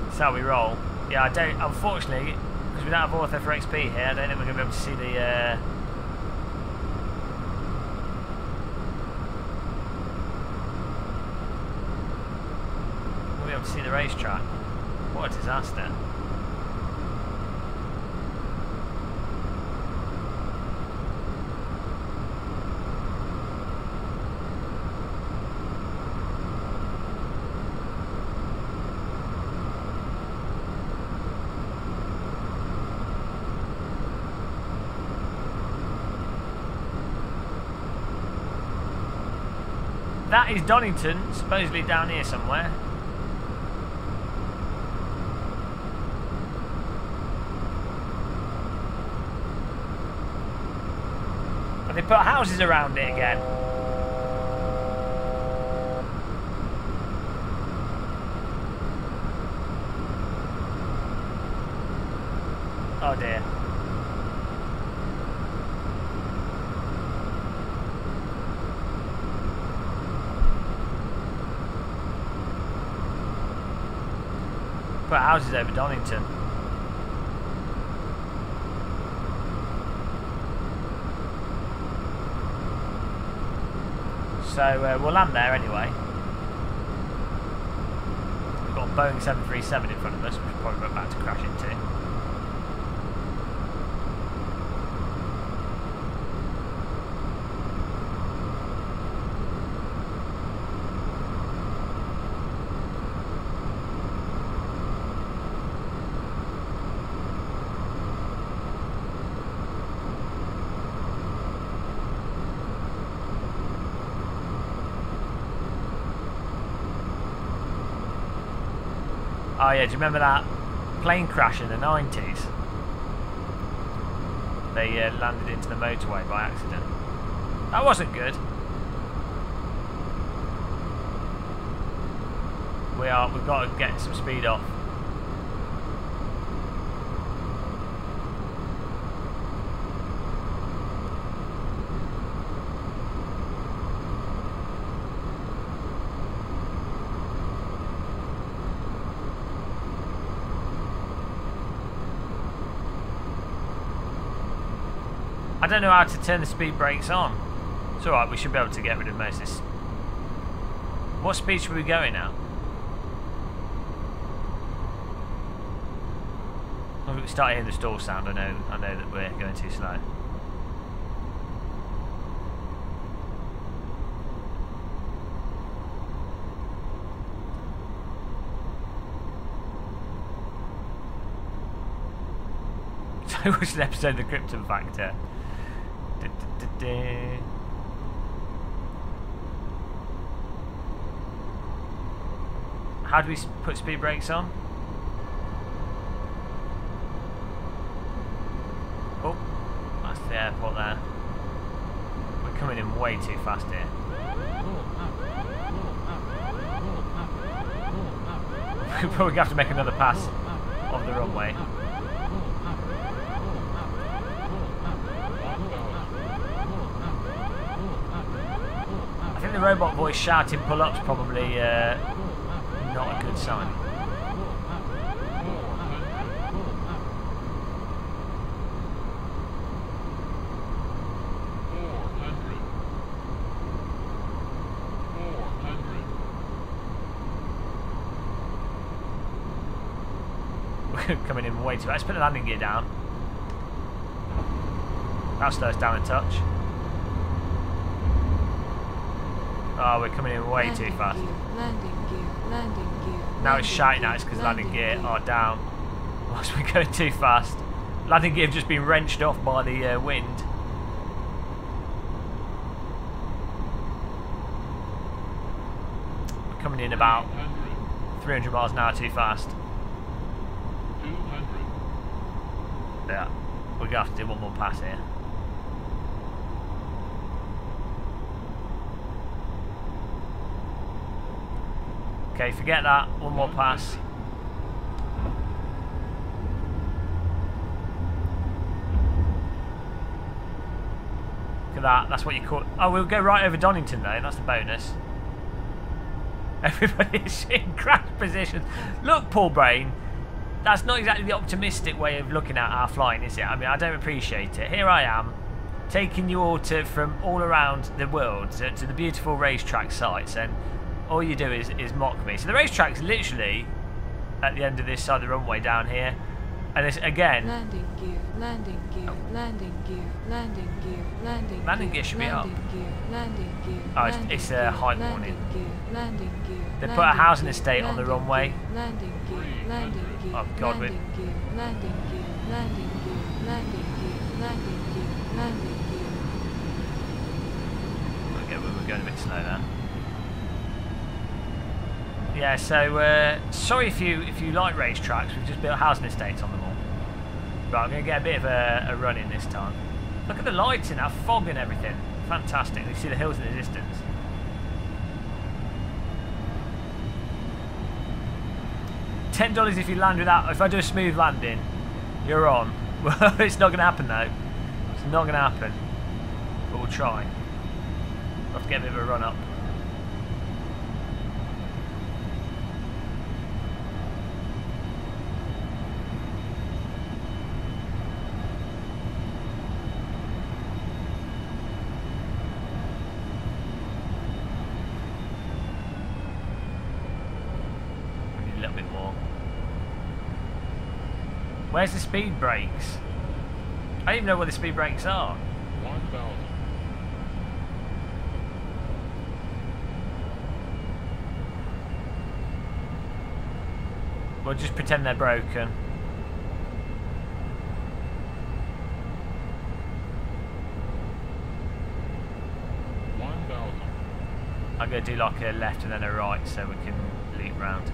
That's how we roll. Yeah, I don't, unfortunately, because we don't have Author for XP here, I don't think we're going to be able to see the... we'll be able to see the racetrack. What a disaster. That is Donington, supposedly down here somewhere. But they put houses around it again. Oh dear. Put houses over Donington. So we'll land there anyway. We've got a Boeing 737 in front of us, which we're probably about to crash into. Oh yeah, do you remember that plane crash in the 90s? They landed into the motorway by accident. That wasn't good. We've got to get some speed off. I don't know how to turn the speed brakes on. It's alright, we should be able to get rid of most of this. What speed should we be going at? When we start hearing the stall sound, I know that we're going too slow. So it was an episode of the Krypton Factor. How do we put speed brakes on? Oh, that's the airport there. We're coming in way too fast here. We're probably going to have to make another pass of the runway. I think the robot voice shouting pull-ups probably not a good sign. We're coming in way too. Let's put the landing gear down. That'll slow us down a touch. Oh, we're coming in way too fast. Landing gear. Now it's shouting at us because landing gear are down. Whilst we're going too fast. Landing gear have just been wrenched off by the wind. We're coming in about 300 miles an hour too fast. 200. Yeah, we're going to have to do one more pass here. Okay, forget that. One more pass. Look at that. That's what you call... Oh, we'll go right over Donington, though. That's the bonus. Everybody's in crash position. Look, Paul Brain. That's not exactly the optimistic way of looking at our flying, is it? I mean, I don't appreciate it. Here I am, taking you all from all around the world to the beautiful racetrack sites, and all you do is mock me. So the racetrack's literally at the end of this side of the runway down here, and it's again. Landing gear. Landing gear. Landing gear. Landing gear. Landing. Landing gear should be up. Landing gear. Oh, it's a height warning. Landing gear. They put a housing estate on the runway. Landing gear. Landing gear. Oh God, we. Landing gear. Landing gear. Landing gear. Landing gear. Landing gear. Landing gear. We're going a bit slow there. Yeah, so sorry if you like racetracks. We've just built housing estates on them all. Right, I'm going to get a bit of a run in this time. Look at the lights in that fog and everything. Fantastic. You see the hills in the distance. $10 if you land without. If I do a smooth landing, you're on. Well, it's not going to happen though. It's not going to happen. But we'll try. We'll have to get a bit of a run up. A little bit more. Where's the speed brakes? I don't even know where the speed brakes are. 1,000. We'll just pretend they're broken. I'm going to do like a left and then a right so we can leap round.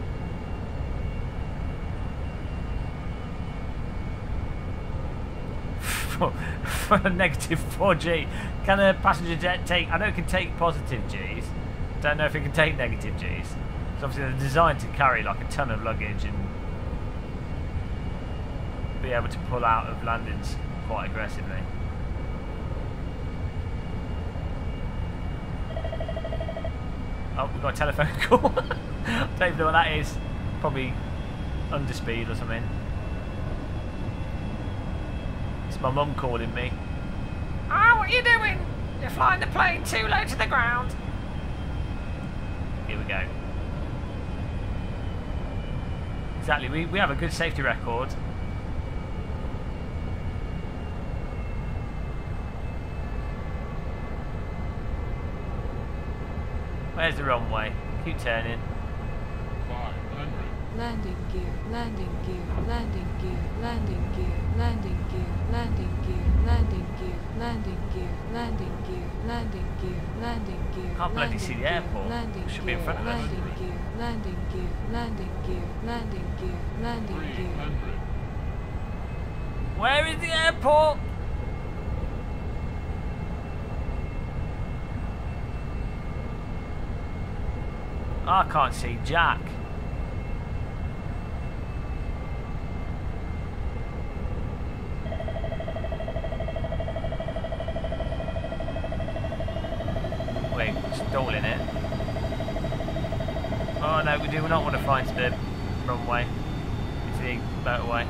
For a negative 4G. Can a passenger jet take... I know it can take positive Gs. Don't know if it can take negative Gs. So obviously they're designed to carry like a ton of luggage and be able to pull out of landings quite aggressively. Oh, we've got a telephone call. Don't even know what that is. Probably underspeed or something. It's my mum calling me. Ah, what are you doing? You're flying the plane too low to the ground. Here we go. Exactly, we have a good safety record. Where's the runway? Keep turning. 500. Landing gear, landing gear, landing gear, landing gear, landing gear, landing gear, landing gear, landing gear, landing gear, landing gear, landing gear. Can't bloody see the airport. Should be in front of us. Landing gear, landing gear, landing gear, landing gear, landing gear. 300. Where is the airport? I can't see Jack. We're stalling it. Oh no, we do not want to fly into the runway. Into the motorway.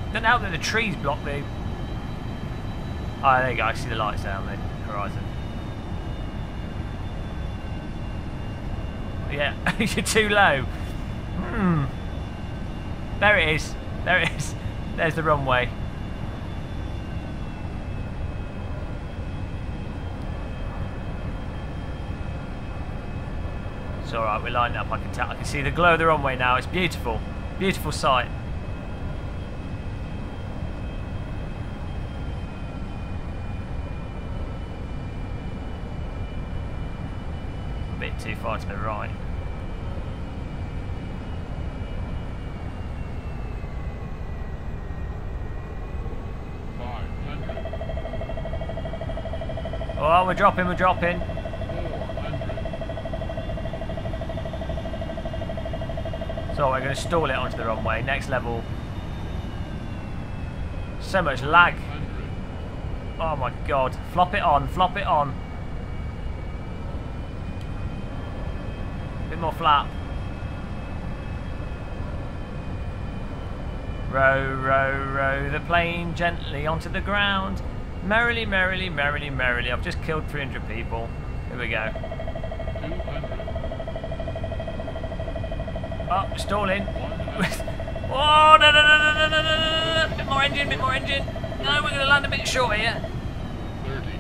Doesn't help that the trees block the... Oh, there you go, I see the lights there on the horizon. Yeah, you're too low. There it is. There it is. There's the runway. It's alright, we're lining up. I can see the glow of the runway now. It's beautiful. Beautiful sight. A bit too far to the right. Oh, we're dropping, we're dropping. 400. So we're going to stall it onto the runway. Next level. So much lag. 100. Oh my god. Flop it on, flop it on. Bit more flap. Row, row, row the plane gently onto the ground. Merrily, merrily, merrily, merrily. I've just killed 300 people. Here we go. 200. Oh, stalling. 100. Oh, no, no, no, no, no, no, no, no. Bit more engine, bit more engine. No, we're going to land a bit short here. 30.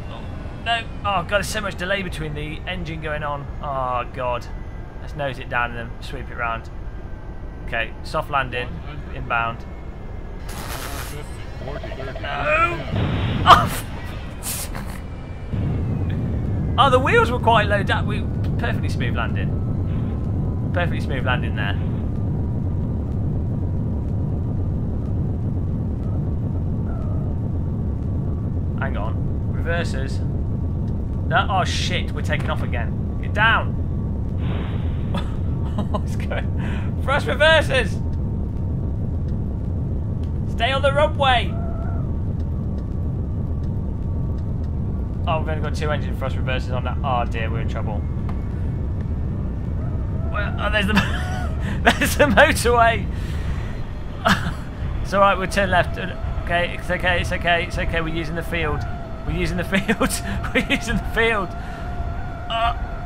Oh, no. Oh, God, there's so much delay between the engine going on. Oh, God. Let's nose it down and then sweep it round. Okay, soft landing, 100. inbound. 50. 40. 30. No! Oh, oh, the wheels were quite low down. We perfectly smooth landing. Perfectly smooth landing there. Hang on. Reversers. No, oh shit, we're taking off again. Get down. What's going? Thrust reversers. Stay on the runway. Oh, we've only got 2 engine thrust reversers on that. Oh dear, we're in trouble. Well, oh, there's the there's the motorway. It's all right. We'll turn left. Okay, it's okay. It's okay. It's okay. We're using the field. We're using the field. We're using the field.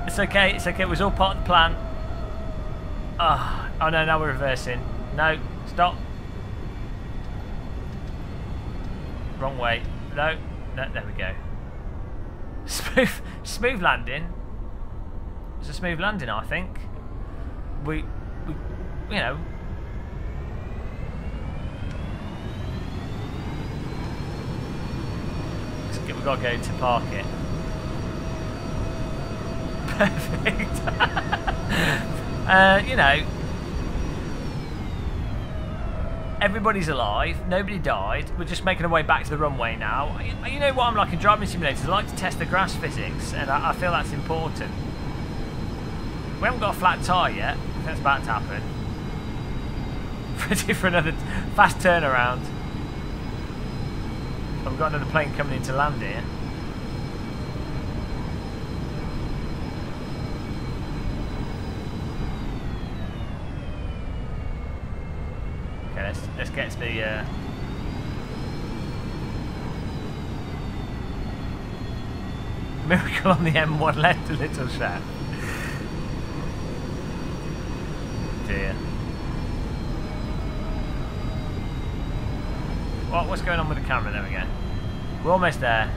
It's okay. It's okay. It was all part of the plan. Oh no! Now we're reversing. No, stop. Wrong way. No, no. There we go. Smooth landing. It's a smooth landing, I think. We, you know. We've got to go to park it. Perfect. You know, everybody's alive. Nobody died. We're just making our way back to the runway now. You know what I'm like in driving simulators? I like to test the grass physics, and I feel that's important. We haven't got a flat tyre yet. That's about to happen. Ready for another fast turnaround. Oh, we've got another plane coming in to land here. Let's get to the. Miracle on the M1 left a little shaft. Dear. What's going on with the camera? There we go. We're almost there.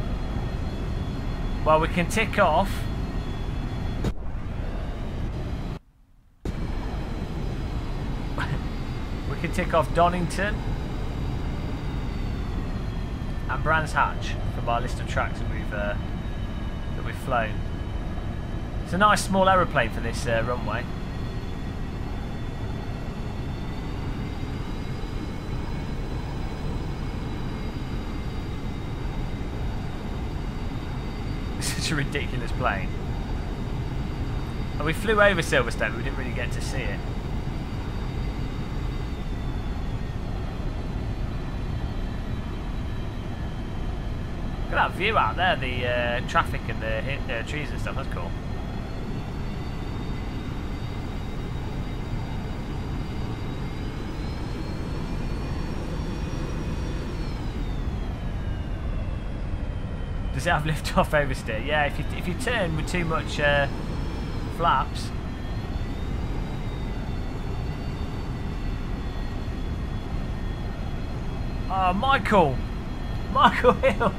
Well, we can tick off. We can tick off Donington and Brands Hatch from our list of tracks that we've flown. It's a nice small aeroplane for this runway. Such a ridiculous plane. And we flew over Silverstone, but we didn't really get to see it. Look at that view out there, the traffic and the trees and stuff, that's cool. Does it have lift off oversteer? Yeah, if you turn with too much flaps. Oh, Michael Hill.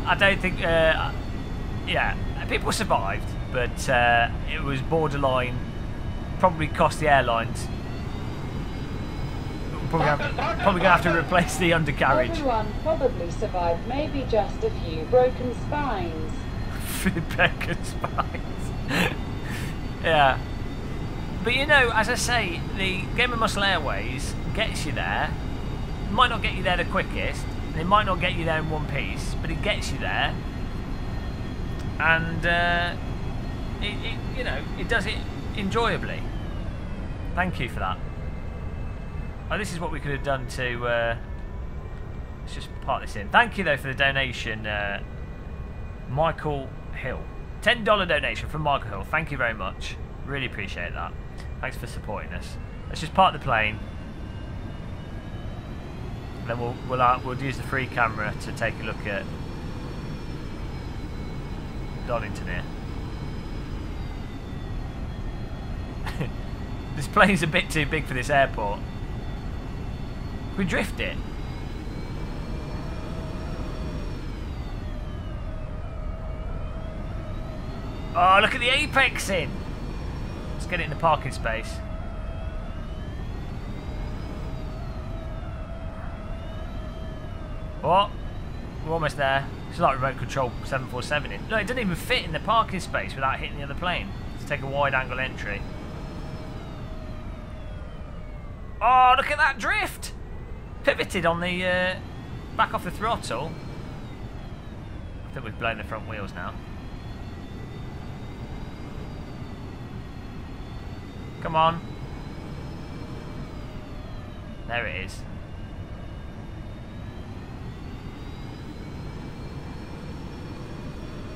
I don't think. Yeah, people survived, but it was borderline. Probably cost the airlines. Probably going to have to replace the undercarriage. Everyone probably survived, maybe just a few broken spines. Broken spines. Yeah. But you know, as I say, the Game of Muscle Airways gets you there. It might not get you there the quickest. It might not get you there in one piece, but it gets you there. And you know, it does it enjoyably. Thank you for that. Oh, this is what we could have done to... let's just part this in. Thank you, though, for the donation, Michael Hill. $10 donation from Michael Hill. Thank you very much. Really appreciate that. Thanks for supporting us. Let's just park the plane. Then we'll use the free camera to take a look at Donington here. This plane's a bit too big for this airport. We drift it. Oh, look at the apex in. Let's get it in the parking space. Oh, we're almost there. It's like remote control 747 in. No, it doesn't even fit in the parking space without hitting the other plane. Let's take a wide angle entry. Oh, look at that drift! Pivoted on the back off the throttle. I think we've blown the front wheels now. Come on. There it is.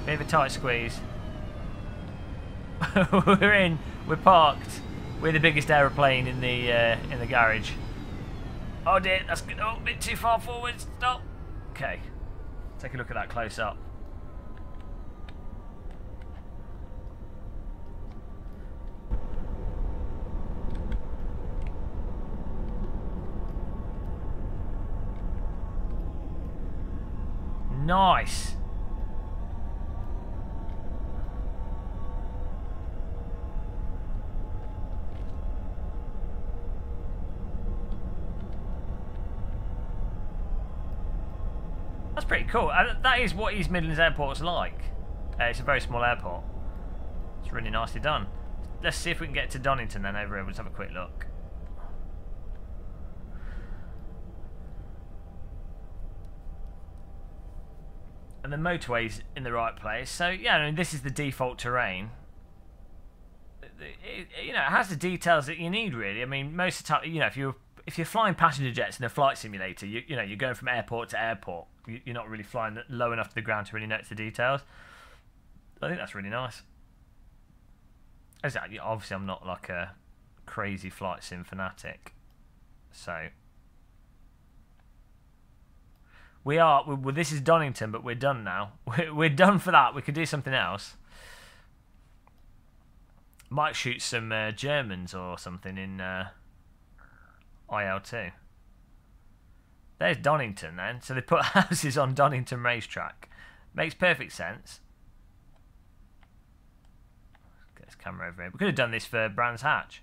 Bit of a tight squeeze. We're parked. We're the biggest aeroplane in the garage. Oh dear, that's good. Oh, a bit too far forward. Stop. Okay. Take a look at that close up. Nice. That's pretty cool. That is what East Midlands Airport's like. It's a very small airport. It's really nicely done. Let's see if we can get to Donington then over here. Let's have a quick look. And the motorway's in the right place. So, yeah, I mean, this is the default terrain. You know, it has the details that you need, really. I mean, most of the time, you know, if you're flying passenger jets in a flight simulator, you know, you're going from airport to airport. You're not really flying low enough to the ground to really notice the details. I think that's really nice. Obviously, I'm not like a crazy flight sim fanatic. So we are. Well, this is Donington, but we're done now. We're done for that. We could do something else. Might shoot some Germans or something in IL2. There's Donington then. So they put houses on Donington racetrack. Makes perfect sense. Get this camera over here. We could have done this for Brands Hatch.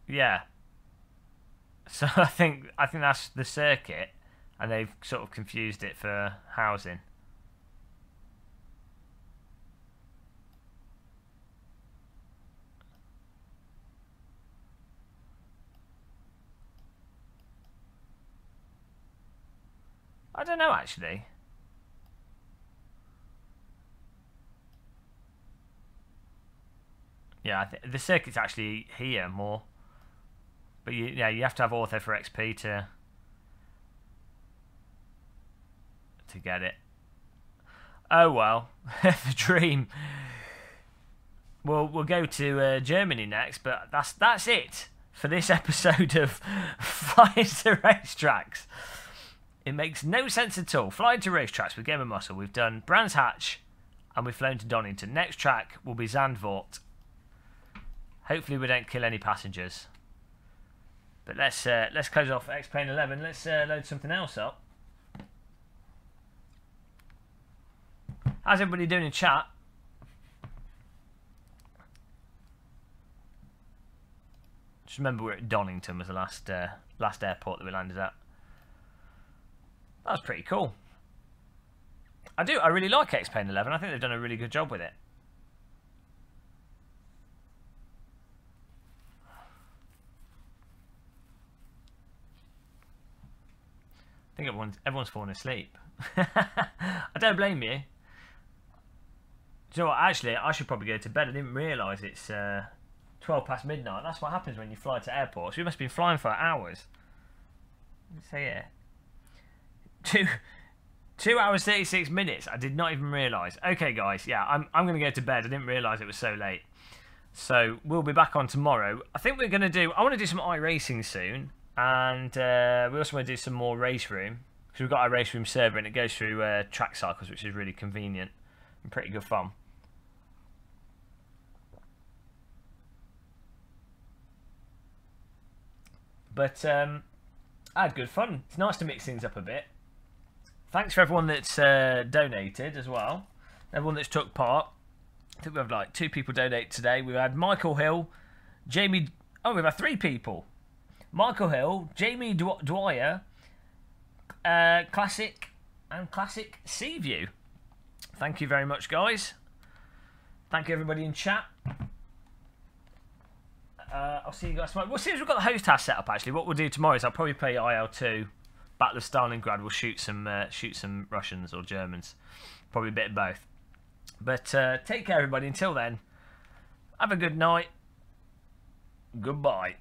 Yeah. So I think that's the circuit, and they've sort of confused it for housing. I don't know actually. Yeah, I think the circuit's actually here more. But yeah, you have to have Ortho for XP to get it. Oh well, the dream. We'll go to Germany next, but that's it for this episode of Flying to Racetracks. It makes no sense at all. Flying to Racetracks with Game of Muscle. We've done Brands Hatch, and we've flown to Donington. Next track will be Zandvoort. Hopefully, we don't kill any passengers. But let's close off xplane 11. Let's load something else up. How's everybody doing in chat? Just remember we're at Donington was the last airport that we landed at. That was pretty cool. I really like xplane 11. I think they've done a really good job with it. I think everyone's fallen asleep. I don't blame you. Do you know what? Actually, I should probably go to bed. I didn't realise it's 12 past midnight. That's what happens when you fly to airports. You must have been flying for hours. So yeah, 2 hours 36 minutes. I did not even realise. Okay, guys. Yeah, I'm going to go to bed. I didn't realise it was so late. So we'll be back on tomorrow. I think we're going to do. I want to do some iRacing soon. And we also want to do some more race room, because we've got our race room server and it goes through track cycles, which is really convenient and pretty good fun. But I had good fun. It's nice to mix things up a bit. Thanks for everyone that's donated as well, everyone that's took part. I think we have like 2 people donate today. We've had Michael Hill, Jamie. Oh, we've had 3 people. Michael Hill, Jamie Dwyer, Classic, and Classic Seaview. Thank you very much, guys. Thank you, everybody in chat. I'll see you guys tomorrow. Well, since we've got the host house set up, actually, what we'll do tomorrow is I'll probably play IL2, Battle of Stalingrad. We'll shoot some Russians or Germans. Probably a bit of both. But take care, everybody. Until then, have a good night. Goodbye.